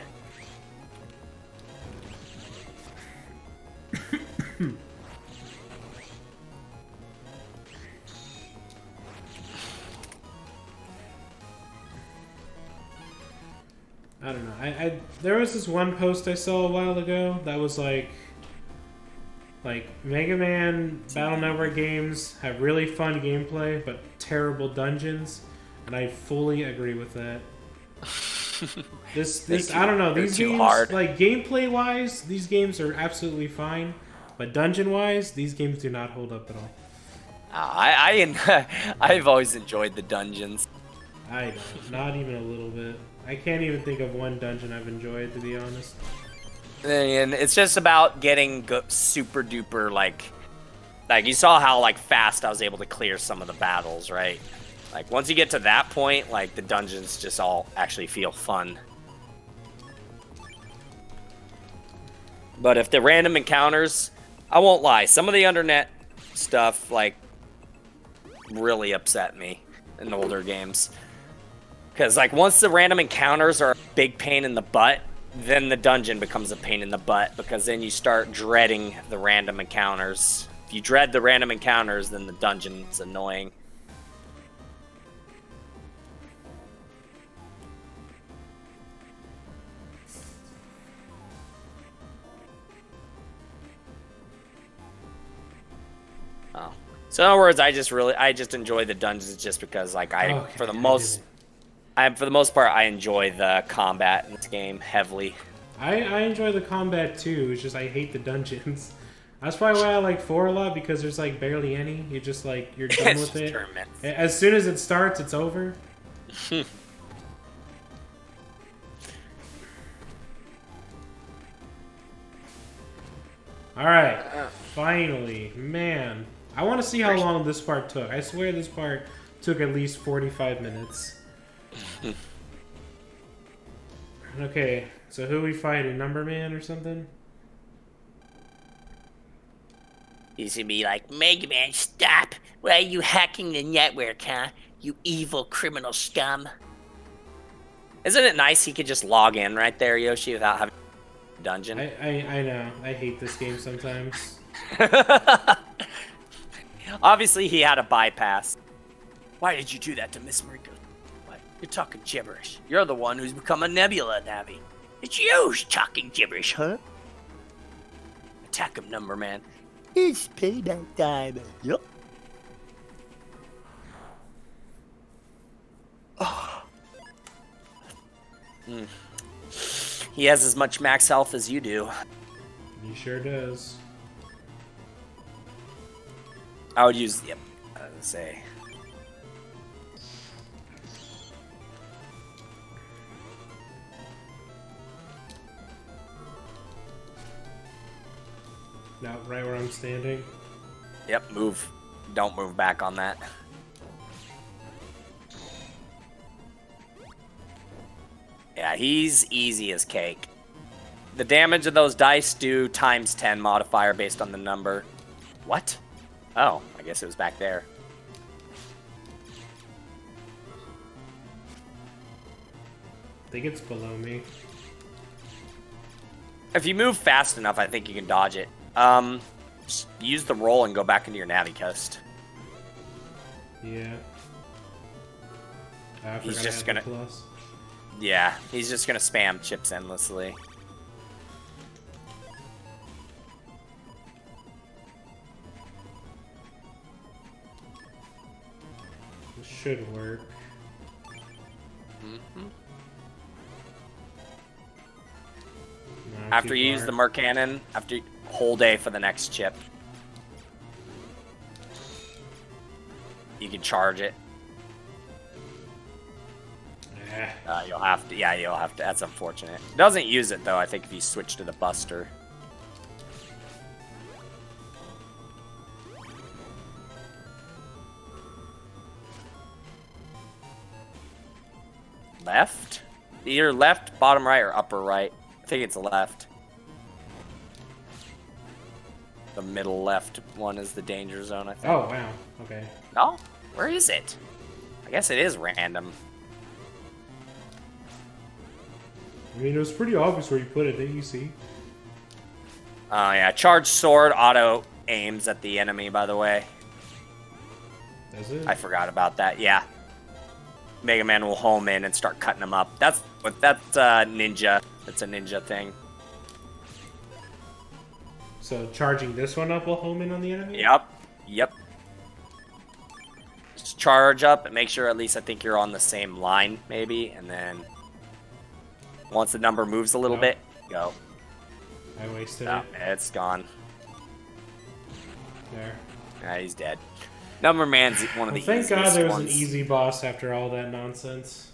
I don't know. There was this one post I saw a while ago that was like Mega Man Battle Network games have really fun gameplay but terrible dungeons, and I fully agree with that. This I don't know. These
too
games,
hard.
like gameplay wise, these games are absolutely fine, but dungeon wise, these games do not hold up at all.
I've always enjoyed the dungeons.
I don't. Not even a little bit. I can't even think of one dungeon I've enjoyed, to be honest.
And it's just about getting super duper like you saw how like fast I was able to clear some of the battles, right? Like once you get to that point, like the dungeons just all actually feel fun. But if the random encounters, I won't lie, some of the internet stuff like really upset me in the older games. Because like once the random encounters are a big pain in the butt, then the dungeon becomes a pain in the butt because then you start dreading the random encounters. If you dread the random encounters, then the dungeon's annoying. Oh. So in other words, I just enjoy the dungeons just because like for the most part I enjoy the combat in this game heavily.
I enjoy the combat too. It's just I hate the dungeons. That's probably why I like 4 a lot, because there's like barely any. You're just like you're done with it. As soon as it starts, it's over. All right, finally, man. I want to see how long this part took. I swear this part took at least 45 minutes. Okay, so who we fighting? Number Man or something?
He's gonna be like, Mega Man, stop! Why are you hacking the network, huh? You evil criminal scum.
Isn't it nice he could just log in right there, Yoshi, without having a dungeon?
I know. I hate this game sometimes.
Obviously, he had a bypass.
Why did you do that to Miss Mariko? What? You're talking gibberish. You're the one who's become a Nebula, Navi. It's you who's talking gibberish, huh? Attack him, Number Man. It's payback time. Yup.
He has as much max health as you do.
He sure does.
I would use, yep, I would say.
Now, right where I'm standing.
Yep, move. Don't move back on that. Yeah, he's easy as cake. The damage of those dice do times 10 modifier based on the number. What? Oh, I guess it was back there.
I think it's below me.
If you move fast enough, I think you can dodge it. Just use the roll and go back into your Navi coast.
Yeah. I
He's
forgot
just
I had the
gonna-
plus.
Yeah, he's just gonna spam chips endlessly.
This should work. Not
After
too
you use
far.
the Merc Cannon, after whole day for the next chip. You can charge it. You'll have to. Yeah, you'll have to. That's unfortunate. Doesn't use it though. I think if you switch to the Buster. Left? Either left, bottom right, or upper right. I think it's left. The middle left one is the danger zone, I think.
Oh, wow. Okay.
No? Where is it? I guess it is random.
I mean, it was pretty obvious where you put it, didn't you see?
Oh, yeah. Charge sword auto aims at the enemy, by the way.
Does it?
I forgot about that. Yeah. Mega Man will home in and start cutting them up. That's ninja. That's a ninja thing.
So charging this one up will home in on the enemy?
Yep. Just charge up and make sure at least I think you're on the same line, maybe, and then once the number moves a little bit, go.
I wasted
Oh,
it.
it's gone.
There.
He's dead. Number Man's one of
Well,
the
thank
easiest
God there was
ones.
an easy boss after all that nonsense.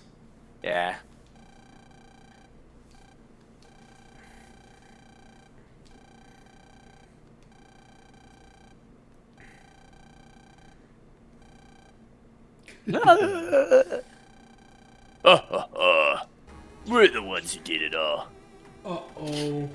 Yeah.
We're the ones who did it all.
Uh-oh.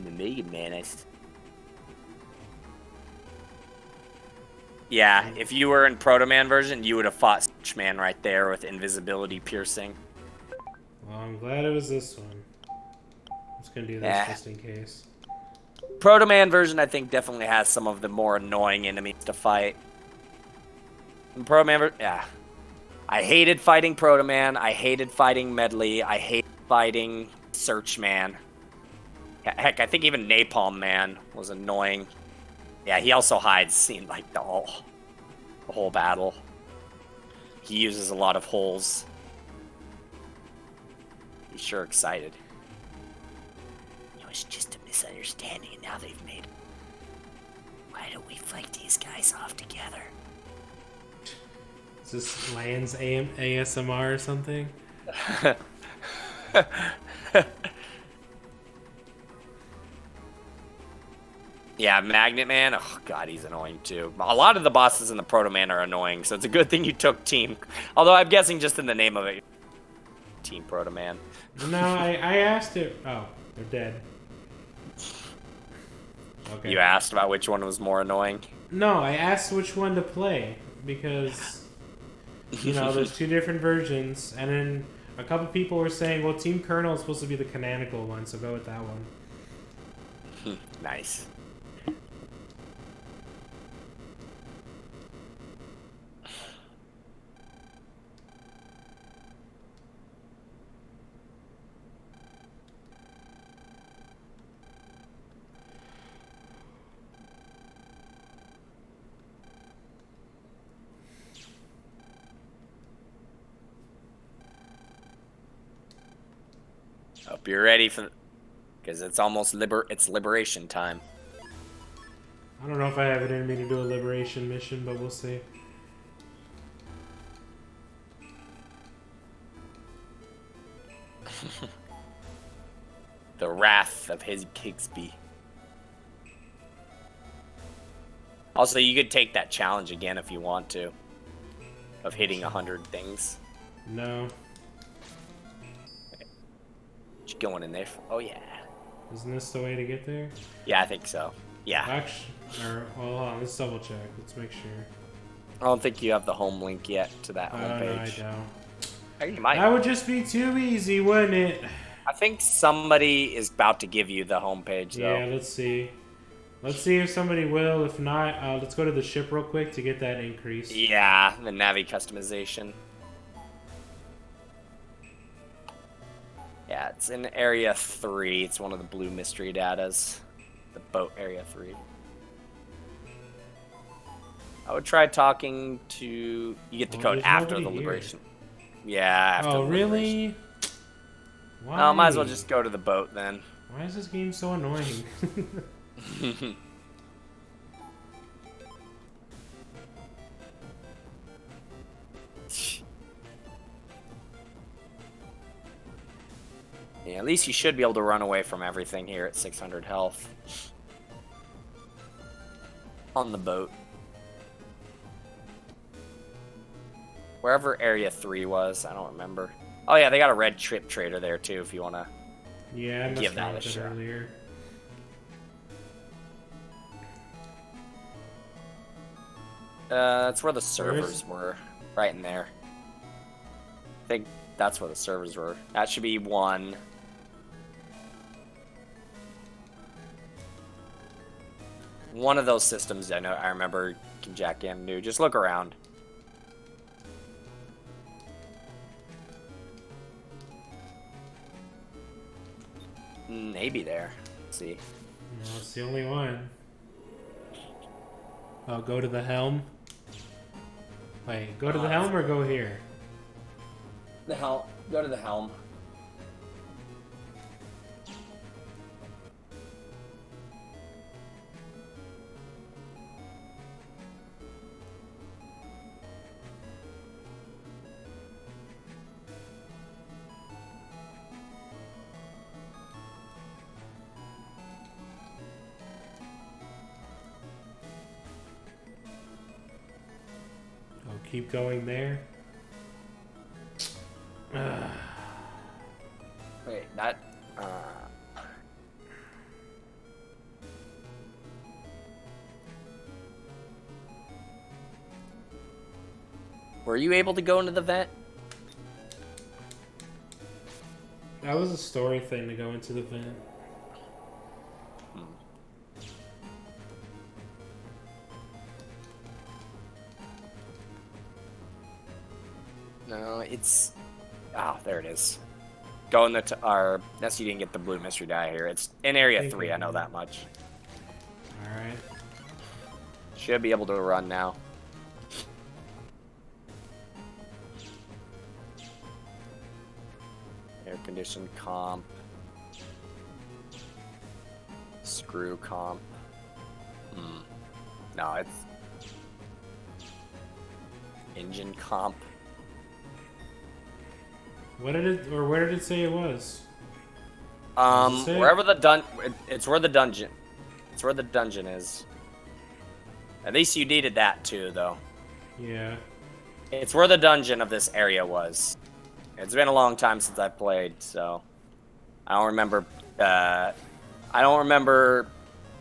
The Mega Man,
Yeah, if you were in Proto Man version, you would have fought Search Man right there with invisibility piercing.
Well, I'm glad it was this one. I'm just gonna do this
Yeah.
just in case.
Proto Man version, I think, definitely has some of the more annoying enemies to fight. In Proto Man, yeah. I hated fighting Proto Man. I hated fighting Medley. I hated fighting Search Man. Heck, I think even Napalm Man was annoying. Yeah, he also hides, seemed like the whole battle. He uses a lot of holes. He's sure excited.
It was just a misunderstanding, and now they've made it. Why don't we fight these guys off together?
Is this Lands ASMR or something?
Yeah, Magnet Man. Oh god, he's annoying too. A lot of the bosses in the Proto Man are annoying, so it's a good thing you took Team. Although I'm guessing just in the name of it, Team Proto Man.
No, I asked it. Oh, they're dead. Okay.
You asked about which one was more annoying.
No, I asked which one to play because you know there's two different versions, and then a couple people were saying, well, Team Colonel is supposed to be the canonical one, so go with that one.
Nice. Hope you're ready for, because it's almost liberation time.
I don't know if I have it in me to do a liberation mission, but we'll see.
The wrath of his Kigsby. Also, you could take that challenge again if you want to, of hitting 100 things.
No.
What you going in there for? Oh yeah.
Isn't this the way to get there?
Yeah, I think so. Yeah.
Actually, well, hold on. Let's double check. Let's make sure.
I don't think you have the home link yet to that
No, I
homepage.
don't.
Hey, you might.
That would just be too easy, wouldn't it?
I think somebody is about to give you the homepage though.
Yeah, let's see. Let's see if somebody will. If not, let's go to the ship real quick to get that increase.
Yeah, the Navi customization. Yeah, it's in Area 3. It's one of the blue mystery datas. The boat Area 3. I would try talking to... You get the
Well,
code
there's
after the
nobody here.
liberation. Yeah, after
Oh,
the liberation.
really? Why?
Oh, might as well just go to the boat then.
Why is this game so annoying?
Yeah, at least you should be able to run away from everything here at 600 health. On the boat. Wherever Area 3 was, I don't remember. Oh yeah, they got a red trip trader there too if you want to...
Yeah, I messed
Give that
around
a
with it
shot.
earlier.
That's where the servers were. Right in there. I think that's where the servers were. That should be one. One of those systems I remember Jack Gam knew. Just look around. Maybe there. Let's see.
No, it's the only one. Oh, go to the helm. Wait, go to the helm or go here?
The helm. Go to the helm.
Oh, keep going there.
Wait, that. Were you able to go into the vent?
That was a story thing to go into the vent.
No, it's... Oh, there it is. Go in the... Unless you didn't get the blue mystery die here. It's in area 3, I know that much.
Alright.
Should be able to run now. Air conditioned comp. Screw comp. No, it's... Engine comp.
What did it, or where did it say it was? Does it say?
Wherever it's where the dungeon. It's where the dungeon is. At least you needed that too, though.
Yeah.
It's where the dungeon of this area was. It's been a long time since I played, so I don't remember. I don't remember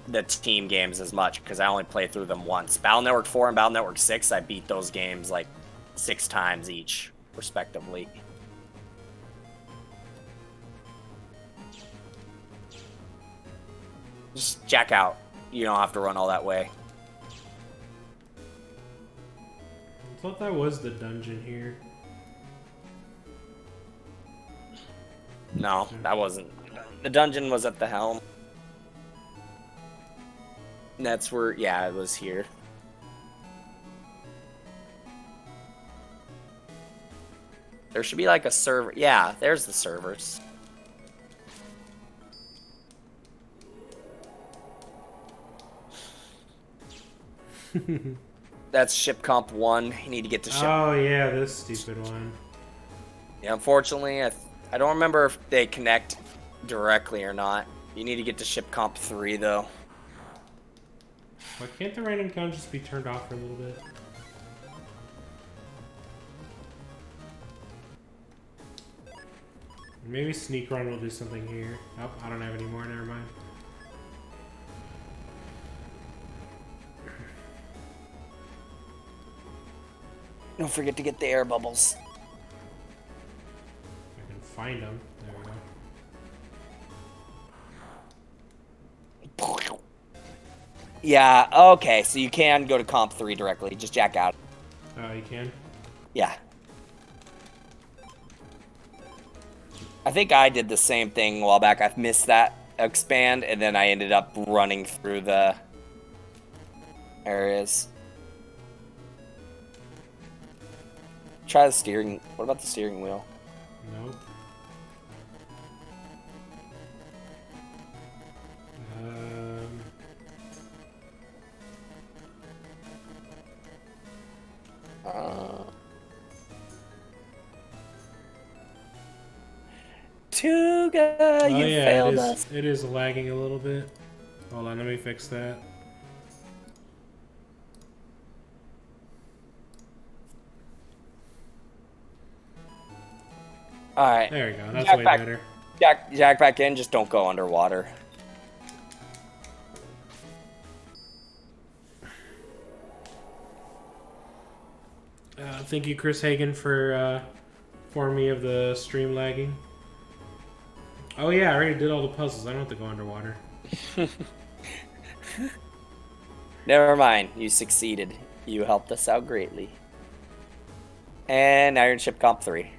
the team games as much because I only played through them once. Battle Network 4 and Battle Network 6, I beat those games like 6 times each, respectively. Just jack out. You don't have to run all that way.
I thought that was the dungeon here.
No, that wasn't. The dungeon was at the helm. And that's where, yeah, it was here. There should be like a server. Yeah, there's the servers. That's ship comp 1. You need to get to ship.
Oh yeah, this stupid one.
Yeah, unfortunately, I don't remember if they connect directly or not. You need to get to ship comp 3 though.
Why can't the random count just be turned off for a little bit? Maybe sneak run will do something here. Oh, I don't have any more. Never mind.
Don't forget to get the air bubbles.
I can find them. There we go.
Yeah, okay, so you can go to comp 3 directly. Just jack out.
Oh, you can?
Yeah. I think I did the same thing a while back. I missed that expand, and then I ended up running through the areas. Try the steering. What about the steering wheel?
Nope.
Tuga, you failed us.
It is lagging a little bit. Hold on, let me fix that.
Alright.
There we go. That's
Jack
way
back.
better.
Jack back in, just don't go underwater.
Thank you, Chris Hagen, for informing me of the stream lagging. Oh yeah, I already did all the puzzles. I don't have to go underwater.
Never mind. You succeeded. You helped us out greatly. And Iron Ship Comp 3.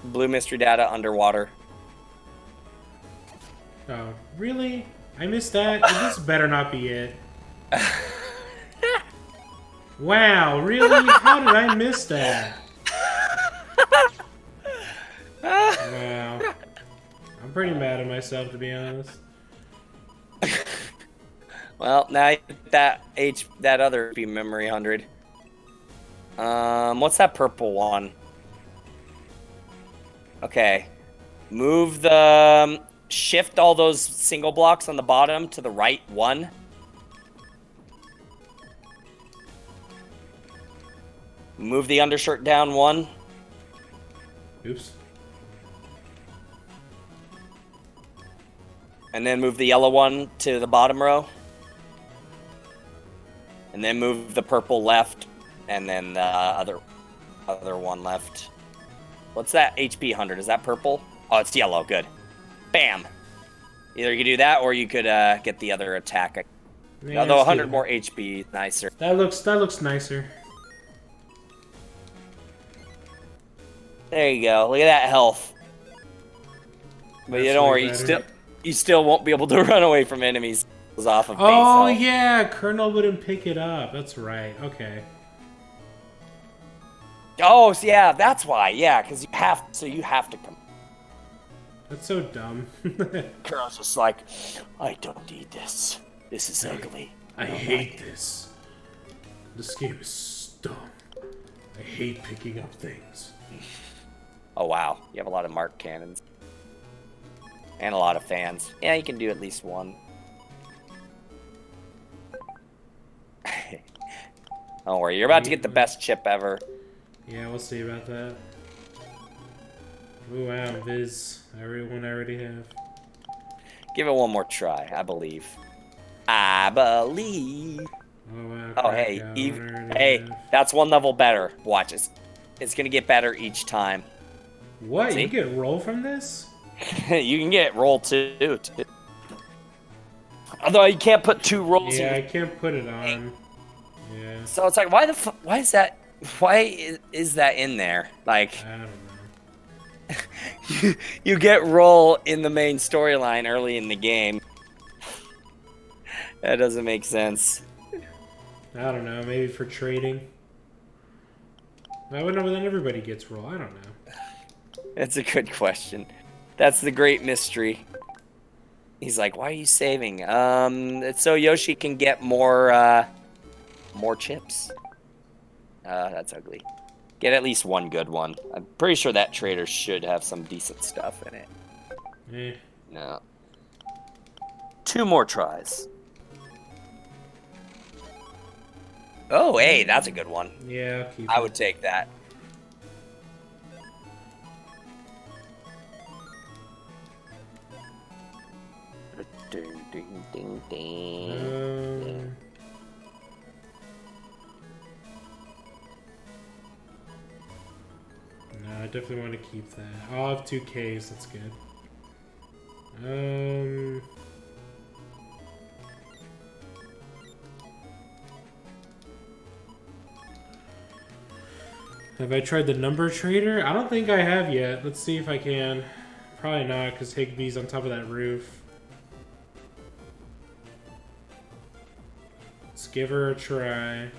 Blue Mystery Data underwater.
Oh, really? I missed that? This better not be it. Wow, really? How did I miss that? Wow. I'm pretty mad at myself, to be honest.
Well, now you get that other HP memory 100. What's that purple one? Okay. Move the shift all those single blocks on the bottom to the right 1. Move the undershirt down 1.
Oops.
And then move the yellow one to the bottom row. And then move the purple left, and then the other. other one left. What's that HP 100? Is that purple? Oh, it's yellow. Good. Bam. Either you could do that or you could get the other attack.
Yeah,
Although
let's do
100
that.
more HP, nicer.
That looks nicer.
There you go. Look at that health. But
That's
you don't
way
worry,
better.
you still won't be able to run away from enemies off of base
Oh
health.
yeah, Colonel wouldn't pick it up. That's right. Okay.
Oh, so yeah, that's why. Yeah, because you have to come.
That's so dumb.
Colonel's just like, I don't need this. This is ugly.
I hate this. This game is dumb. I hate picking up things.
Oh wow, you have a lot of mark cannons. And a lot of fans. Yeah, you can do at least one. Don't worry, you're about to get the best chip ever.
Yeah, we'll see about that. Ooh, wow, Viz. Everyone I already have.
Give it one more try, I believe. I believe.
Oh, wow.
Oh, hey,
Crackdown,
Eve,
I already
hey,
have.
that's one level better. Watch it. It's gonna get better each time.
What?
See?
You get roll from this?
You can get roll too. Although you can't put 2 rolls
Yeah, I
in.
can't put it on. Yeah,
So it's like, why is that? Why is that in there? Like,
I don't know.
you get roll in the main storyline early in the game. That doesn't make sense.
I don't know. Maybe for trading. I would know, but then everybody gets roll. I don't know.
That's a good question. That's the great mystery. He's like, why are you saving? It's so Yoshi can get more chips. That's ugly. Get at least one good one. I'm pretty sure that trader should have some decent stuff in it.
Eh.
No. 2 more tries. Oh, hey, that's a good one.
Yeah, I'll keep
I
it.
would take that. Ding, ding, ding, ding.
No, I definitely want to keep that. I'll have 2Ks. That's good. Have I tried the number trader? I don't think I have yet. Let's see if I can. Probably not, because Higby's on top of that roof. Let's give her a try.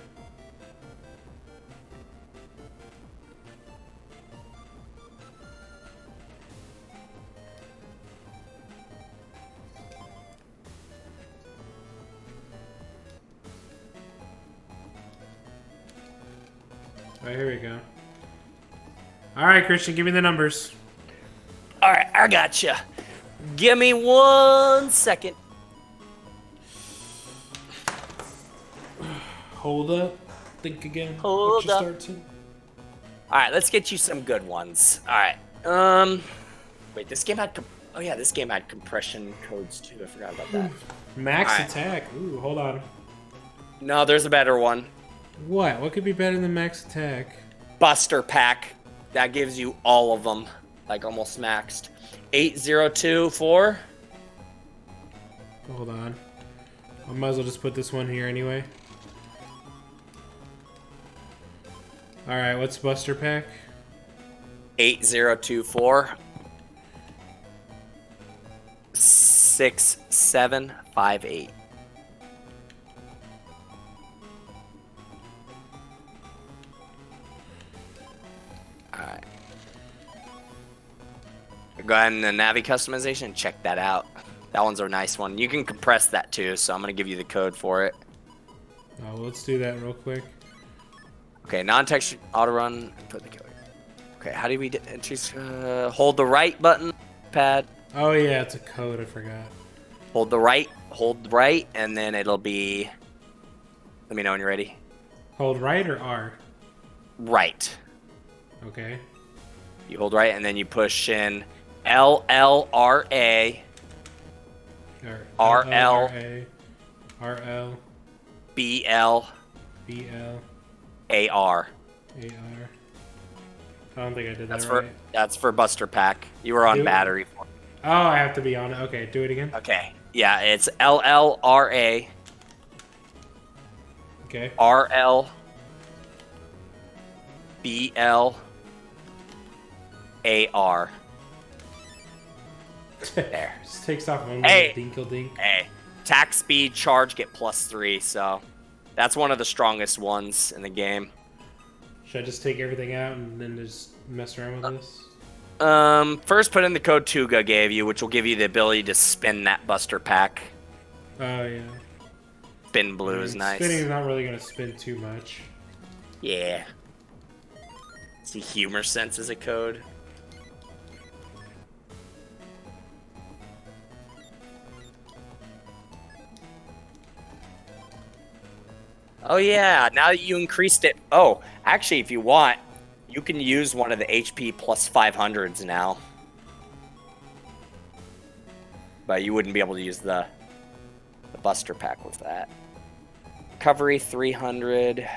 Alright, here we go. Alright, Christian, give me the numbers.
All right, I gotcha. Give me 1 second.
Hold up. Think again.
Hold
What's your
up.
start to?
All right, let's get you some good ones. All right. Wait, this game had. Oh yeah, this game had compression codes too. I forgot about that.
Max
Alright.
attack. Ooh, hold on.
No, there's a better one.
What? What could be better than max attack?
Buster pack. That gives you all of them, like almost maxed. 8024.
Hold on. I might as well just put this one here anyway. Alright, what's Buster Pack?
8024. 6758. Alright. Go ahead and the Navi customization, check that out. That one's a nice one. You can compress that too, so I'm going to give you the code for it.
Oh, let's do that real quick.
Okay, non-texture auto run. Put the code. Okay, how do we hold the right button pad?
Oh yeah, it's a code, I forgot.
Hold right, and then it'll be. Let me know when you're ready.
Hold right or R?
Right.
Okay.
You hold right, and then you push in LLRA
Or
RL.
RL
BL
BL
AR.
AR. I don't think I did that
That's
right.
that's for Buster Pack. You were on
Do it.
battery.
Oh, I have to be on it. Okay, do it again.
Okay. Yeah, it's LLRA
Okay.
RL BL AR. There.
Just takes off one
Hey.
little dinkle dink.
Hey, attack speed, charge, get +3. So that's one of the strongest ones in the game.
Should I just take everything out and then just mess around with this?
First put in the code Tuga gave you, which will give you the ability to spin that Buster Pack.
Oh, yeah.
Spin blue is nice.
Spinning is not really going to spin too much.
Yeah. See, humor sense is a code. Oh yeah, now that you increased it. Oh, actually, if you want, you can use one of the HP plus 500s now. But you wouldn't be able to use the Buster Pack with that. Recovery 300.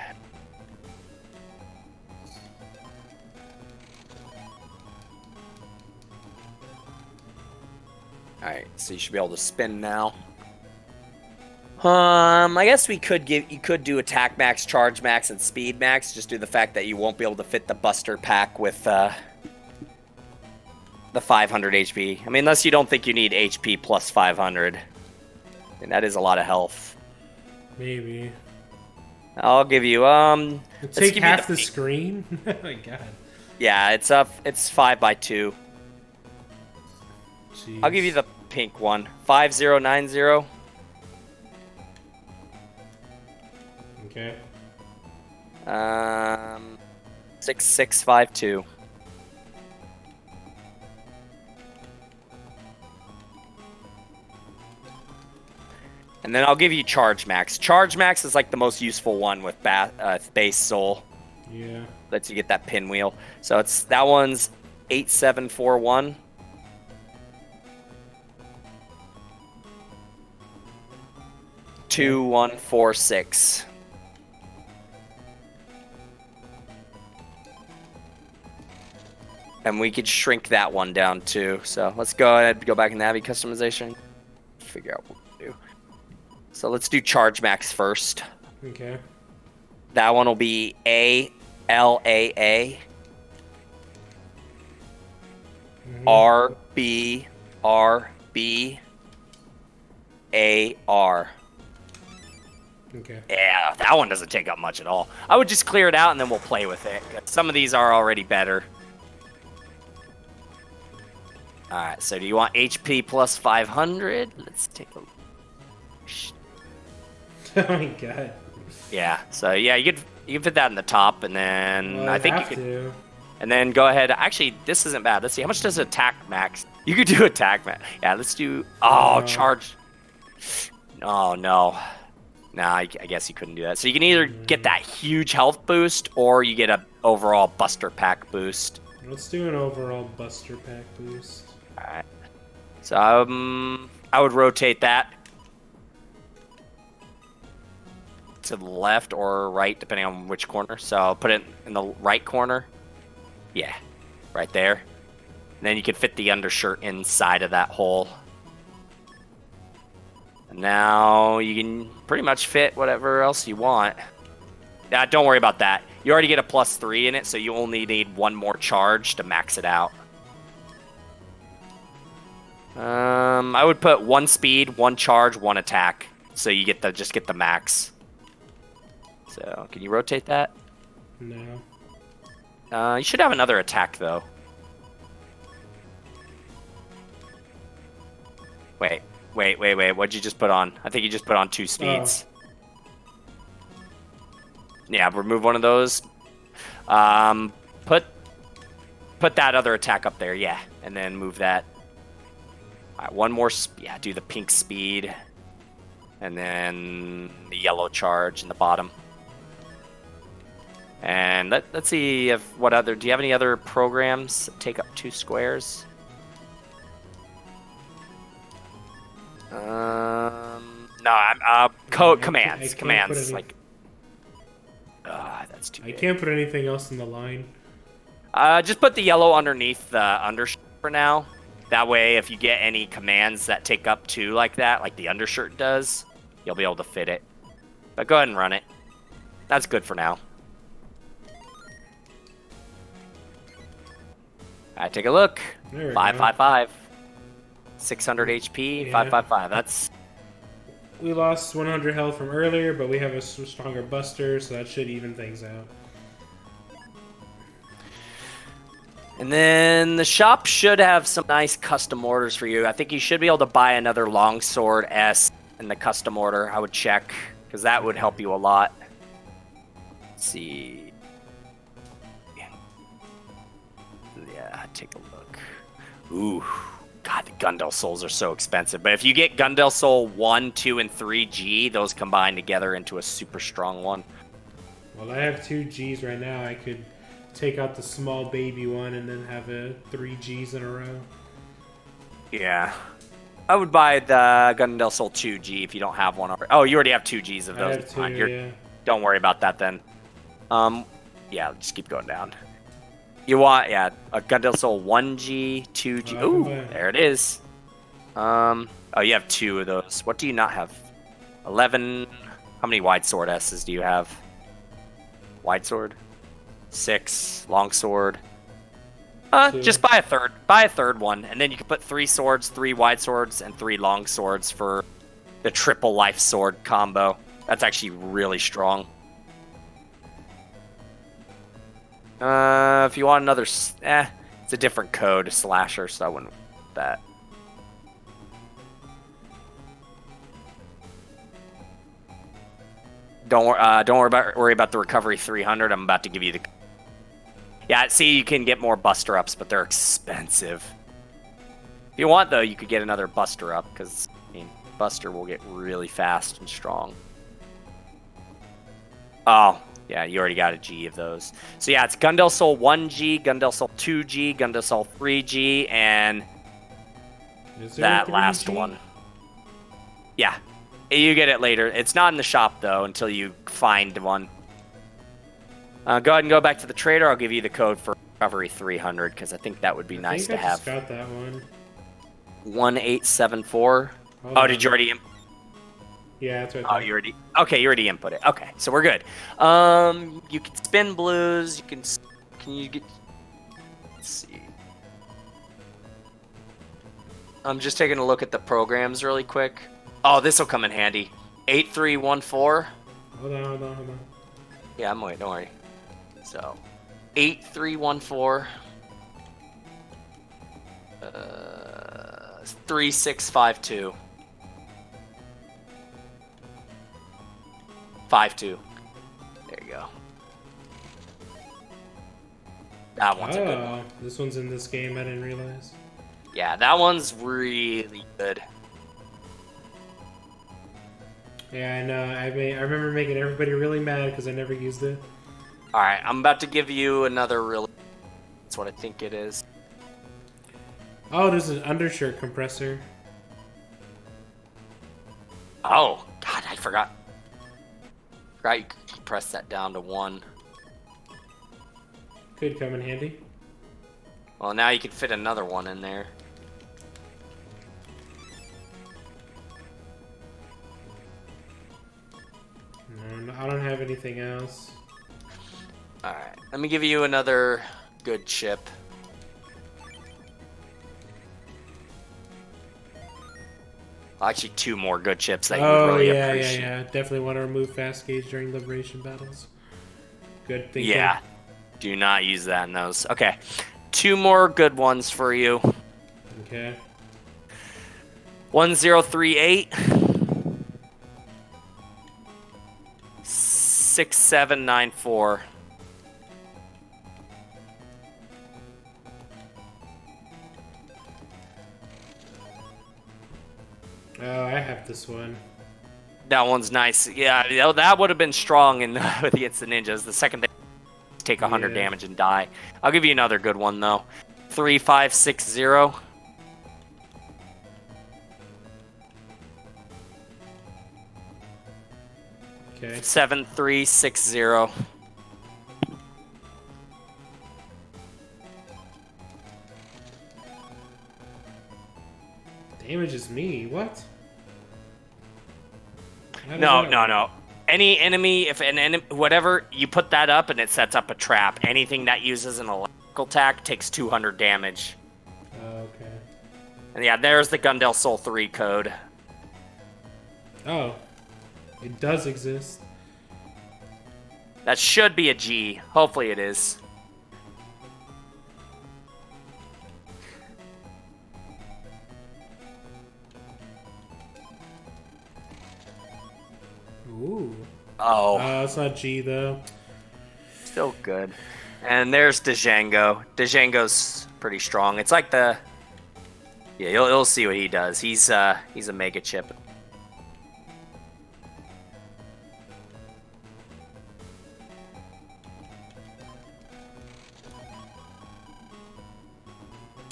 Alright, so you should be able to spin now. I guess you could do attack max, charge max, and speed max. Just do the fact that you won't be able to fit the Buster Pack with the 500 HP. I mean, unless you don't think you need HP plus 500. And that is a lot of health.
Maybe.
I'll give you let's
Take
give you
half the screen? Oh my god.
Yeah, it's 5x2.
Jeez.
I'll give you the pink one. 5090.
Okay.
6652. And then I'll give you Charge Max. Charge Max is like the most useful one with base soul.
Yeah.
Lets you get that pinwheel. So that one's 8741. Two 146. And we could shrink that one down too. So let's go ahead and go back in Navi customization. Figure out what to do. So let's do Charge Max first.
Okay.
That one will be ALAA. RB AR.
Okay.
Yeah, that one doesn't take up much at all. I would just clear it out and then we'll play with it. Some of these are already better. Alright, so do you want HP plus 500? Let's take a look.
Oh my god.
Yeah, so yeah, you can fit that in the top, and then
Well,
I think you
have
could.
to.
And then go ahead. Actually, this isn't bad. Let's see. How much does attack max? You could do attack max. Yeah, let's do. Oh, charge. Oh, no. Nah, I guess you couldn't do that. So you can either get that huge health boost, or you get a overall Buster Pack boost.
Let's do an overall Buster Pack boost.
Alright. So, I would rotate that to the left or right, depending on which corner. So I'll put it in the right corner. Yeah, right there. And then you can fit the undershirt inside of that hole. And now you can pretty much fit whatever else you want. Now, don't worry about that. You already get a +3 in it, so you only need one more charge to max it out. I would put 1 speed, 1 charge, 1 attack, so you get just get the max. So, can you rotate that?
No.
You should have another attack, though. Wait. What'd you just put on? I think you just put on 2 speeds. Yeah, remove one of those. Put that other attack up there, yeah. And then move that. All right, one more, yeah, do the pink speed. And then the yellow charge in the bottom. And let's see if do you have any other programs that take up 2 squares? No, commands. Commands, like... that's too big.
I can't put anything else in the line.
Just put the yellow underneath the undershirt for now. That way, if you get any commands that take up 2 like that, like the undershirt does, you'll be able to fit it. But go ahead and run it. That's good for now. Alright, take a look. 555. 600 HP,
Yeah.
555. That's...
We lost 100 health from earlier, but we have a stronger buster, so that should even things out.
And then the shop should have some nice custom orders for you. I think you should be able to buy another longsword S in the custom order. I would check, because that would help you a lot. Let's see. Yeah, take a look. Ooh. God, the Gundel Souls are so expensive. But if you get Gundel Soul 1, 2, and 3G, those combine together into a super strong one.
Well, I have 2 Gs right now. I could take out the small baby one and then have 3 Gs in a row.
Yeah. I would buy the Gundel Soul 2G if you don't have one already. Oh, you already have 2 Gs of
I
those.
have 2, yeah.
Don't worry about that then. Yeah, just keep going down. You want, yeah, a Gundel Soul 1G, 2G. Ooh, there it is. Oh, you have 2 of those. What do you not have? 11. How many wide sword S's do you have? Wide sword? 6. Long sword.
2.
Just buy a third. Buy a third one, and then you can put 3 swords, 3 wide swords, and 3 long swords for the triple life sword combo. That's actually really strong. If you want another, it's a different code, slasher, so I wouldn't want that. Don't worry about the recovery 300. I'm about to give you the. Yeah, see, you can get more buster ups, but they're expensive. If you want, though, you could get another buster up because I mean, buster will get really fast and strong. Oh. Yeah, you already got a G of those. So yeah, it's Gundel Soul 1G, Gundel Soul 2G, Gundel Soul 3G, and that last one. Yeah, you get it later. It's not in the shop, though, until you find one. Go ahead and go back to the trader. I'll give you the code for recovery 300, because I think that would be nice to have.
I just got that one.
1874. Oh, did you already...
Yeah, that's right.
Oh, you already input it. Okay, so we're good. You can spin blues. Can you get? Let's see. I'm just taking a look at the programs really quick. Oh, this will come in handy. 8314.
Hold on.
Yeah, I'm waiting. Don't worry. So, 8314. 3652. 52. There you go. That one's a good one.
This one's in this game. I didn't realize.
Yeah, that one's really good.
Yeah, I know. I remember making everybody really mad because I never used it.
All right, I'm about to give you another really. That's what I think it is.
Oh, there's an undershirt compressor.
Oh God, I forgot. Right, you can press that down to 1.
Could come in handy.
Well, now you can fit another one in there.
No, I don't have anything else.
Alright, let me give you another good chip. Actually, 2 more good chips that you really appreciate.
Yeah. Definitely want to remove fast gauge during liberation battles. Good thinking.
Yeah, do not use that in those. Okay, 2 more good ones for you.
Okay.
1038. 6794.
Oh, I have this one.
That one's nice. Yeah, that would have been strong against the ninjas. The second they take 100 damage and die. I'll give you another good one though. 3560.
Okay.
7360.
Damages me? What? How does
No,
that
no,
work?
no. Any enemy, if an enemy, whatever, you put that up and it sets up a trap. Anything that uses an electrical attack takes 200 damage.
Oh, okay.
And yeah, there's the Gundel Soul 3 code.
Oh. It does exist.
That should be a G. Hopefully it is.
Ooh.
Oh,
It's not G though.
still good. And there's Django. Django's pretty strong. It's like the... Yeah, you'll see what he does. He's a mega chip.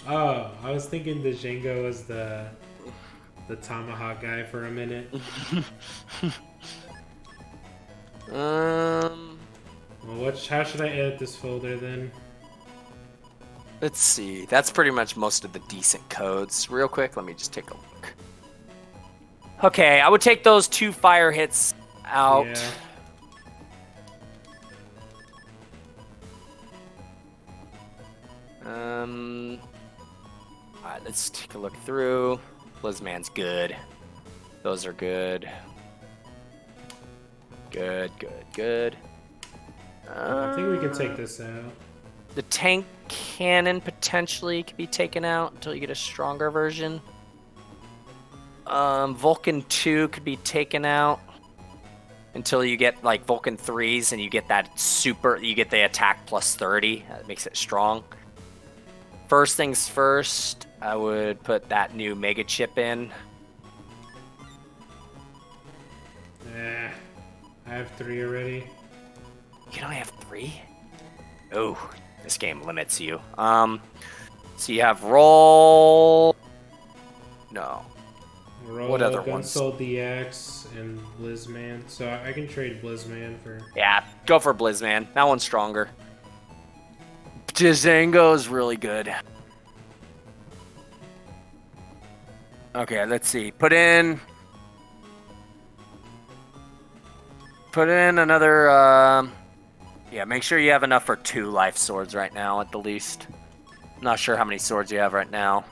Oh, I was thinking the Django was the tomahawk guy for a minute. Well, how should I edit this folder then?
Let's see. That's pretty much most of the decent codes. Real quick, let me just take a look. Okay, I would take those 2 fire hits out.
Yeah.
Alright, let's take a look through. Blizzman's good. Those are good. Good, good, good.
I think we can take this out.
The tank cannon potentially could be taken out until you get a stronger version. Vulcan 2 could be taken out until you get like Vulcan 3s and you get that you get the attack plus 30. That makes it strong. First things first, I would put that new mega chip in.
I have 3 already.
You can only have 3? Oh, this game limits you. So you have roll. No.
Roll,
What other ones?
Gunsoul DX and Blizzman. So I can trade Blizzman for.
Yeah, go for Blizzman. That one's stronger. Django is really good. Okay, let's see. Put in another. Yeah, make sure you have enough for 2 life swords right now, at the least. Not sure how many swords you have right now.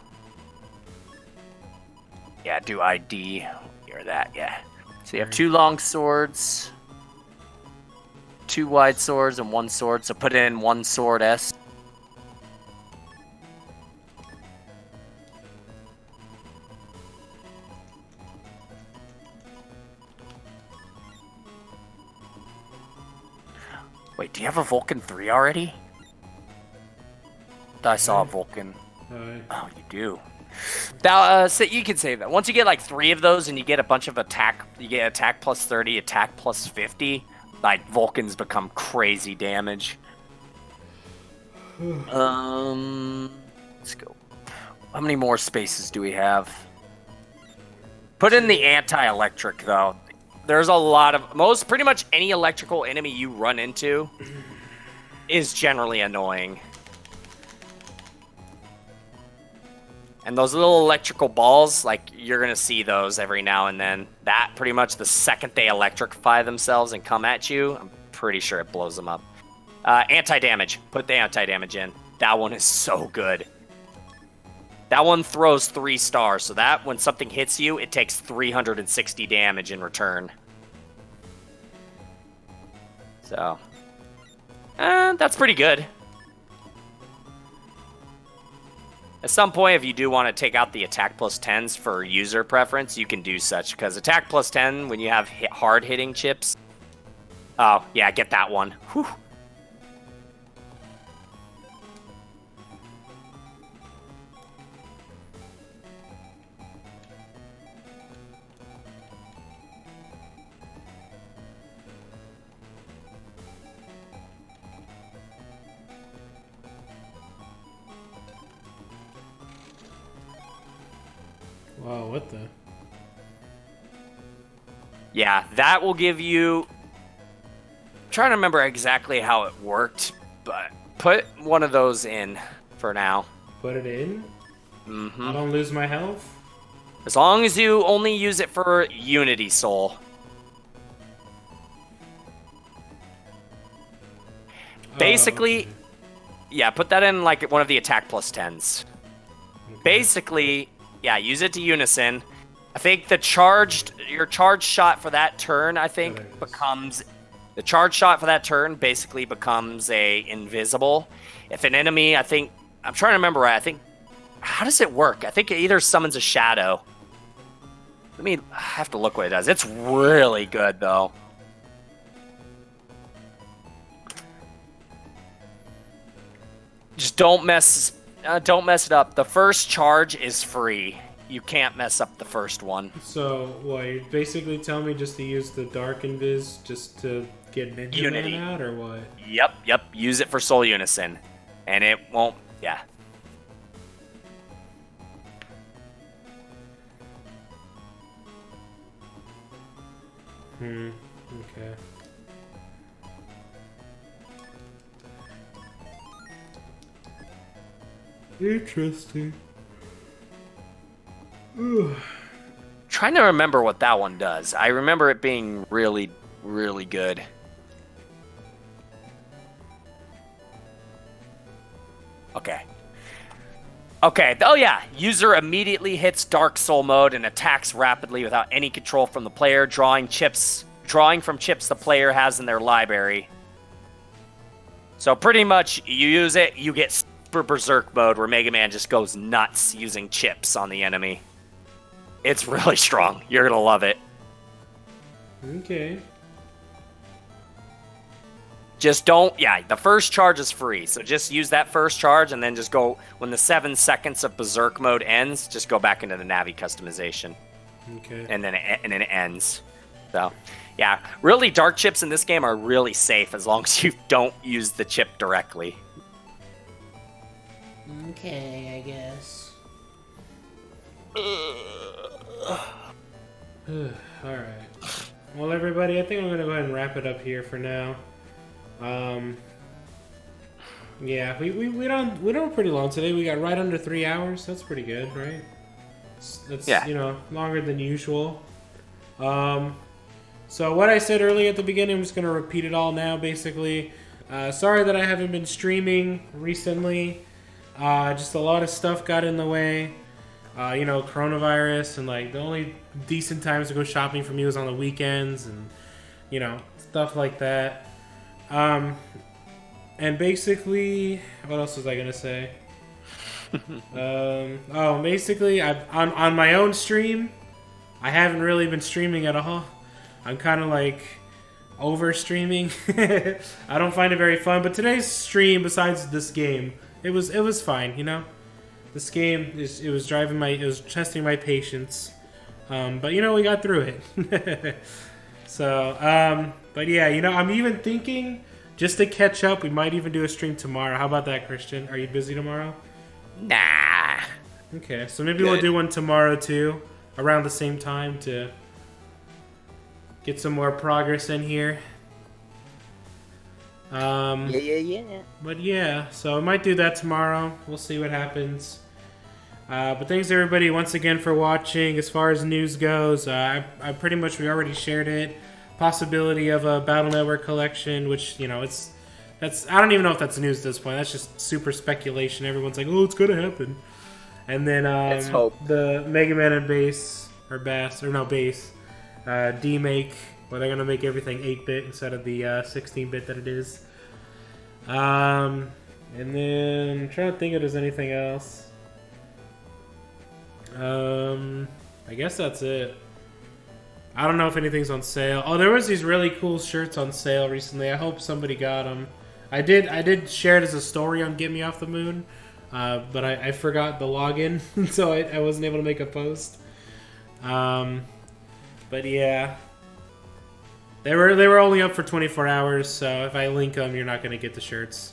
Yeah, do ID or that. Yeah. So you have 2 long swords, 2 wide swords, and 1 sword. So put in 1 sword S. Wait, do you have a Vulcan 3 already? I saw a Vulcan. Oh, you do. Now, so you can save that. Once you get like 3 of those and you get a bunch of attack, you get attack plus 30, attack plus 50, like Vulcans become crazy damage. Let's go. How many more spaces do we have? Put in the anti-electric though. There's a lot of pretty much any electrical enemy you run into is generally annoying. And those little electrical balls, like, you're going to see those every now and then. That, pretty much, the second they electrify themselves and come at you, I'm pretty sure it blows them up. Anti-damage. Put the anti-damage in. That one is so good. That one throws 3 stars, so that, when something hits you, it takes 360 damage in return. So, that's pretty good. At some point, if you do want to take out the attack plus 10s for user preference, you can do such, because attack plus 10, when you have hard-hitting chips... Oh, yeah, get that one. Whew.
Wow, what the?
Yeah, that will give you... I'm trying to remember exactly how it worked, but put one of those in for now.
Put it in?
Mm-hmm.
I don't lose my health?
As long as you only use it for Unity Soul. Basically,
okay.
yeah, put that in like one of the attack plus 10s. Basically, yeah, use it to Unison. I think your charge shot for that turn, I think,
there it is.
becomes... The charge shot for that turn basically becomes a invisible. If an enemy, I think... I'm trying to remember right, I think... How does it work? I think it either summons a shadow. I have to look what it does. It's really good, though. Just don't mess it up. The first charge is free. You can't mess up the first one.
So, what, you're basically telling me just to use the Dark Invis just to get Ninja
Unity.
Man out, or what?
Yep. Use it for Soul Unison. And it won't... Yeah.
Okay. Interesting.
Trying to remember what that one does. I remember it being really, really good. Okay. Oh yeah. User immediately hits Dark Soul mode and attacks rapidly without any control from the player, drawing from chips the player has in their library. So pretty much, you use it, you get Super Berserk mode where Mega Man just goes nuts using chips on the enemy. It's really strong. You're gonna love it.
Okay.
Just don't, the first charge is free. So just use that first charge and then just go, when the 7 seconds of Berserk mode ends, just go back into the Navi customization.
Okay.
And then it ends. So, yeah, really dark chips in this game are really safe as long as you don't use the chip directly.
Okay, I guess. Alright. Well, everybody, I think I'm going to go ahead and wrap it up here for now. Yeah, we don't pretty long today. We got right under 3 hours. That's pretty good, right? That's longer than usual. So what I said earlier at the beginning, I'm just gonna repeat it all now. Basically, sorry that I haven't been streaming recently. Just a lot of stuff got in the way. Coronavirus, and like the only decent times to go shopping for me was on the weekends, and stuff like that. And basically, what else was I gonna say? Basically, on my own stream, I haven't really been streaming at all. I'm kind of like over streaming. I don't find it very fun. But today's stream, besides this game, it was fine. This game it was testing my patience. But we got through it. So, but yeah, I'm even thinking, just to catch up, we might even do a stream tomorrow. How about that, Christian? Are you busy tomorrow?
Nah.
Okay, so maybe we'll do one tomorrow too, around the same time, to get some more progress in here.
Yeah.
But yeah, so I might do that tomorrow. We'll see what happens. But thanks everybody once again for watching. As far as news goes, we already shared it. Possibility of a Battle Network collection, which that's I don't even know if that's news at this point. That's just super speculation. Everyone's like, oh, it's gonna happen. And then
Let's hope.
The Mega Man and Bass D-Make, where they're gonna make everything 8-bit instead of the 16-bit that it is. And then I'm trying to think if there's anything else. I guess that's it. I don't know if anything's on sale. Oh, there was these really cool shirts on sale recently. I hope somebody got them. I did share it as a story on Get Me Off the Moon, but I forgot the login, so I wasn't able to make a post. But yeah, they were only up for 24 hours, so if I link them, you're not gonna get the shirts.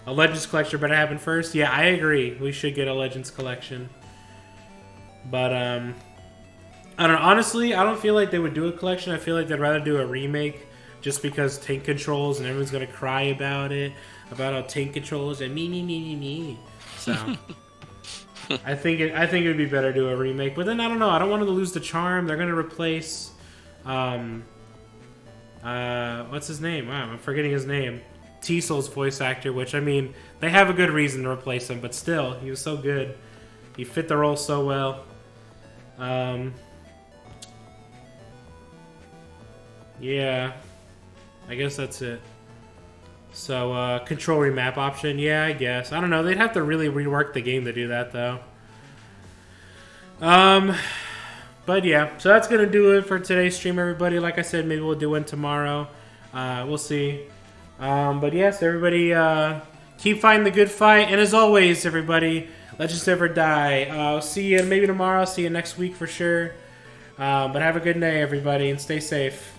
A Legends collection better happen first. Yeah, I agree. We should get a Legends collection. But I don't know. Honestly, I don't feel like they would do a collection. I feel like they'd rather do a remake, just because tank controls and everyone's gonna cry about it, about how tank controls and me. So I think it would be better to do a remake. But then I don't know. I don't want them to lose the charm. They're gonna replace, what's his name? Wow, I'm forgetting his name. Teasel's voice actor. Which I mean, they have a good reason to replace him, but still, he was so good. He fit the role so well. Yeah, I guess that's it. So, control remap option, yeah, I guess. I don't know, they'd have to really rework the game to do that, though. But yeah, so that's gonna do it for today's stream, everybody. Like I said, maybe we'll do one tomorrow. We'll see. But yes, everybody, keep fighting the good fight. And as always, everybody, let's just never die. See you maybe tomorrow, see you next week for sure. But have a good day, everybody, and stay safe.